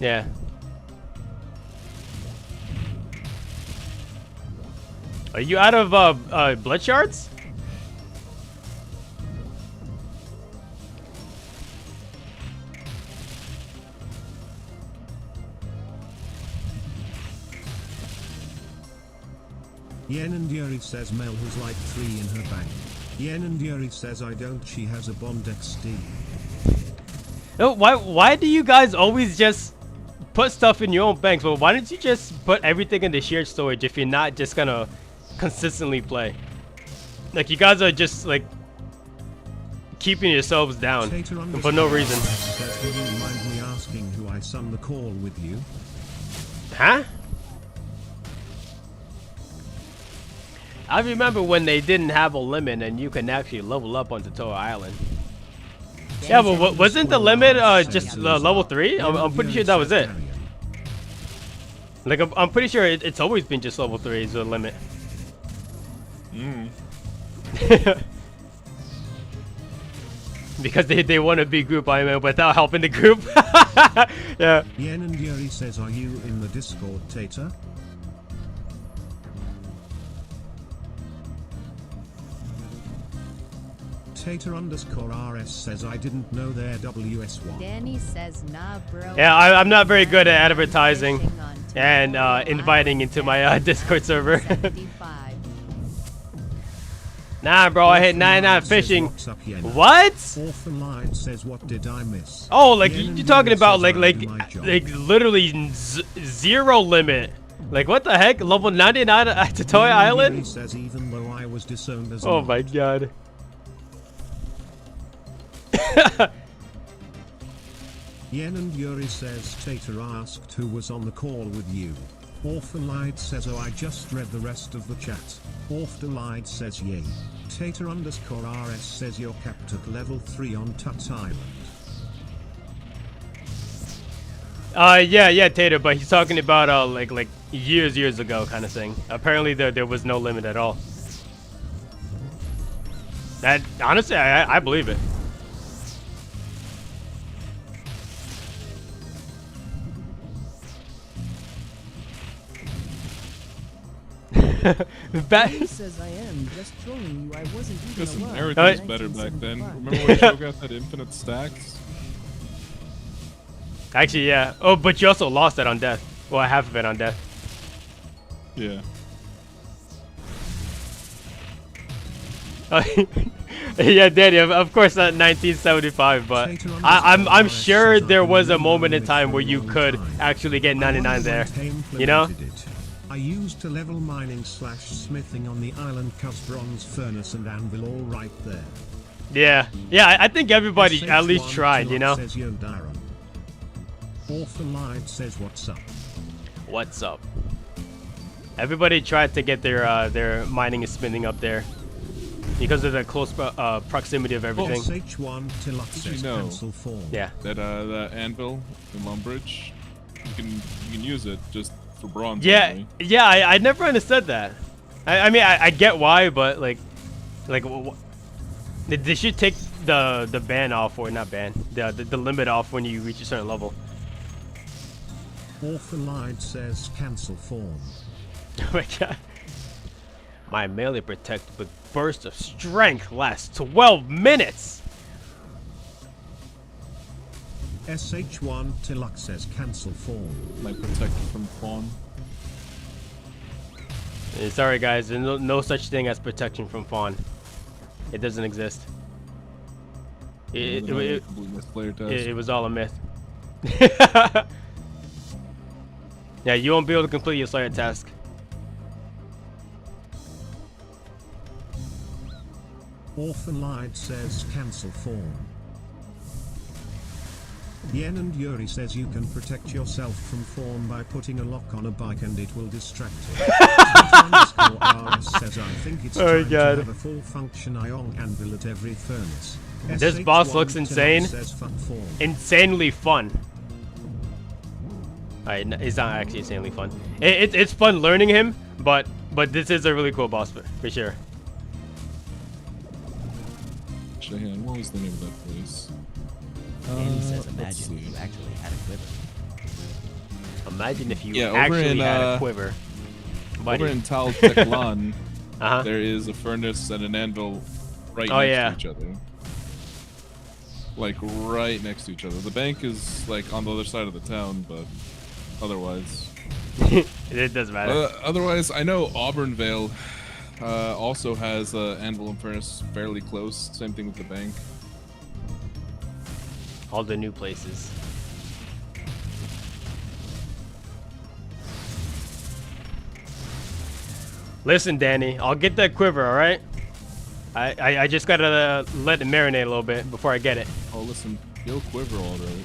Yeah. Are you out of blood shards? Yen and Yuri says Mel has like 3 in her bank. Yen and Yuri says I don't, she has a Bond XD. No, why do you guys always just put stuff in your own banks? Well, why don't you just put everything in the shared storage if you're not just gonna consistently play? Like, you guys are just like keeping yourselves down for no reason. Says, do you mind me asking who I sung the call with you? Huh? I remember when they didn't have a limit and you can actually level up on Tutorial Island. Yeah, but wasn't the limit just level 3? I'm pretty sure that was it. Like, I'm pretty sure it's always been just level 3 is the limit. Because they want to be group Iron Man without helping the group. Yeah. Yen and Yuri says, are you in the Discord, Tater? Tater_RS says I didn't know their WS1. Danny says nah, bro. Yeah, I'm not very good at advertising and inviting into my Discord server. Nah, bro, I hit 99 fishing. What? Orphan Lion says what did I miss? Oh, like you talking about like literally zero limit. Like what the heck? Level 99 at Tatoya Island? Says even though I was disowned as oh my god. Yen and Yuri says Tater asked who was on the call with you. Orphan Lied says oh I just read the rest of the chat. Orphan Lied says yay. Tater_RS says you're capped at level 3 on Tut Island. Yeah, Tater, but he's talking about like years ago kind of thing. Apparently there was no limit at all. That honestly I believe it. He says I am just trolling you. I wasn't even Listen, alive. everything was better back then. Remember when Joe got that infinite stacks? Actually, yeah. Oh, but you also lost that on death. Well, half of it on death. Yeah. Yeah, Danny. Of course, not 1975, but I'm sure there was a moment in time where you could actually get 99 there. You know? I used to level mining / smithing on the island cause bronze furnace and anvil all right there. Yeah, I think everybody at least tried, you know? Says Yo Dyron. Orphan Lied says what's up. What's up? Everybody tried to get their mining and smithing up there because of the close proximity of everything. H1 Did you know yeah. that the anvil in Lumbridge, you can use it just for bronze. Yeah, only. yeah. I never understood that. I mean I get why, but like they should take the ban off, or not ban, the limit off when you reach a certain level. Orphan Lied says cancel form. Oh my god. My melee protect with burst of strength lasts 12 minutes. SH1 Tilak says cancel form. My protect from fawn. Sorry guys, there's no such thing as protection from fawn. It doesn't exist. It was all a myth. Yeah, you won't be able to complete your Slayer task. Orphan Lied says cancel form. Yen and Yuri says you can protect yourself from form by putting a lock on a bike and it will distract it. RS says I think it's time to have a full function ion anvil at every furnace. This boss looks insane. Insanely fun. Alright, it's not actually insanely fun. It's fun learning him, but this is a really cool boss for sure. Actually, hang on, what was the name of that place? Danny says imagine if you actually had a quiver. Imagine if you actually had a quiver. Buddy. Over in Tal Teklan, there is a furnace and an anvil right next to each other. Like right next to each other. The bank is like on the other side of the town, but otherwise it doesn't matter. Otherwise, I know Auburnvale also has anvil and furnace fairly close. Same thing with the bank. All the new places. Listen, Danny, I'll get that quiver, all right? I just gotta let it marinate a little bit before I get it. Oh, listen, you'll quiver already.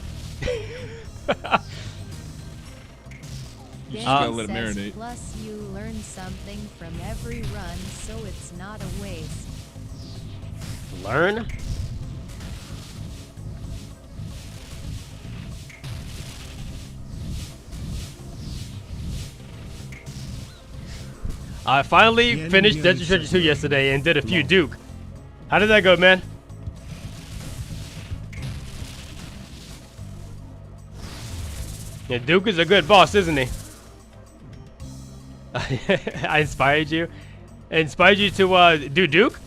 You just gotta let it marinate. Plus, you learn something from every run, so it's not a waste. Learn? I finally finished Desert Treasure 2 yesterday and did a few Duke. How did that go, man? Yeah, Duke is a good boss, isn't he? I inspired you? I inspired you to do Duke?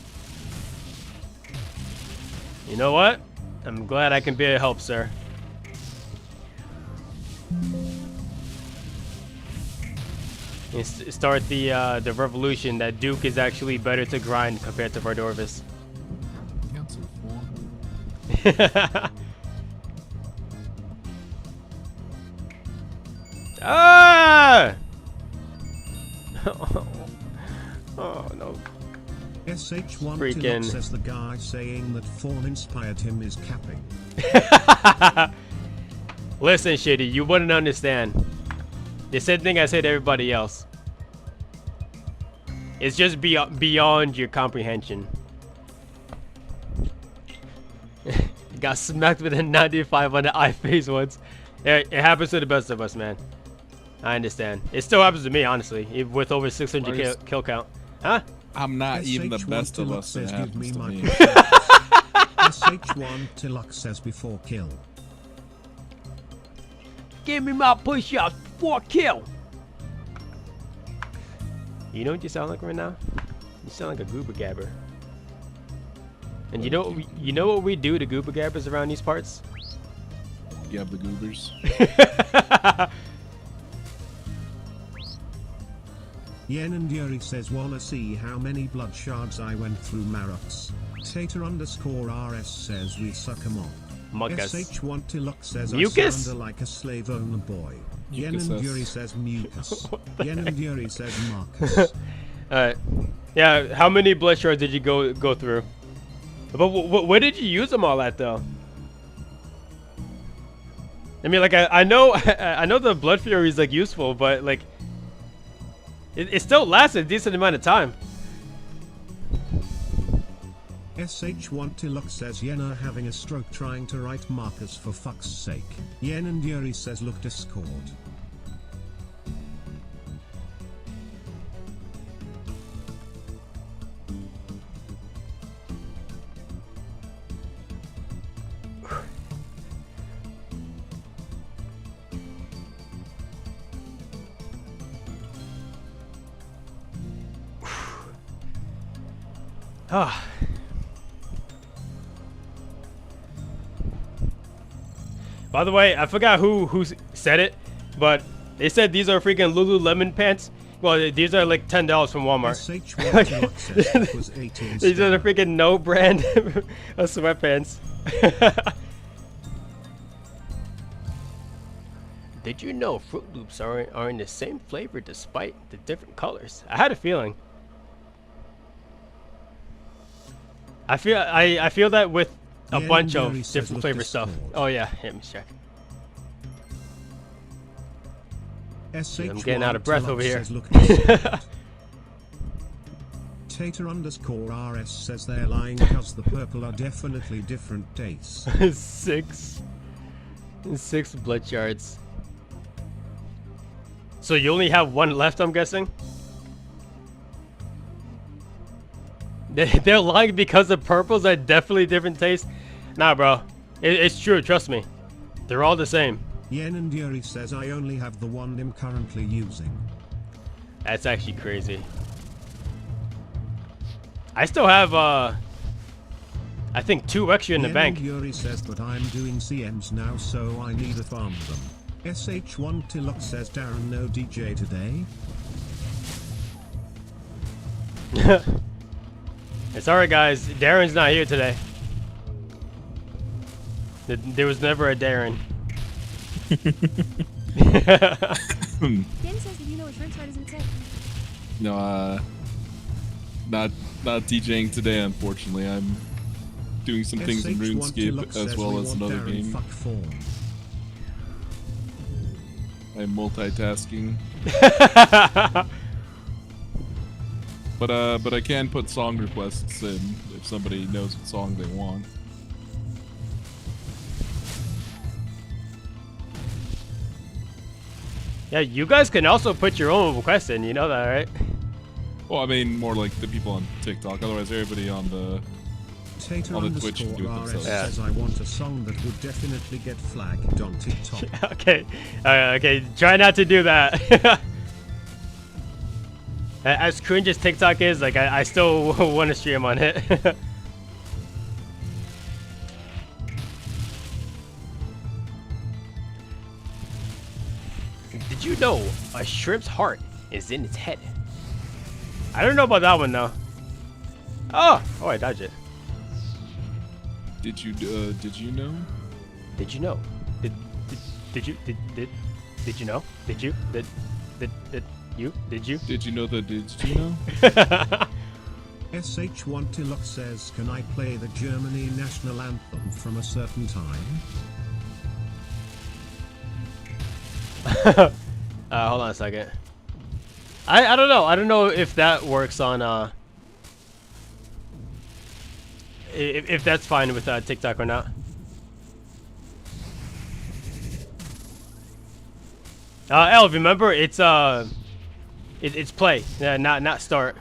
You know what? I'm glad I can be of help, sir. Start the revolution that Duke is actually better to grind compared to Vardorvis. Ah! Oh no. SH1 Freaking. says the guy saying that Fawn inspired him is capping. Listen, Shitty, you wouldn't understand. The same thing I say to everybody else. It's just beyond your comprehension. Got smacked with a 95 on the eye phase once. It happens to the best of us, man. I understand. It still happens to me, honestly, even with over 600 kill count. Huh? I'm not even the best of us. It happens to me. SH1 Tilux says before kill. Give me my push-ups for kill. You know what you sound like right now? You sound like a goober gabber. And you know what we do to goober gabbers around these parts? You have the goobers. Yen and Yuri says wanna see how many blood shards I went through Marox. Tater_RS says we suck 'em off. Mucus. SH1 Tilux says Mucus? I sound like a slave owner boy. Yen Mucus. and Yuri says mucus. Yen and Yuri says Marcus. Alright. Yeah, how many blood shards did you go through? But where did you use them all at though? I mean, like I know I know the Blood Fury is like useful, but like it still lasts a decent amount of time. SH1 Tilux says Yen are having a stroke trying to write Marcus for fuck's sake. Yen and Yuri says look Discord. Ah. By the way, I forgot who said it, but they said these are freaking Lululemon pants. Well, these are like $10 from Walmart. These are the freaking no brand of sweatpants. Did you know Fruit Loops are in the same flavor despite the different colors? I had a feeling. I feel that with a bunch of different flavor stuff. Oh yeah, hit me check. I'm getting out of breath over here. Tater_RS says they're lying because the purple are definitely different tastes. Six blood shards. So you only have one left, I'm guessing? They're lying because the purples are definitely different tastes. Nah, bro. It's true, trust me. They're all the same. Yen and Yuri says I only have the one I'm currently using. That's actually crazy. I still have, I think 2 extra in the bank. And Yuri says, but I'm doing CMs now, so I need to farm them. SH1 Tilux says, Darren, no DJ today? It's alright, guys. Darren's not here today. There was never a Darren. Dan says that you know what Shrimp Star doesn't say. No, not DJing today, unfortunately. I'm doing some things in RuneScape as well as another game. I'm multitasking. But I can put song requests in if somebody knows what song they want. Yeah, you guys can also put your own requests in, you know that, right? Well, I mean, more like the people on TikTok. Otherwise, everybody on the Twitch can do it themselves. Says I want a song that would definitely get flagged on TikTok. Okay, okay, try not to do that. As cringe as TikTok is, like I still want to stream on it. you know a shrimp's heart is in its head? I don't know about that one though. Oh, I dodged it. Did you know? Did you know? Did you know? Did you know? Did you know the did you know? SH1 Tilok says, can I play the Germany national anthem from a certain time? Hold on a second. I don't know. I don't know if that works on if that's fine with TikTok or not. Elv, remember it's play, not start.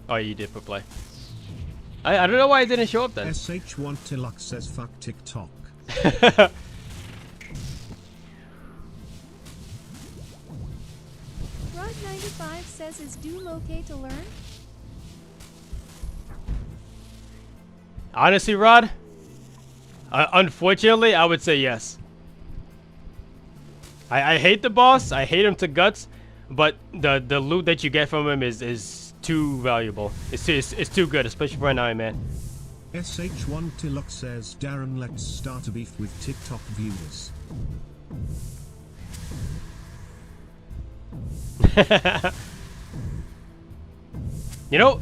Oh, you did put play. I don't know why it didn't show up then. SH1 Tilok says fuck TikTok. Rod95 says, is Doom okay to learn? Honestly, Rod, unfortunately, I would say yes. I hate the boss. I hate him to guts, but the loot that you get from him is too valuable. It's too good, especially for an Iron Man. SH1 Tilok says, Darren, let's start a beef with TikTok viewers. You know,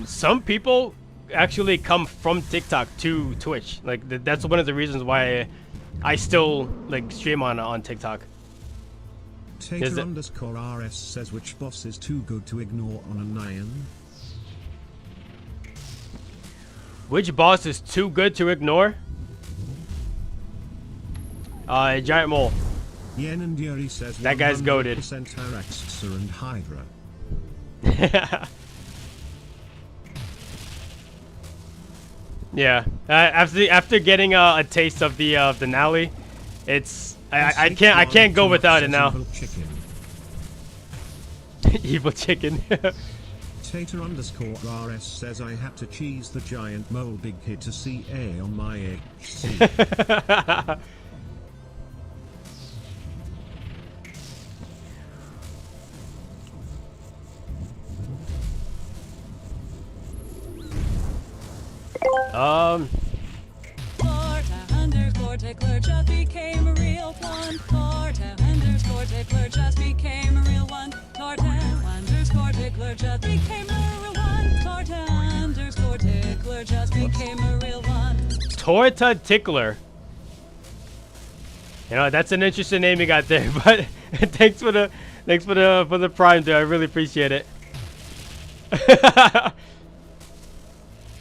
some people actually come from TikTok to Twitch. Like that's one of the reasons why I still like stream on TikTok. Tater_RS says, which boss is too good to ignore on a Nyan? Which boss is too good to ignore? Giant Mole. Yen and Yuri says that guy's goated. Tyraxxa and Hydra. Yeah. After getting a taste of the Nally, it's I can't go without it now. Evil chicken. Tater_RS says, I had to cheese the giant mole big hit to see A on my HC. Tickler just became a real one. Tickler just became a real one. Tickler just became a real one. Tickler just became a real one. Torta Tickler. You know, that's an interesting name you got there, but thanks for the prime there. I really appreciate it.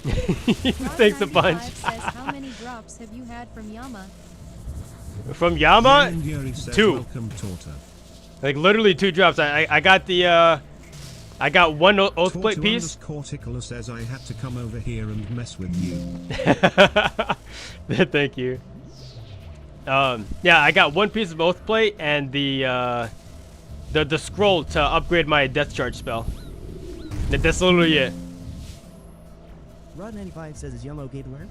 Thanks a bunch. Says, how many drops have you had from Yama? From Yama? Says, 2. Welcome, Torta. Like literally 2 drops. I got the I got 1 oath plate piece. Torta_Tickler says, I had to come over here and mess with you. Thank you. Yeah, I got 1 piece of oath plate and the scroll to upgrade my death charge spell. That's literally it. Rod95 says, is Yama okay to learn?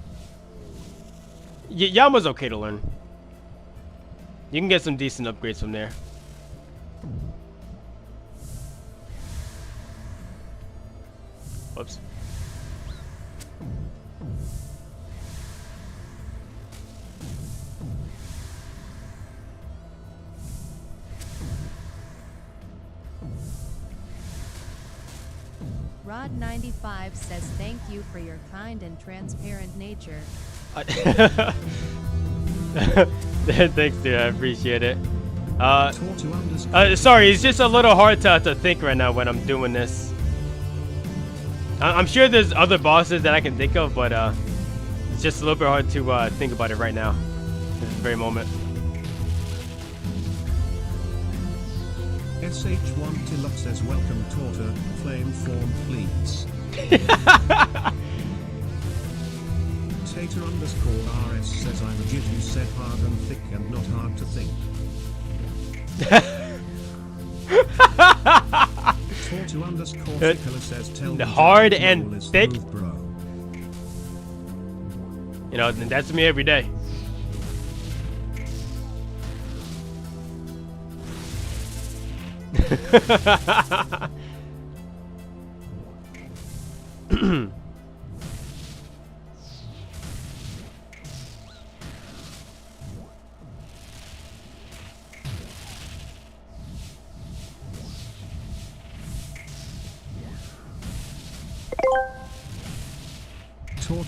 Yama's okay to learn. You can get some decent upgrades from there. Whoops. Rod95 says, thank you for your kind and transparent nature. Thanks, dude. I appreciate it. Sorry, it's just a little hard to think right now when I'm doing this. I'm sure there's other bosses that I can think of, but it's just a little bit hard to think about it right now, at this very moment. SH1 Tilok says, welcome, Torta. Flame form, please. Tater_RS says, I legit, you said hard and thick and not hard to think. Torta_Tickler says, tell me hard and thick. Smooth, bro. You know, that's me every day.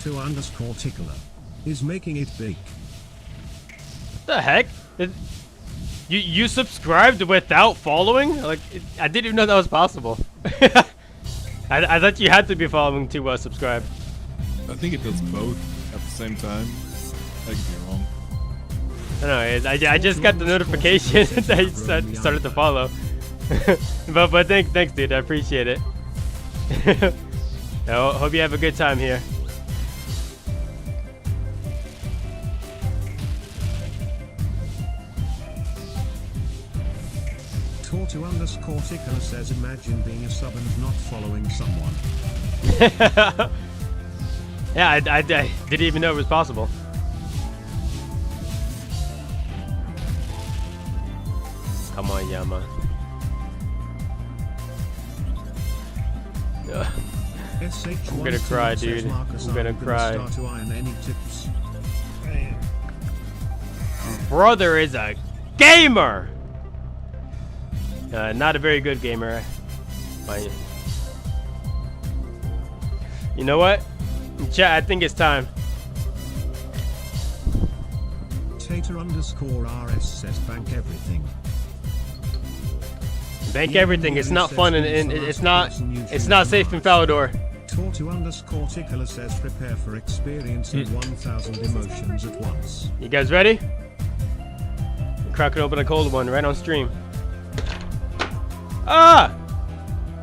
Tortu_tickler is making it big. What the heck? You subscribed without following? Like, I didn't even know that was possible. I thought you had to be following to subscribe. I think it does both at the same time. I could be wrong. I don't know. I just got the notification that you started to follow. but thanks, dude. I appreciate it. I hope you have a good time here. Tortu_tickler says, imagine being a sub and not following someone. Yeah, I didn't even know it was possible. Come on, Yama. I'm gonna cry, dude. I'm gonna cry. Brother is a gamer! Not a very good gamer. You know what? Chat, I think it's time. Tater_RS says bank everything. Bank everything. It's not fun and it's not safe in Falador. Tortu_tickler says prepare for experiencing 1,000 emotions at once. You guys ready? I'm cracking open a cold one right on stream. Ah!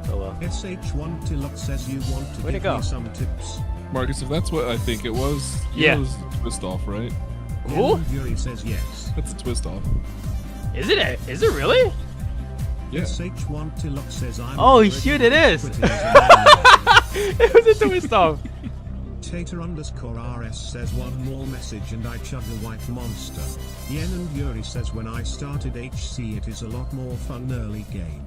Oh well. SH1Tilok says you want to Where'd it give go? me some tips. Marcus, if that's what I think it was, yeah, it was a twist off, right? Who? Yuri says yes. That's a twist off. Is it really? Yeah. SH1Tilok says I'm. Oh shoot! It is. It was a twist off. Tater_RS says one more message and I chug a white monster. Yen and Yuri says when I started HC it is a lot more fun early game.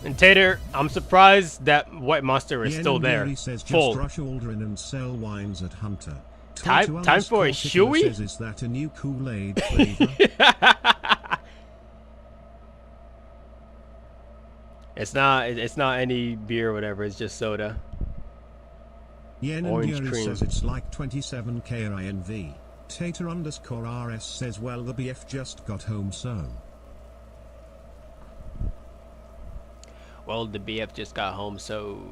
And Tater, I'm surprised that White Monster is Yen still and there. Yuri says Full. just rush Aldrin and sell wines at Hunter. Time for a shoey? Says, is that a new Kool-Aid flavor? It's not any beer or whatever, it's just soda. Yen Orange and Yuri cream. says it's like 27k INV. Tater_RS says well the BF just got home so. Well, the BF just got home, so.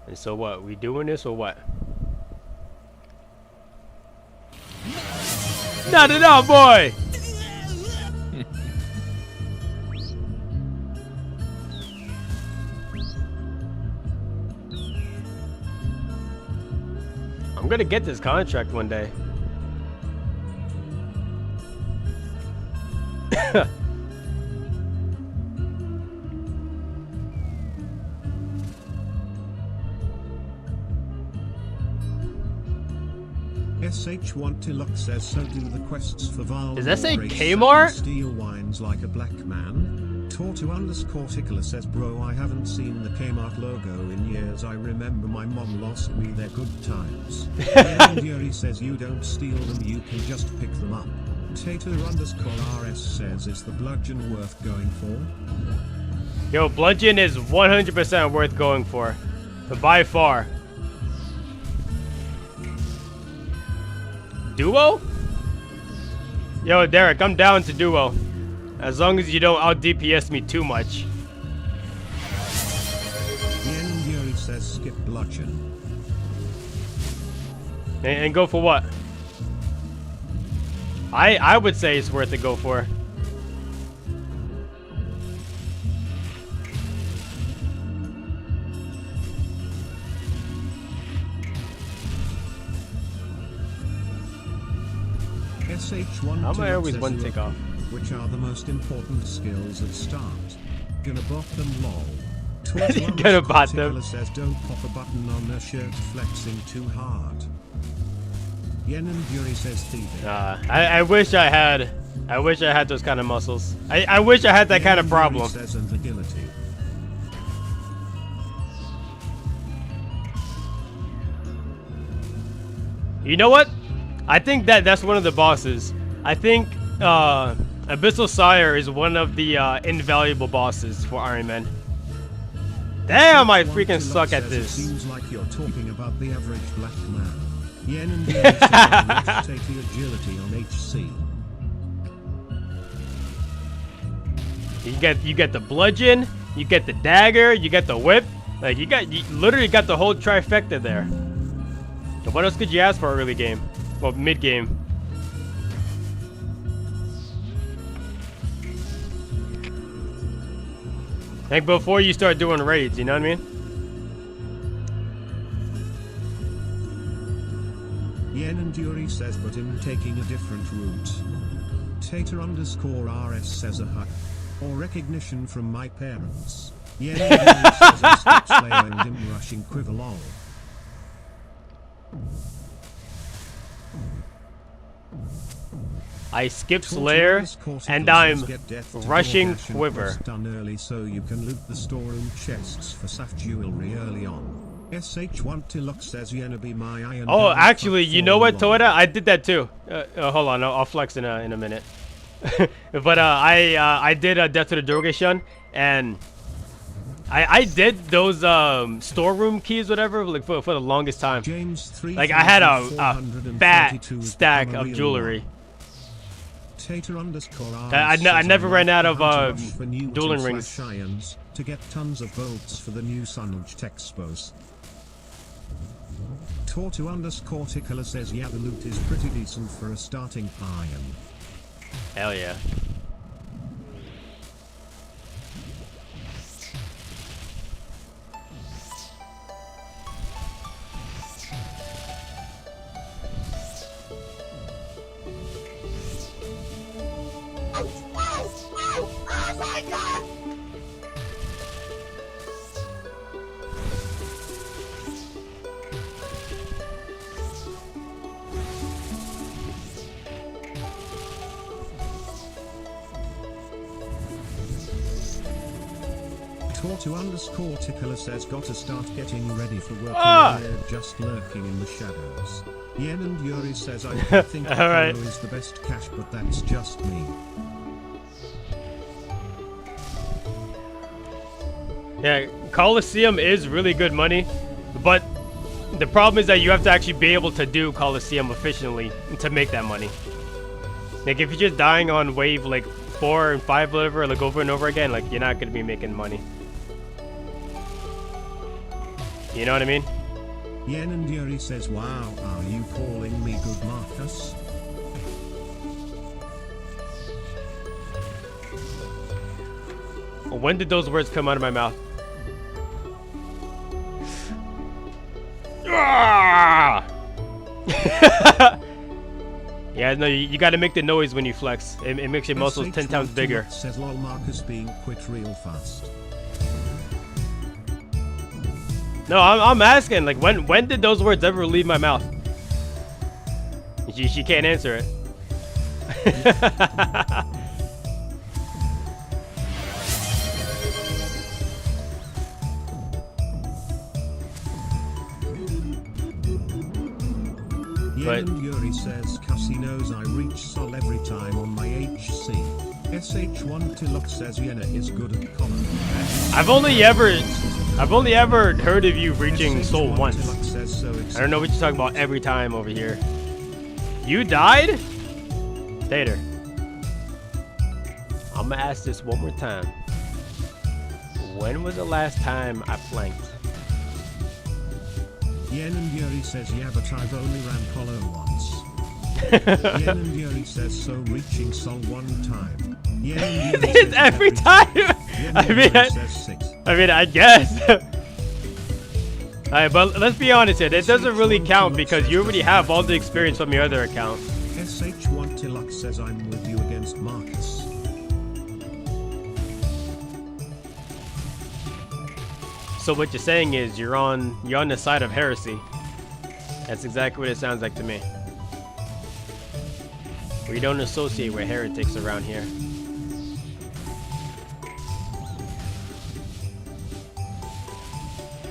And so what? We doing this or what? Not at all, boy! I'm gonna get this contract one day. SH1Tilok says so do the quests for Val. Does that say Race Kmart? Steal wines like a black man. Tortu_tickler says bro I haven't seen the Kmart logo in years. I remember my mom lost me their good times. And Yuri says you don't steal them, you can just pick them up. Tater_RS says is the bludgeon worth going for? Yo, bludgeon is 100% worth going for. By far. Duo? Yo, Derek, I'm down to duo. As long as you don't out DPS me too much. Yen Yuri says skip bludgeon. And go for what? I would say it's worth to go for. SH1 How am I always one tick off? Which are the most important skills at start? Gonna bot them lol. Gonna bot them. Says don't pop a button on their shirt flexing too hard. Yen and Yuri says thieving. I wish I had those kind of muscles. I wish I had that kind of problem. Says and agility. You know what? I think that's one of the bosses. I think Abyssal Sire is one of the invaluable bosses for Iron Man. Damn, I freaking suck at this. It seems like you're talking about the average black man. Yen and Yuri says take the agility on HC. You get the bludgeon, you get the dagger, you get the whip. Like you literally got the whole trifecta there. So what else could you ask for early game? Well, mid game. Like before you start doing raids, you know what I mean? Yen and Yuri says, but him taking a different route. Tater_RS says a hug. Or recognition from my parents. Yen and Yuri says I skip Slayer and him rushing Quiver lol. I skip Slayer and I'm rushing Quiver. Done early so you can loot the storeroom chests for Saf jewelry early on. SH1 Tilok says Yena be my iron. Oh, actually, you know what, Toyota? I did that too. Hold on, I'll flex in a minute. But I did Death to the Durga-shun, and I did those storeroom keys, whatever, like for the longest time. Like I had a fat stack of jewelry. I never ran out of dueling rings. To get tons of bolts for the new Sunwich Texpos. Tortu_Tickler says yeah, the loot is pretty decent for a starting iron. Hell yeah. Oh my god! Tortu_Tickler says gotta start getting ready for work. They're just lurking in the shadows. Yen and Yuri says I think Alright. is the best cash, but that's just me. Yeah, Coliseum is really good money, but the problem is that you have to actually be able to do Coliseum efficiently to make that money. Like if you're just dying on wave like 4 and 5 whatever, like over and over again, like you're not gonna be making money. You know what I mean? Yen and Yuri says wow, are you calling me good, Marcus? When did those words come out of my mouth? Yeah, no, you gotta make the noise when you flex. It makes your muscles 10 times bigger. Says lol, Marcus being quit real fast. No, I'm asking, like, when did those words ever leave my mouth? She can't answer it. Yen and Yuri says casinos I reach Sol every time on my HC. SH1 Tilok says Yena is good at common. I've only ever heard of you reaching Sol once. I don't know what you're talking about every time over here. You died? Tater. I'm gonna ask this one more time. When was the last time I flanked? Yen and Yuri says yeah, but I've only ran Hollow once. Yen and Yuri says so reaching Sol one time. Yen and Yuri It's every time! I mean, I guess. Alright, but let's be honest here. It doesn't really count because you already have all the experience from your other account. SH1 Tilak says I'm with you against Marcus. So what you're saying is you're on the side of heresy. That's exactly what it sounds like to me. We don't associate with heretics around here.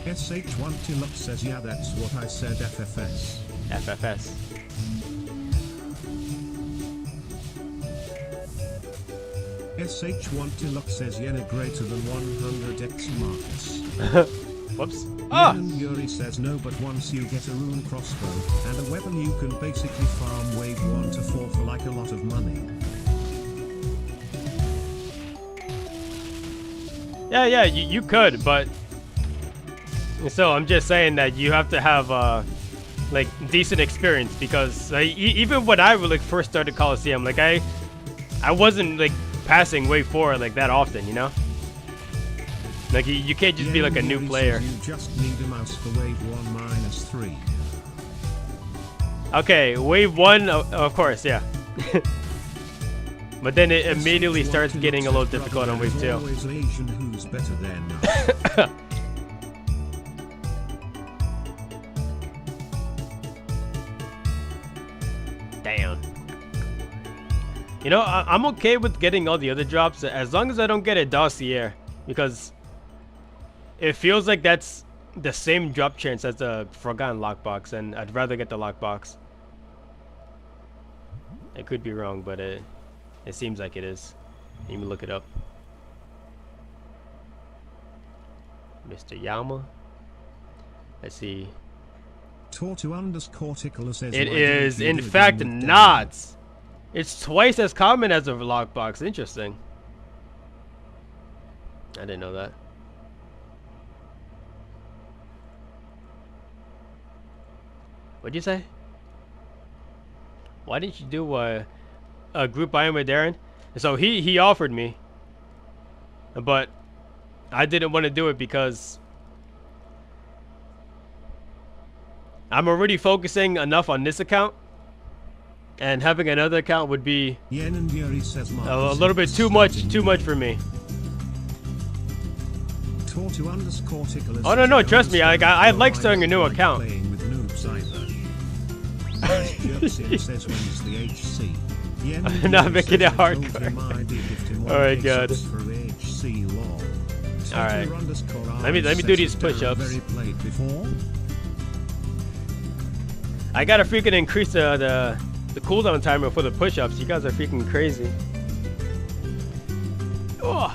SH1 Tilux says, yeah, that's what I said, FFS. FFS. SH1 Tilux says, Yena greater than 100x Marcus. Whoops. And Yuri says, no, but once you get a rune crossbow and a weapon, you can basically farm wave 1 to 4 for like a lot of money. Yeah, you could, but so I'm just saying that you have to have like decent experience, because even when I like first started Coliseum, like I wasn't like passing wave 4 like that often, you know. Like you can't just be like a new player. You just need a mouse for wave 1 -3. Okay, wave 1, of course, yeah. But then it immediately starts getting a little difficult on wave 2. Always Asian who's better than Damn. You know, I'm okay with getting all the other drops as long as I don't get a dossier, because it feels like that's the same drop chance as the Forgotten lockbox, and I'd rather get the lockbox. I could be wrong, but it seems like it is. Let me look it up. Mr. Yama. Let's see. It is, in fact, not. It's twice as common as a lockbox. Interesting. I didn't know that. What'd you say? Why didn't you do a group buy-in with Darren? So he offered me, but I didn't want to do it because I'm already focusing enough on this account, and having another account would be a little bit too much for me. Oh no, trust me, I like starting a new account. I'm not making it hardcore. Alright, God. Alright. Let me do these push-ups. I gotta freaking increase the cooldown timer for the push-ups. You guys are freaking crazy. Oh.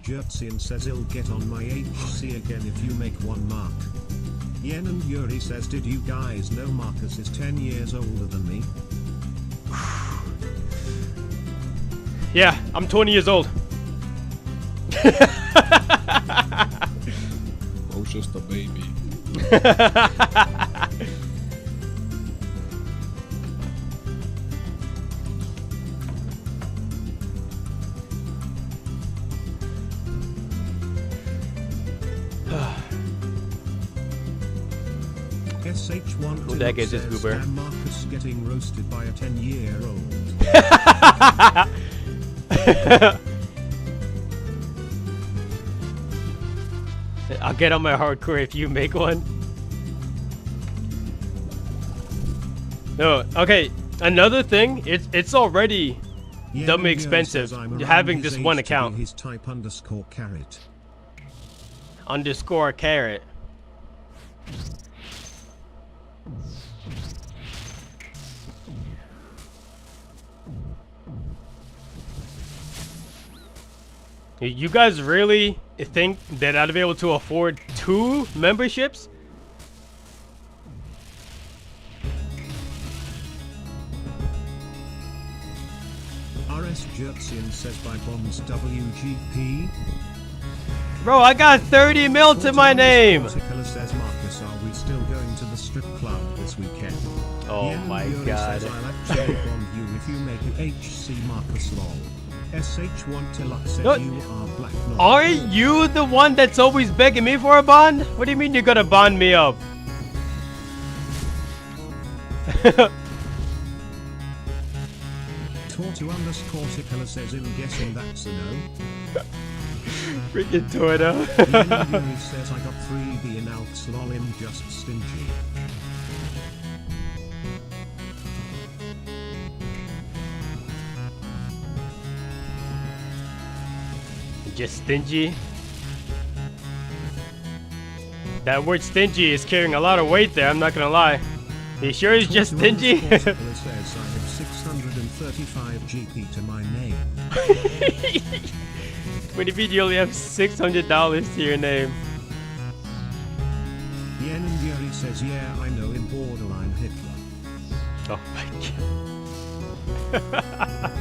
Jertsian says he'll get on my HC again if you make 1 mark. Yen and Yuri says, did you guys know Marcus is 10 years older than me? Yeah, I'm 20 years old. Oh, just a baby. SH1 who the heck is this goober? Marcus getting roasted by a 10-year-old. I'll get on my hardcore if you make one. No, okay. Another thing, it's already dummy expensive having this one account. His type _carrot. _carrot. You guys really think that I'd be able to afford 2 memberships? RS Jertsian says by Bombs WGP. Bro, I got 30 mil to my name. Says Marcus, are we still going to the strip club this weekend? Oh my God. Says, I'll actually bond you if you make an HC Marcus lol. SH1 Tilux says No, you are black. Aren't you the one that's always begging me for a bond? What do you mean you're gonna bond me up? Tortu_Tickler says, I'm guessing that's a no. Freaking Torto. Yuri says, I got 3D in Alps, lol, I'm just stingy. Just stingy? That word stingy is carrying a lot of weight there, I'm not gonna lie. You sure he's just stingy? Says, I have 635 GP to my name. What do you mean you only have $600 to your name? Yen and Yuri says, yeah, I know, in borderline Hitler. Oh my god.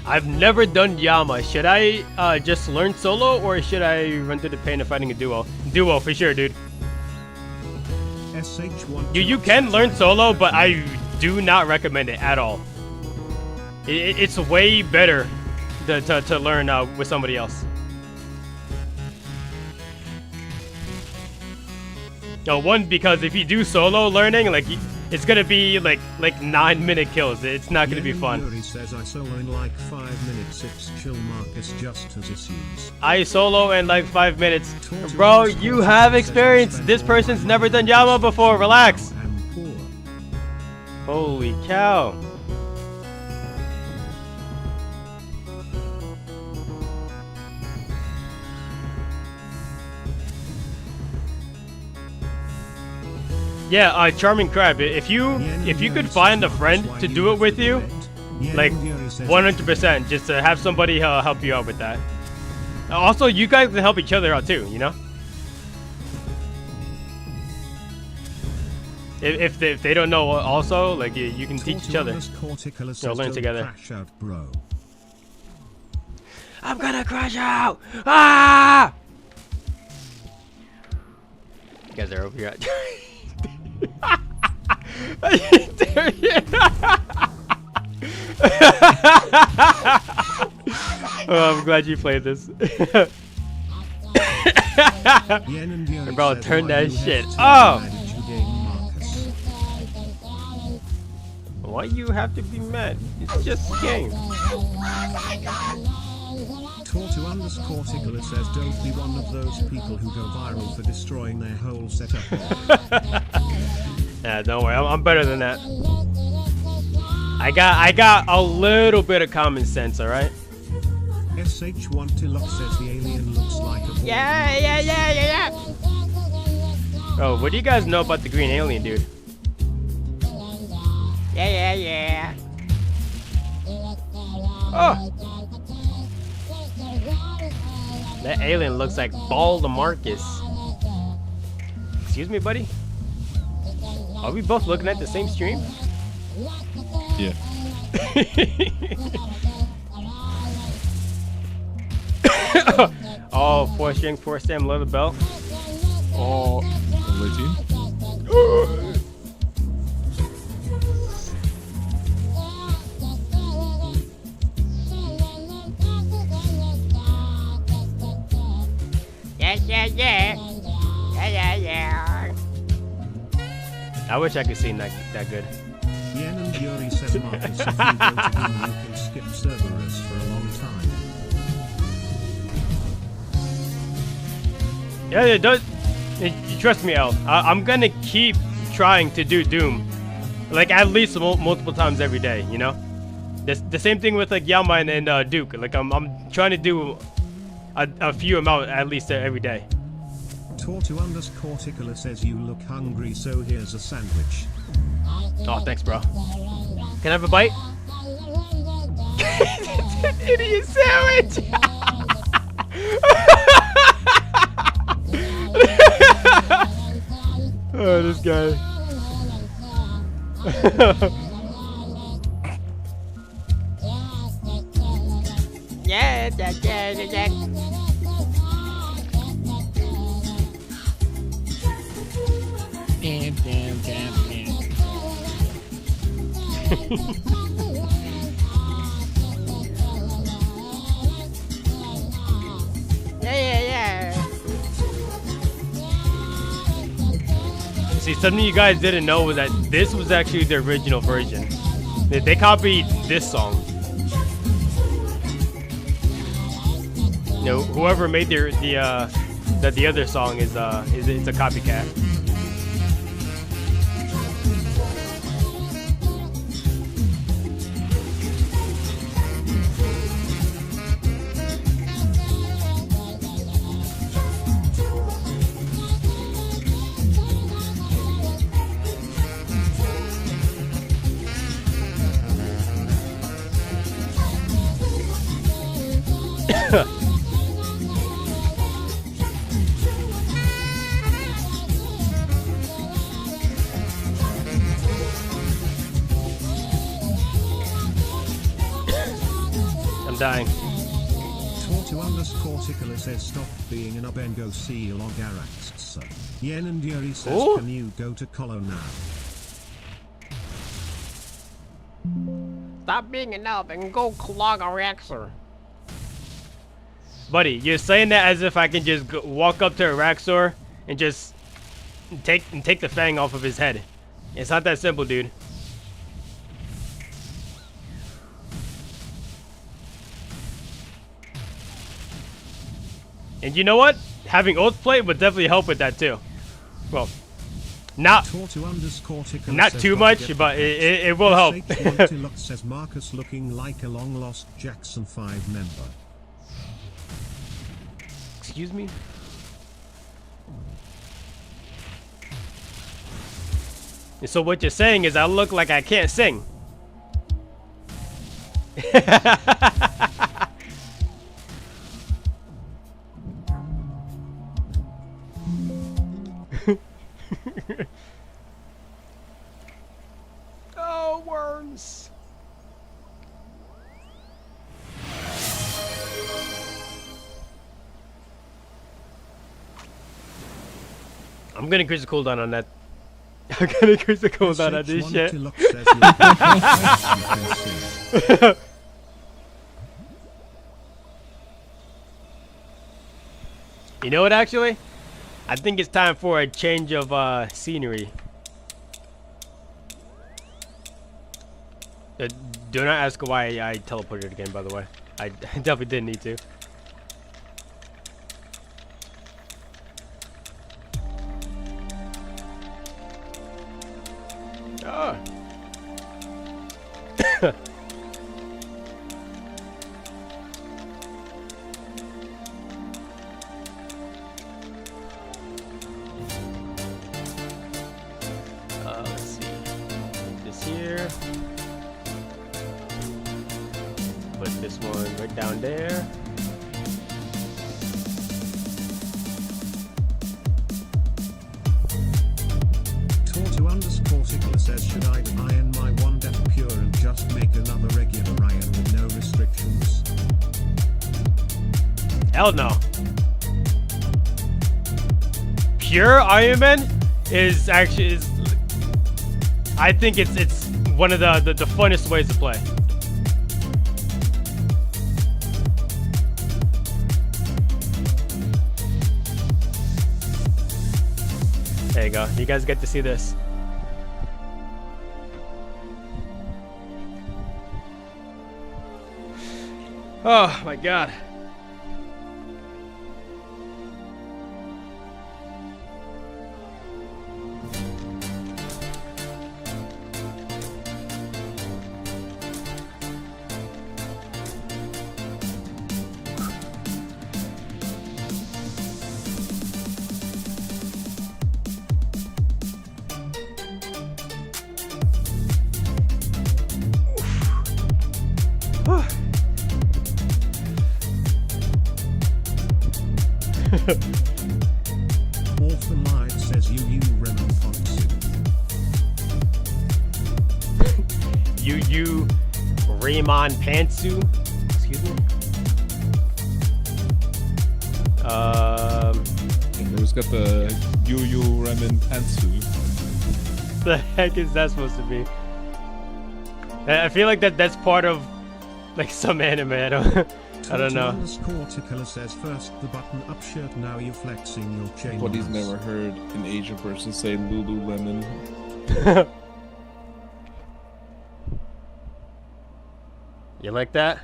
I've never done Yama. Should I just learn solo, or should I run through the pain of fighting a duo? Duo for sure, dude. You can learn solo, but I do not recommend it at all. It's way better to learn with somebody else. One, because if you do solo learning, like it's gonna be like 9-minute kills. It's not gonna be fun. Yuri says, I solo in like 5 minutes. It's chill, Marcus just has issues. I solo in like 5 minutes. Bro, you have experience. This person's never done Yama before. Relax. Holy cow. Yeah, Charming Crab, if you could find a friend to do it with you, like 100%, just to have somebody help you out with that. Also, you guys can help each other out too, you know? If they don't know also, like you can teach each other. You'll learn together. I'm gonna crash out! Ah! You guys are over here. Oh, I'm glad you played this. Bro, turn that shit off. Why you have to be mad? It's just a game. Tortu_Tickler says, don't be one of those people who go viral for destroying their whole setup. Yeah, don't worry, I'm better than that. I got a little bit of common sense, alright? SH1Tilok says the alien looks like a ball. Yeah. Oh, what do you guys know about the green alien, dude? Yeah. Oh! That alien looks like Baldamarcus. Excuse me, buddy? Are we both looking at the same stream? Yeah. Oh, 4 string, 4 stem, leather belt. Oh, Yeah. I wish I could sing that good. Yen and Yuri says, Marcus, if you go to Doom, you can skip Cerberus for a long time. Yeah, it does. Trust me, L. I'm gonna keep trying to do Doom, like at least multiple times every day. You know, the same thing with like Yama and Duke. Like I'm trying to do a few amount at least every day. Tortu_Tickler says, you look hungry, so here's a sandwich. Oh, thanks, bro. Can I have a bite? It's an idiot sandwich! Oh, this guy. Yeah. Yeah. See, something you guys didn't know was that this was actually the original version. They copied this song. You know, whoever made the other song is it's a copycat. I'm dying. Tortu_Tickler says stop being an Obengo seal or Garax, sir. Yen and Yuri says Ooh. can you go to Colo now? Stop being an elf and go clog a Raxor. Buddy, you're saying that as if I can just walk up to a Raxor and just take the fang off of his head. It's not that simple, dude. And you know what? Having Oath Plate would definitely help with that too. Well, not too much, but it will help. Says Marcus looking like a long lost Jackson 5 member. Excuse me? And so what you're saying is I look like I can't sing. Oh, worms. I'm gonna increase the cooldown on that. I'm gonna increase the cooldown on this shit. You know what, actually? I think it's time for a change of scenery. Do not ask why I teleported again, by the way. I definitely didn't need to. Oh. Let's see. Put this here. Put this one right down there. Tortu_Tickler says should I iron my one death pure and just make another regular iron with no restrictions? Hell no. Pure Iron Man is actually I think it's one of the funnest ways to play. There you go. You guys get to see this. Oh my god. Orphan Light says you Renan Ponsu. you Raymond Pantsu. Excuse me. Who's got the Yu Remen Pantsu? The heck is that supposed to be? I feel like that's part of like some anime. I don't know. Tortu_Tickler says first the button up shirt, now you're flexing your chain. What he's never heard an Asian person say Lululemon. You like that?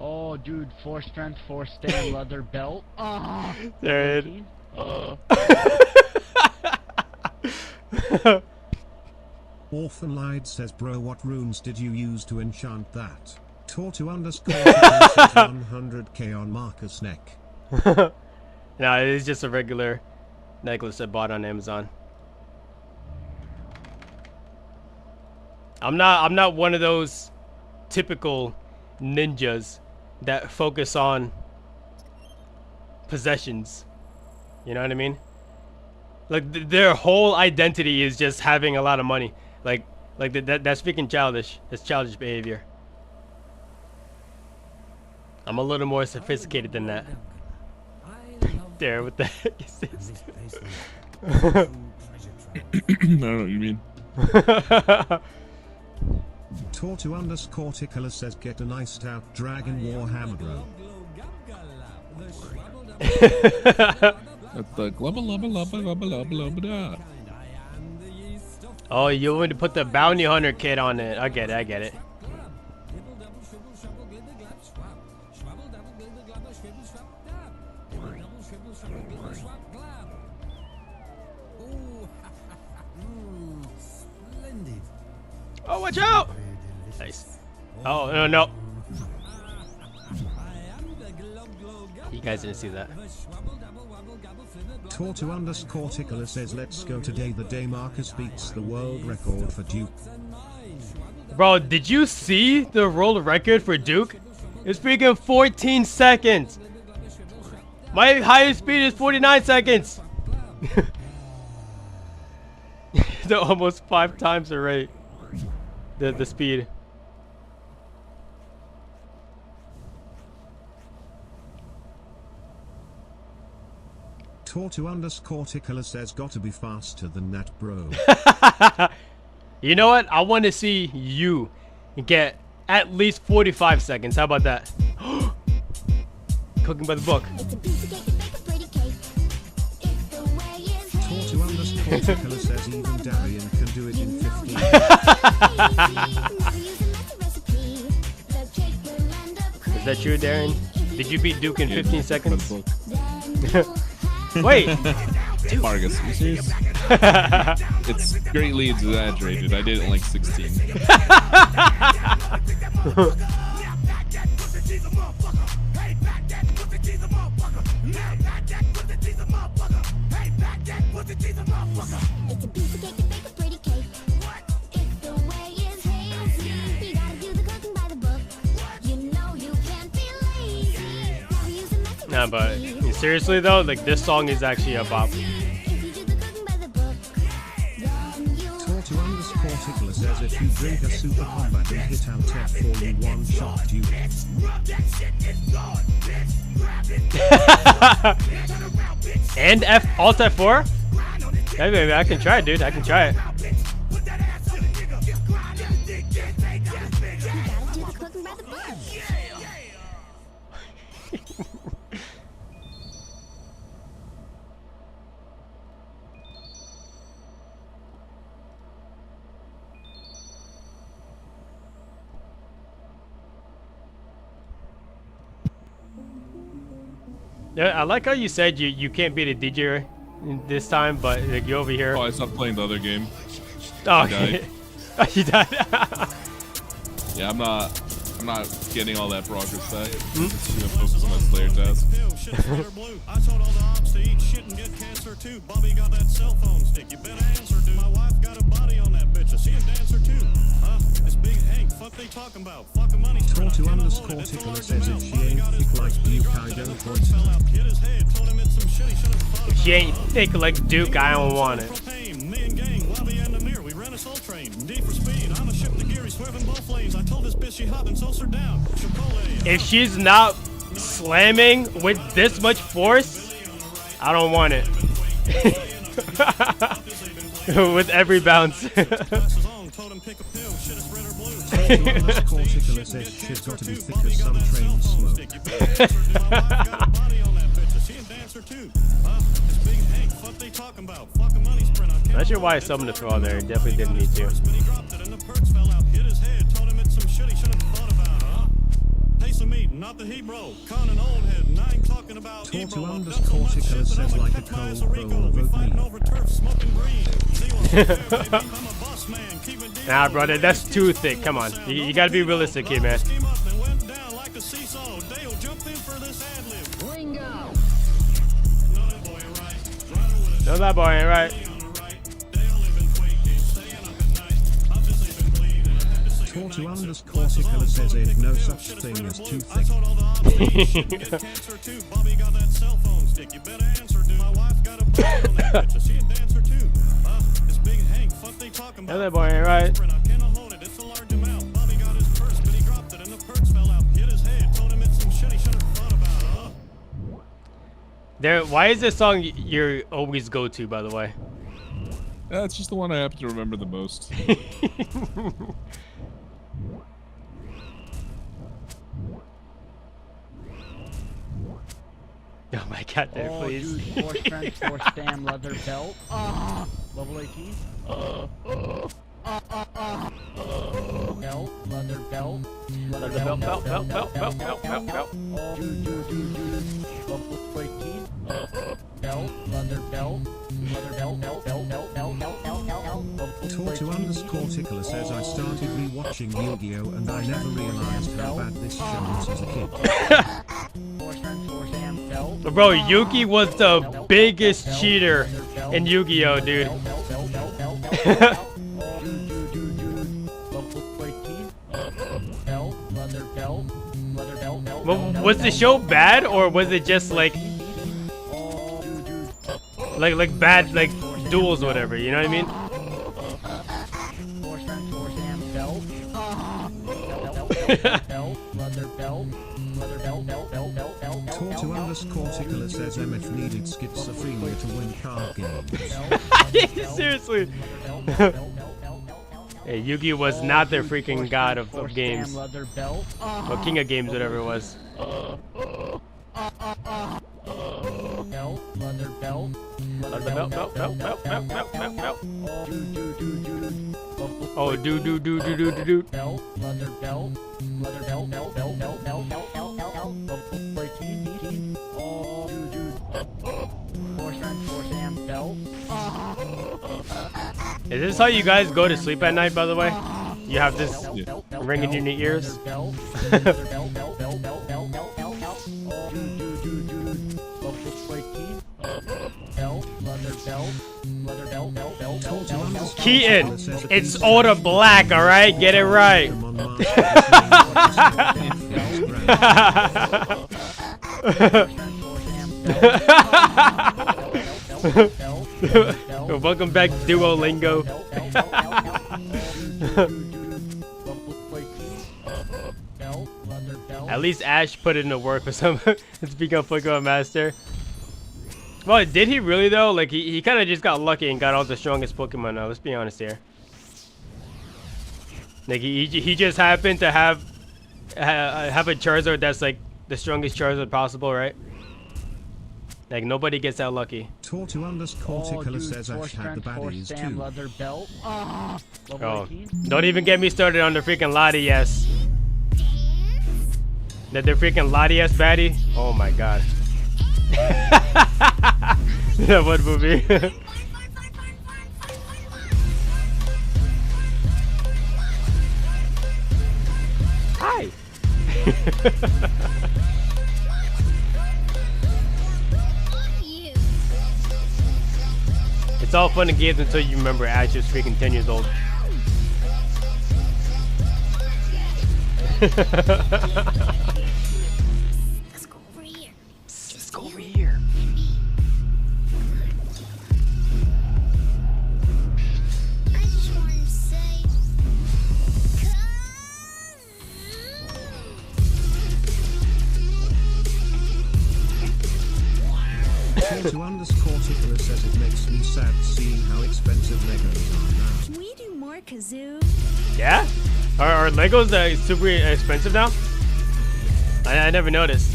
Oh, dude, 4 strength, 4 stay, leather belt. Oh, dude. Orphan Lied says, bro, what runes did you use to enchant that? Tortu_100k on Marcus' neck. No, it's just a regular necklace I bought on Amazon. I'm not one of those typical ninjas that focus on possessions. You know what I mean? Like their whole identity is just having a lot of money. Like that's freaking childish. That's childish behavior. I'm a little more sophisticated than that. There, what the heck is this? I don't know what you mean. Tortu_Tickler says, get a nice stout Dragon Warhammer, bro. At the glubba lubba lubba lubba lubba lubba da. Oh, you want to put the bounty hunter kit on it. I get it, I get it. Oh, watch out! Nice. Oh, no, no. You guys didn't see that. Tortu_Tickler says, let's go today, the day Marcus beats the world record for Duke. Bro, did you see the world record for Duke? It's freaking 14 seconds. My highest speed is 49 seconds. It's almost 5 times the rate. The speed. Tortu_Tickler says, gotta be faster than that, bro. You know what? I want to see you get at least 45 seconds. How about that? Cooking by the book. Tortu_Tickler says, even Darian can do it in 15. Is that true, Darren? Did you beat Duke in 15 seconds? Wait! Marcus, you serious? It's greatly exaggerated. I did it in like 16. Nah, but seriously though, like this song is actually a bop. Tortu_Tickler says, if you drink a super combat and hit out F4, you one-shot you. And Alt F4? Hey baby, I can try it, dude. I can try it. Yeah, I like how you said you can't beat a DJ this time, but like, you over here. Oh, I stopped playing the other game. Oh, okay. You died. Yeah, I'm not getting all that progress back. I'm just gonna focus on my Slayer task. I told all the ops to eat shit and get cancer too. Bobby got that cell phone stick. You better answer, dude. My wife got a body on that bitch. Is she a dancer too? Huh? It's Big Hank. Fuck they talking about? Fucking money. Tortu_Tickler says, if she ain't thick like Duke, I don't want it. If she ain't thick like Duke, I don't want it. Me and gang, Lobby and Amir, we ran a soul train. D for speed. I'm a ship in the gear. He's swerving both lanes. I told this bitch she hot and sauce her down. If she's not slamming with this much force, I don't want it. With every bounce. Tortu_Tickler says, shit's got to be thick as some train smoke. dancer too. It's Big Hank. Fuck they talking about? Fuck a money sprint. Not sure why I summoned the throw on there. Definitely didn't need to. But he dropped it and the perks fell out. Hit his head. Told him it's some shit he should have thought about, huh? Taste of meat, not the Hebrew. Con and old head. Now I ain't talking about Ebro. I've done so much shit that I'm like Pepsi Rico. We fighting over turf, smoking green. See what's there, baby. I'm a boss man. Keep it deep. Nah, brother, that's too thick. Come on. You gotta be realistic here, man. Steam up and went down like a seesaw. Dale jumped in for this ad lib. Ringo. No, that boy ain't right. No, that boy ain't right. Tortu_Cortical says ain't no such thing as too thick. Bobby got that cell phone stick. You better answer, dude. My wife got a bone on that bitch. She a dancer too. It's Big Hank. Fuck they talking about? No, that boy ain't right. I cannot hold it. It's a large amount. Bobby got his purse, but he dropped it and the perks fell out. Hit his head. Told him it's some shit he should have thought about, There. Why is this song your always go to, by the way? It's just the one I happen to remember the most. Oh my god, there, please. Dude, force strength, force stam, leather belt. Level 18. Belt, leather belt. Leather belt. Level 18. Belt, leather belt. Tortu_Cortical says I started rewatching Yu-Gi-Oh and I never realized how bad this show was as a kid. Bro, Yuki was the biggest cheater in Yu-Gi-Oh, dude. Was the show bad, or was it just like bad like duels or whatever? You know what I mean? Tortu_Cortical says MF needed schizophrenia to win card games. Seriously. Hey, Yugi was not the freaking god of games. Or king of games, whatever it was. Oh, do. Is this how you guys go to sleep at night, by the way? You have this ringing in your ears? Keaton, it's Oda Black, alright? Get it right. Welcome back, Duolingo. At least Ash put it into work for some to become Pokemon Master. Well, did he really though? Like he kind of just got lucky and got all the strongest Pokemon now. Let's be honest here. Like he just happened to have a Charizard that's like the strongest Charizard possible, right? Like nobody gets that lucky. Tortu_Cortical says Ash had the baddies too. Oh, don't even get me started on the freaking Latias. The freaking Latias baddie. Oh my god. Yeah, what movie? Hi. It's all fun and games until you remember Ash is freaking 10 years old. Let's go over here. Let's go over here. I just wanted to say, Tortu_Cortical says it makes me sad seeing how expensive Legos are now. can we do more kazoo? Yeah? Are Legos super expensive now? I never noticed.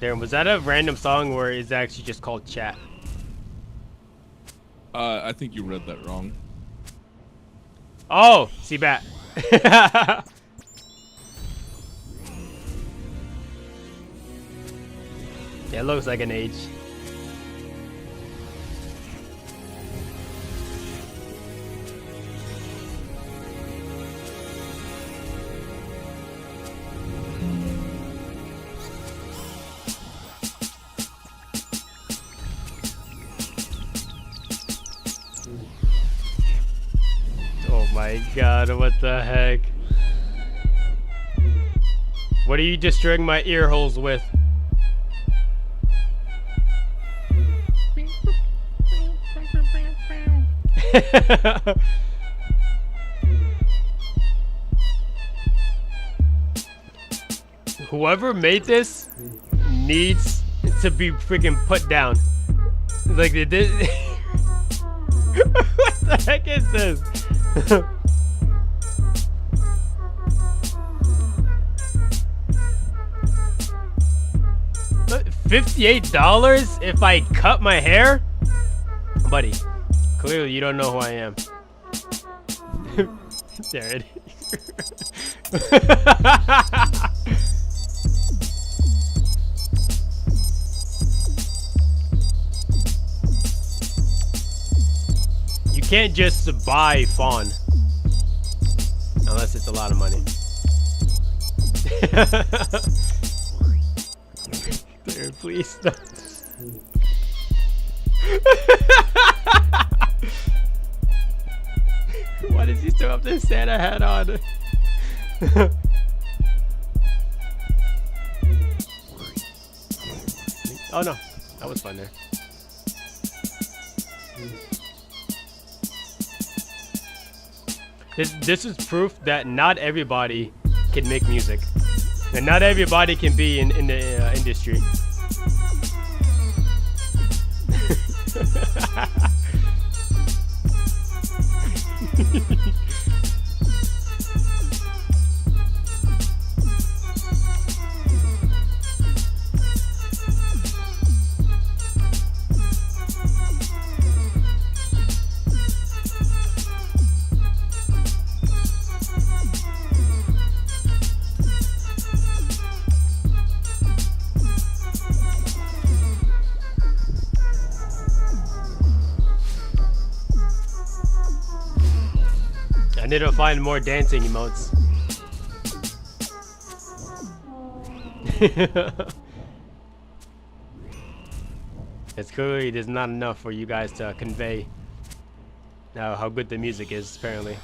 Darren, was that a random song or is it actually just called Chat? I think you read that wrong. Oh, see bat. Yeah, it looks like an age. Oh my god, what the heck? What are you destroying my ear holes with? Whoever made this needs to be freaking put down. Like they did. What the heck is this? $58 if I cut my hair? Buddy, clearly you don't know who I am. There it is. You can't just buy Fawn. Unless it's a lot of money. Dude, please stop. Why does he still have this Santa hat on? Oh no, that was fun there. This is proof that not everybody can make music. And not everybody can be in the industry. I need to find more dancing emotes. It's clearly there's not enough for you guys to convey how good the music is, apparently.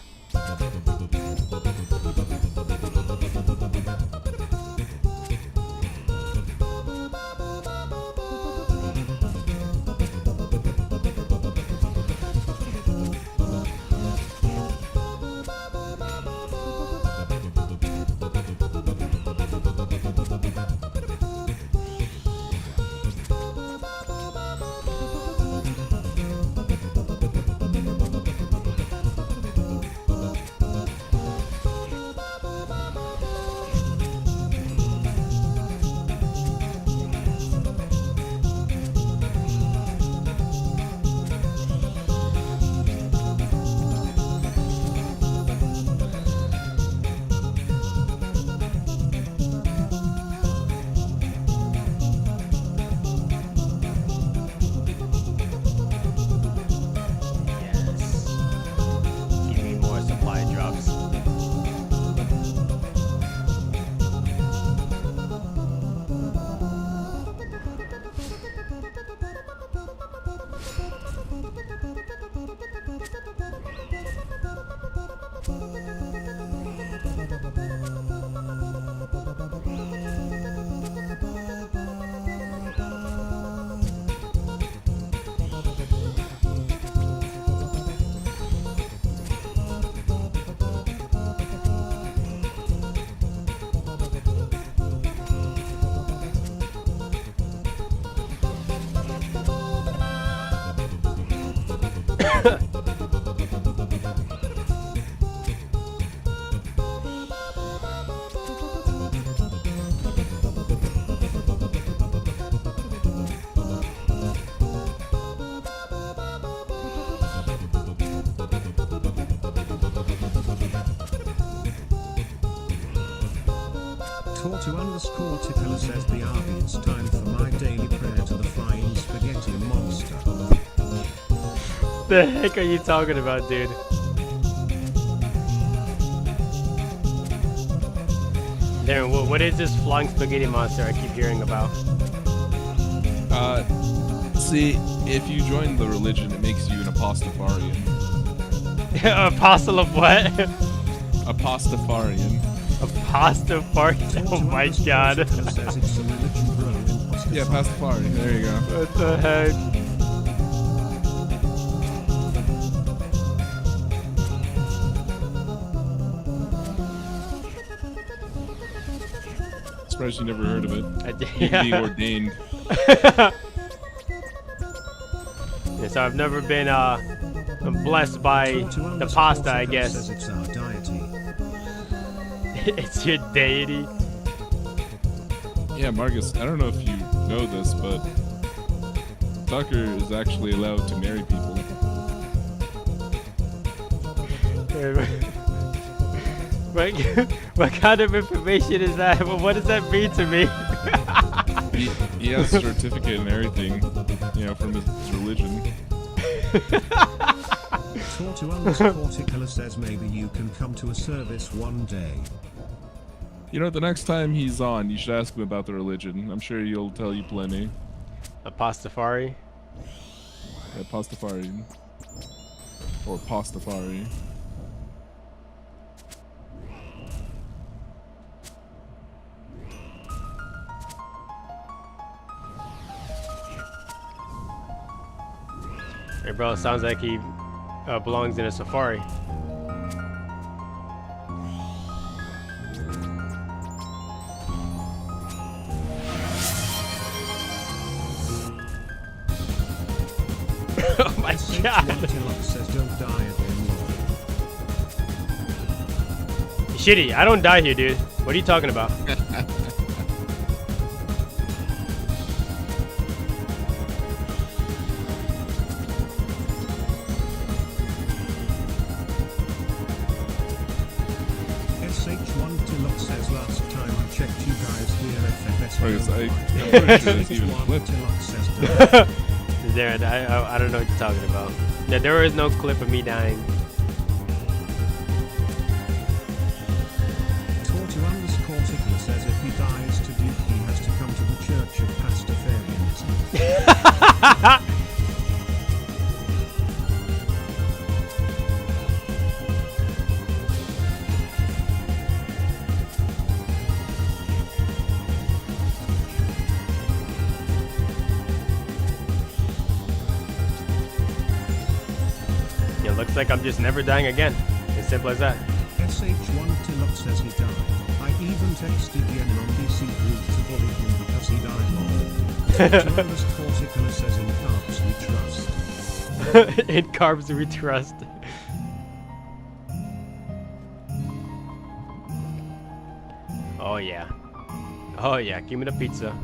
Tortu_Tickler says BRB, it's time for my daily prayer to the flying spaghetti monster. The heck are you talking about, dude? Darren, what is this flying spaghetti monster I keep hearing about? See, if you join the religion, it makes you an apostafarian. Apostle of what? Apostafarian. Apostafarian? Oh my god. Yeah, pastafarian. There you go. What the heck? Surprised you never heard of it. Yeah. Being ordained. Yeah, so I've never been blessed by the pasta, I guess. It's our deity. It's your deity. Yeah, Marcus, I don't know if you know this, but Tucker is actually allowed to marry people. What kind of information is that? What does that mean to me? He has a certificate and everything, you know, from his religion. Tortu_Tickler says maybe you can come to a service one day. You know, the next time he's on, you should ask him about the religion. I'm sure he'll tell you plenty. Apostafari? Yeah, Pastafari. Or Pastafari. Hey bro, it sounds like he belongs in a safari. Oh my god! Shitty, I don't die here, dude. What are you talking about? SH1 says last time I checked you guys here FFS. Darren, I don't know what you're talking about. Yeah, there is no clip of me dying. Tortu_Tickler says if he dies to Duke, he has to come to the Church of Pastafarianism. Looks like I'm just never dying again. As simple as that. SH1 says he died. I even texted Yen on DC group to bully him because he died long. Tortu_Tickler says in carbs we trust. In carbs we trust. Oh yeah. Oh yeah, give me the pizza.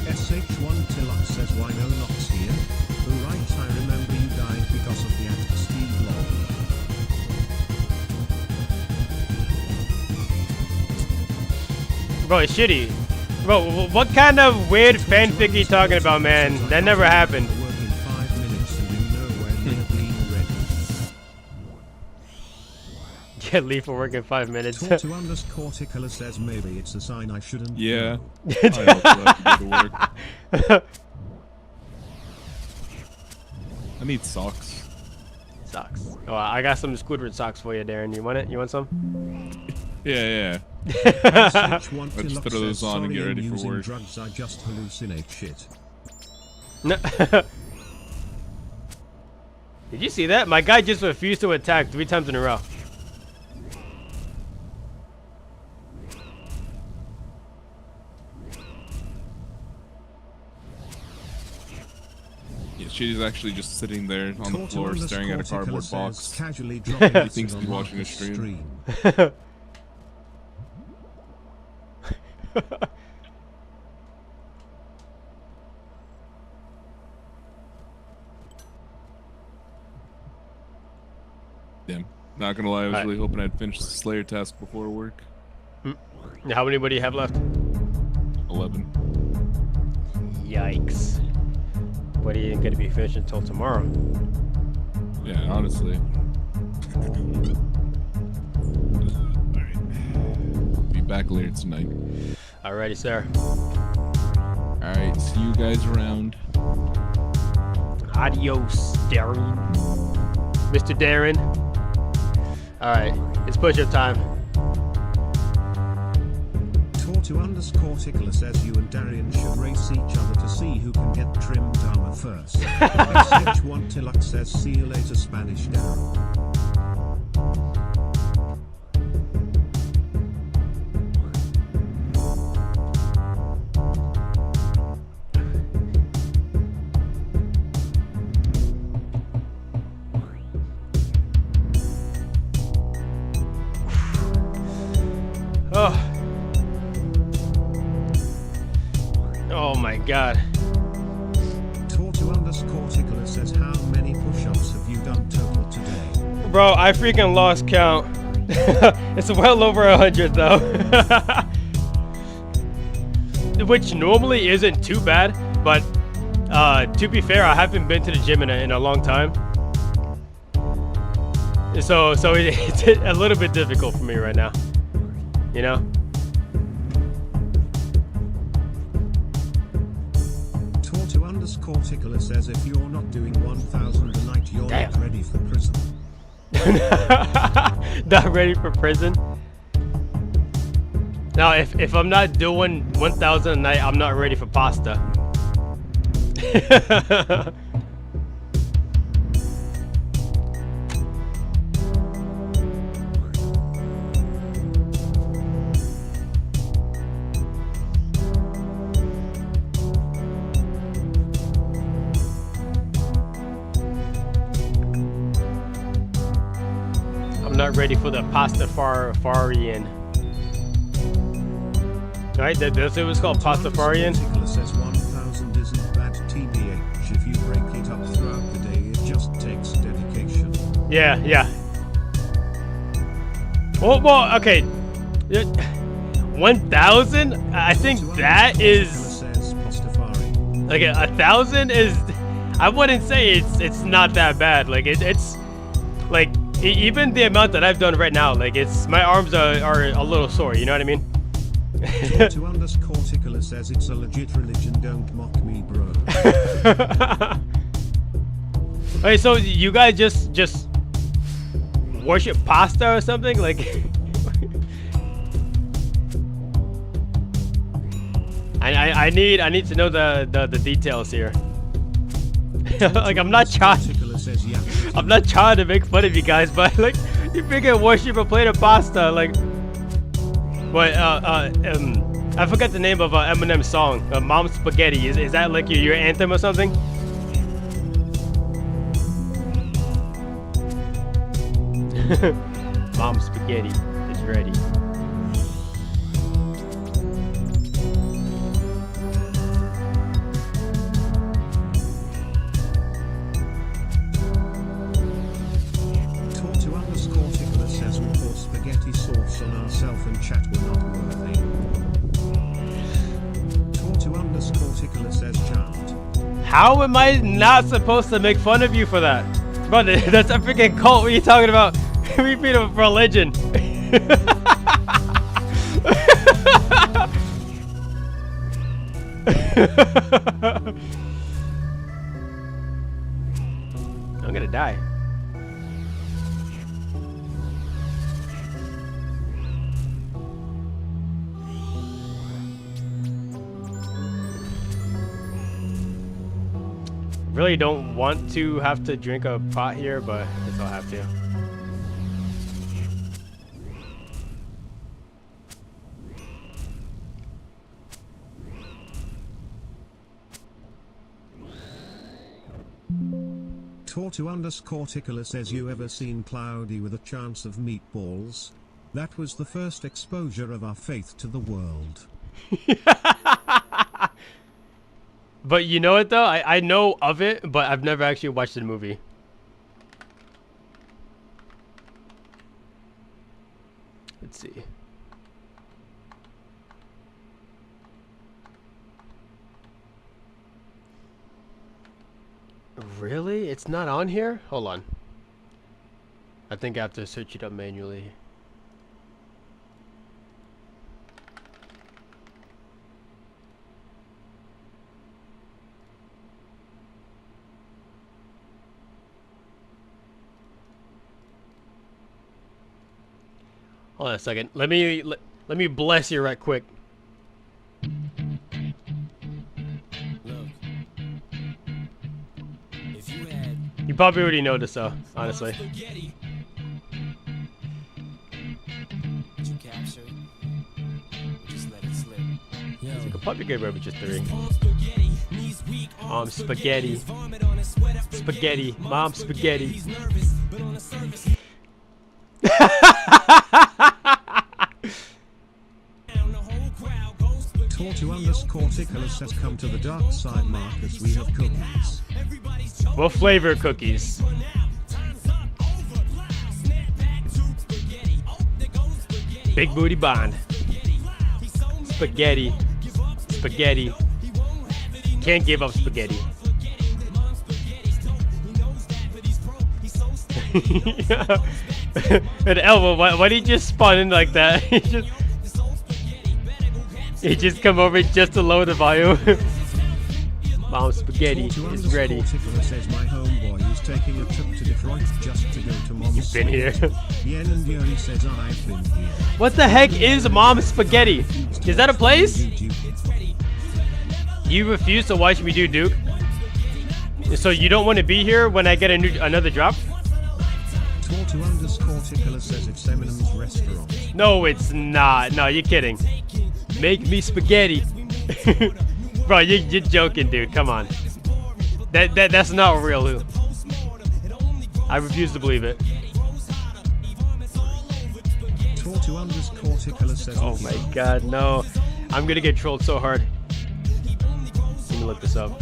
SH1 says why no Nox here? Oh right, I remember you died because of the act Steve Long. Bro, it's shitty. Bro, what kind of weird fanfic are you talking about, man? That never happened. Yeah, leave for work in 5 minutes. Tortu_Tickler says maybe it's a sign I shouldn't. Yeah. I also have to go to work. I need socks. Socks. Oh, I got some Squidward socks for you, Darren. You want it? You want some? Yeah. Let's throw those on and get ready for work. Drugs, I just hallucinate shit. Did you see that? My guy just refused to attack 3 times in a row. She's actually just sitting there on the floor staring at a cardboard box. Casually He thinks he's watching a stream. Damn. Not gonna lie, I was really hoping I'd finish the Slayer task before work. How many do you have left? 11. Yikes. What are you gonna be finishing until tomorrow? Yeah, honestly. Be back later tonight. Alrighty, sir. Alright, see you guys around. Adios, Darren. Mr. Darren. Alright, it's push-up time. Tortu_Tickler says you and Darian should race each other to see who can get trimmed armor first. SH1 Tilak says see you later Spanish Darren. Oh my god. Tortu_Tickler says how many push-ups have you done total today? Bro, I freaking lost count. It's well over 100 though. Which normally isn't too bad, but to be fair, I haven't been to the gym in a long time. So it's a little bit difficult for me right now. You know? Tortu_Tickler says if you're not doing 1,000 a night, you're not ready for prison. Not ready for prison? Now, if I'm not doing 1,000 a night, I'm not ready for pasta. Not ready for the Pastafarian. Right, that's what it was called, Pastafarian. Says 1,000 isn't bad TBH. If you break it up throughout the day, it just takes dedication. Yeah, yeah. Well, okay. 1,000? I think that is like 1,000 is. I wouldn't say it's not that bad. Like it's like. Even the amount that I've done right now, like my arms are a little sore, you know what I mean? Tortu_Tickler says it's a legit religion, don't mock me, bro. Okay, so you guys just worship pasta or something? Like I need to know the details here. Like I'm not trying to make fun of you guys, but like you freaking worship a plate of pasta, like what I forgot the name of Eminem's song, Mom Spaghetti. Is that like your anthem or something? Mom Spaghetti is ready. Tortu_Tickler says we pour spaghetti sauce on ourselves and chat we're not worthy. Tortu_Tickler says chant. How am I not supposed to make fun of you for that? Bro, that's a freaking cult. What are you talking about? We beat a religion. I'm gonna die. Really don't want to have to drink a pot here, but I guess I'll have to. Tortu_Tickler says, you ever seen Cloudy with a chance of meatballs? That was the first exposure of our faith to the world. But you know what though? I know of it, but I've never actually watched the movie. Let's see. Really? It's not on here? Hold on. I think I have to search it up manually. Hold on a second. Let me bless you right quick. You probably already know this though, honestly. You could probably get Witcher 3. Spaghetti. Spaghetti. Mom spaghetti. Tortu_Tickler says, come to the dark side, Marcus, we have cookies. What flavor cookies? Big booty bond. Spaghetti. Spaghetti. Can't give up spaghetti. And Elmo, why did he just spawn in like that? He just come over just to lower the volume. Mom spaghetti is ready. Says, my homeboy is taking a trip to Detroit just to go to Mom's. You've been here. Yen and Yuri says, I've been here. What the heck is Mom spaghetti? Is that a place? You refuse to watch me do Duke? So you don't want to be here when I get another drop? Tortu_Tickler says it's Eminem's restaurant. No, it's not. No, you're kidding. Make me spaghetti. Bro, you're joking, dude. Come on. That's not real. I refuse to believe it. Tortu_Tickler says, oh my god, no. I'm gonna get trolled so hard. Let me look this up.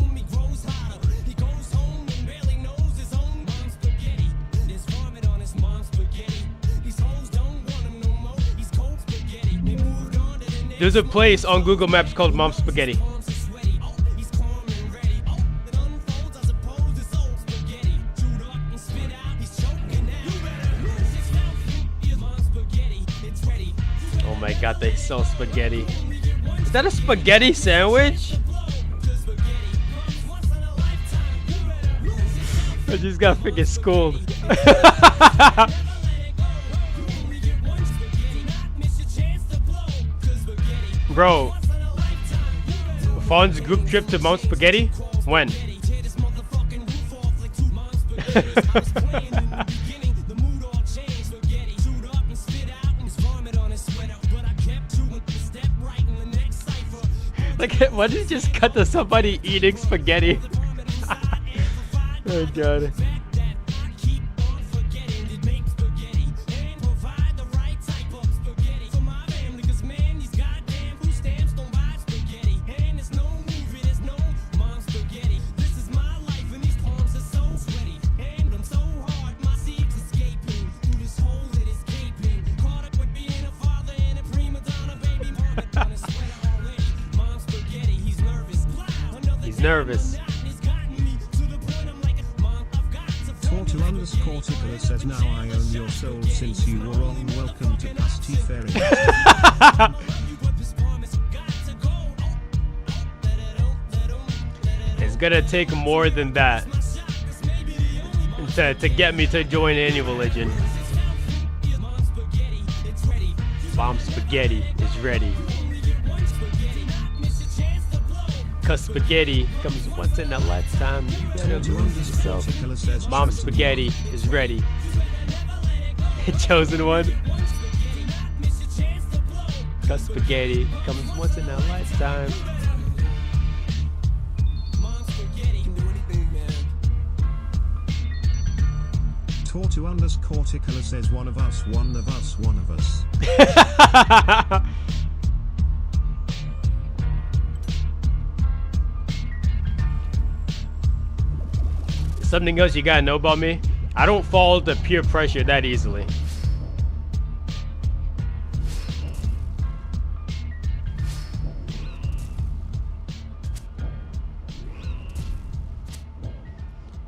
There's a place on Google Maps called Mom Spaghetti. Oh my god, they sell spaghetti. Is that a spaghetti sandwich? I just got freaking schooled. Bro, Fawn's group trip to Mount Spaghetti? When? Like, why did you just cut to somebody eating spaghetti? Oh god. He's nervous. Tortu_Tickler says, now I own your soul since you were on Welcome to Pastiferia. It's gonna take more than that to get me to join any religion. Mom Spaghetti is ready. Cause spaghetti comes once in a lifetime. You better lose yourself. Mom Spaghetti is ready. Chosen one. Cause spaghetti comes once in a lifetime. Tortu_Corticola says one of us, one of us, one of us. Something else you gotta know about me? I don't fall to peer pressure that easily.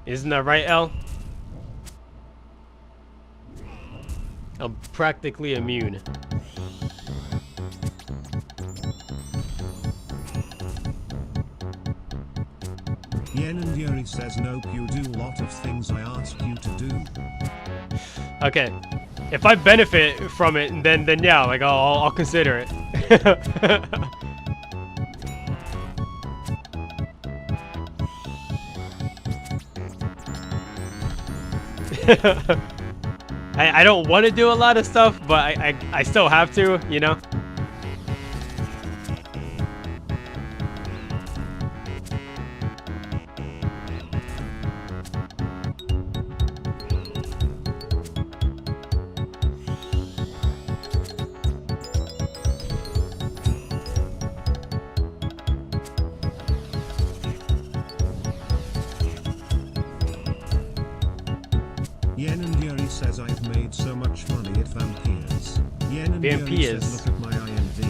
Isn't that right, L? I'm practically immune. Yen and Yuri says nope, you do a lot of things I ask you to do. Okay, if I benefit from it, then yeah, like I'll consider it. I don't want to do a lot of stuff, but I still have to, you know. Yen and Yuri says I've made so much money at Vampires. Yen and Yuri says look at my INV.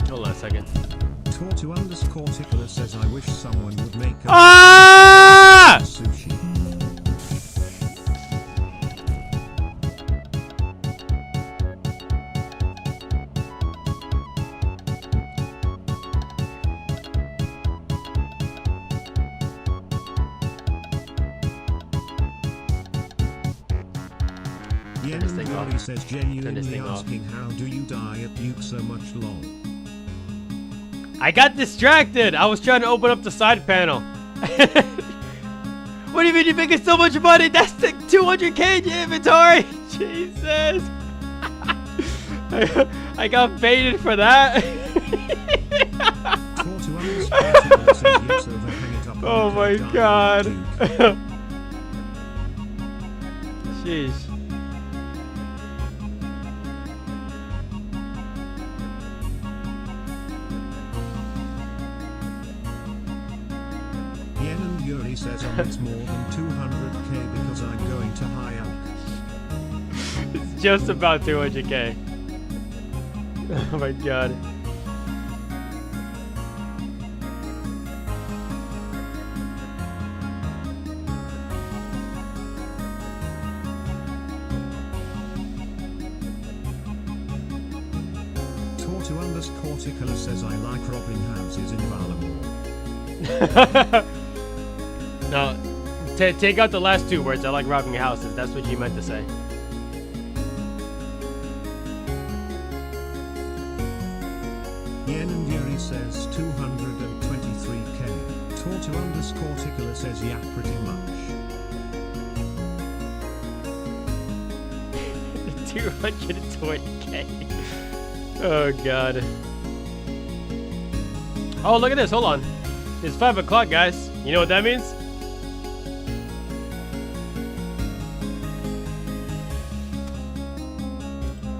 Hold on a second. Tortu_Corticola says I wish someone would make a sushi. Yen and Yuri says genuinely asking how do you die at Duke so much long? I got distracted. I was trying to open up the side panel. What do you mean you're making so much money? That's the 200k in your inventory. Jesus. I got baited for that. Oh my god. Jeez. Yuri says it's more than 200k because I'm going to high elk. It's just about 200k. Oh my god. Tortu_Corticola says I like robbing houses in Valamore. No, take out the last two words. I like robbing houses. That's what you meant to say. Yen and Yuri says 223k. Tortu_Corticola says yeah, pretty much. 220k. Oh god. Oh, look at this. Hold on. It's 5 o'clock, guys. You know what that means?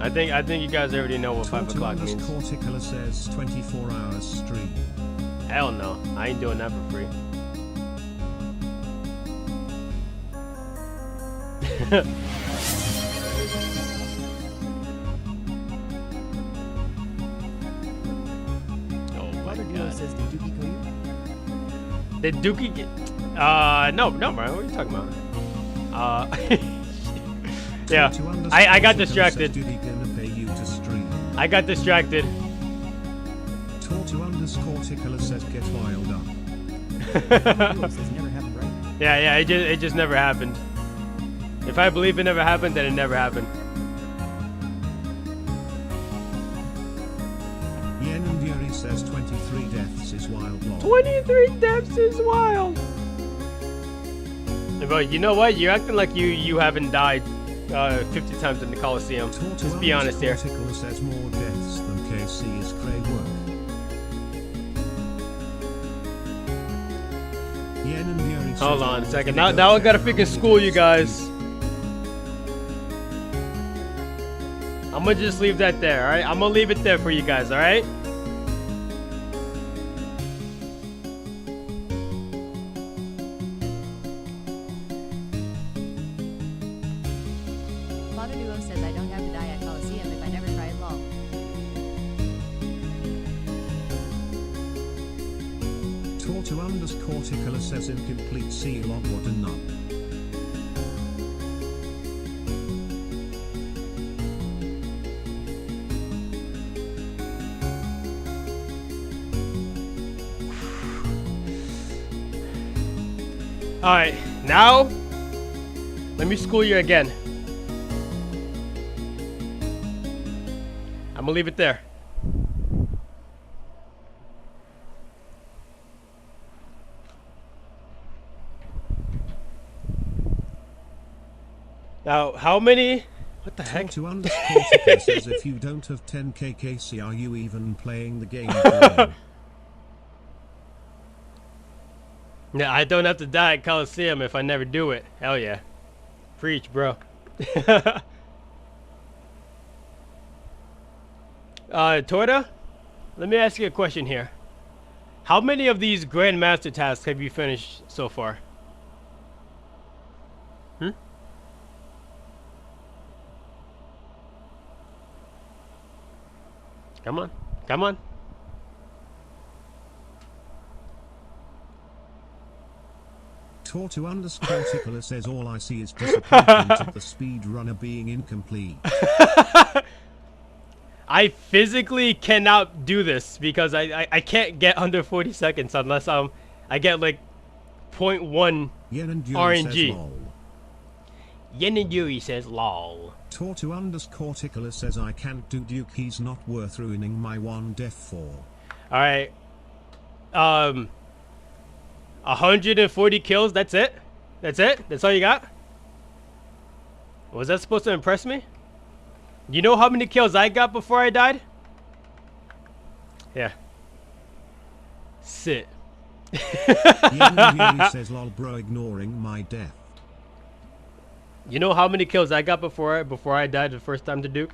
I think you guys already know what 5 o'clock means. Corticola says 24 hours stream. Hell no, I ain't doing that for free. Oh my god. Says the Dookie call you? The Dookie? No, bro. What are you talking about? Yeah, I got distracted. I got distracted. Tortu_Corticola says get wild up. Yeah, it just never happened. If I believe it never happened, then it never happened. Yen and Yuri says 23 deaths is wild long. 23 deaths is wild. But you know what? You're acting like you haven't died 50 times in the Coliseum. Just be honest here. Tortu_Corticola says more deaths than KC is cray work. Hold on a second. Now I gotta freaking school you guys. I'm gonna just leave that there, alright? I'm gonna leave it there for you guys, alright? Father Duo says I don't have to die at Coliseum if I never try it long. Tortu_Corticola says incomplete C log what a nub. Alright, now let me school you again. I'm gonna leave it there. Now, how many? What the heck? Tortu_Corticola says if you don't have 10k KC, are you even playing the game? Yeah, I don't have to die at Coliseum if I never do it. Hell yeah. Preach, bro. Torta, let me ask you a question here. How many of these Grandmaster tasks have you finished so far? Come on. Come on. Tortu_Corticola says all I see is disappointment at the speedrunner being incomplete. I physically cannot do this because I can't get under 40 seconds unless I get like 0.1 RNG. Yen and Yuri says lol. Tortu_Corticola says I can't do Duke, he's not worth ruining my one death for. Alright. 140 kills, that's it? That's it? That's all you got? Was that supposed to impress me? You know how many kills I got before I died? Yeah. Sit. Yuri says lol bro, ignoring my death. You know how many kills I got before I died the first time to Duke?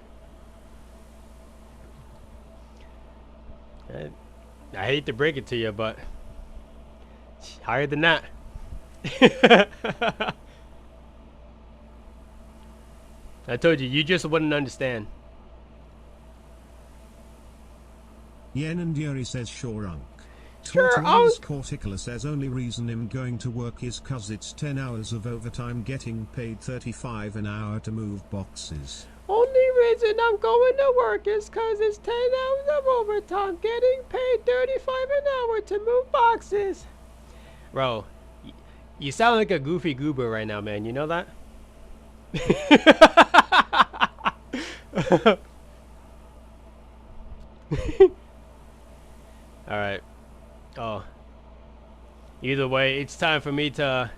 I hate to break it to you, but higher than that. I told you, you just wouldn't understand. Yen and Yuri says sure unk. Tortu_Corticola says only reason I'm going to work is cause it's 10 hours of overtime getting paid 35 an hour to move boxes. Only reason I'm going to work is cause it's 10 hours of overtime getting paid 35 an hour to move boxes. Bro, you sound like a goofy goober right now, man. You know that? Alright. Oh. Either way, it's time for me to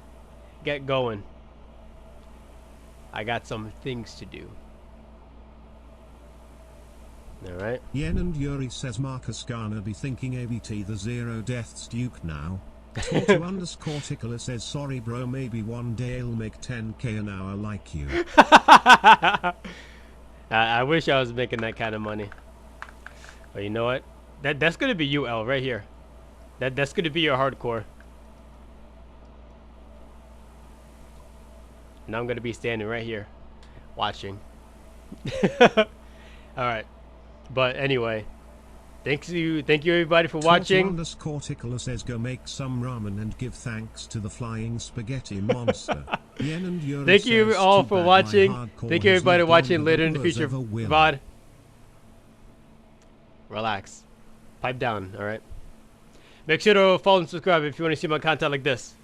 get going. I got some things to do. Alright. Yen and Yuri says Marcus Garner be thinking ABT the 0 deaths Duke now. Tortu_Corticola says sorry bro, maybe one day I'll make 10k an hour like you. I wish I was making that kind of money. But you know what? That's gonna be you, L, right here. That's gonna be your hardcore. And I'm gonna be standing right here, watching. Alright. But anyway. Thank you everybody for watching. Tortu_Corticola says go make some ramen and give thanks to the flying spaghetti monster. Yen and Yuri thank you says, all too for bad watching. my hardcore Thank you has everybody lived watching longer later in than the yours future ever will. VOD. Relax. Pipe down, alright? Make sure to follow and subscribe if you want to see my content like this.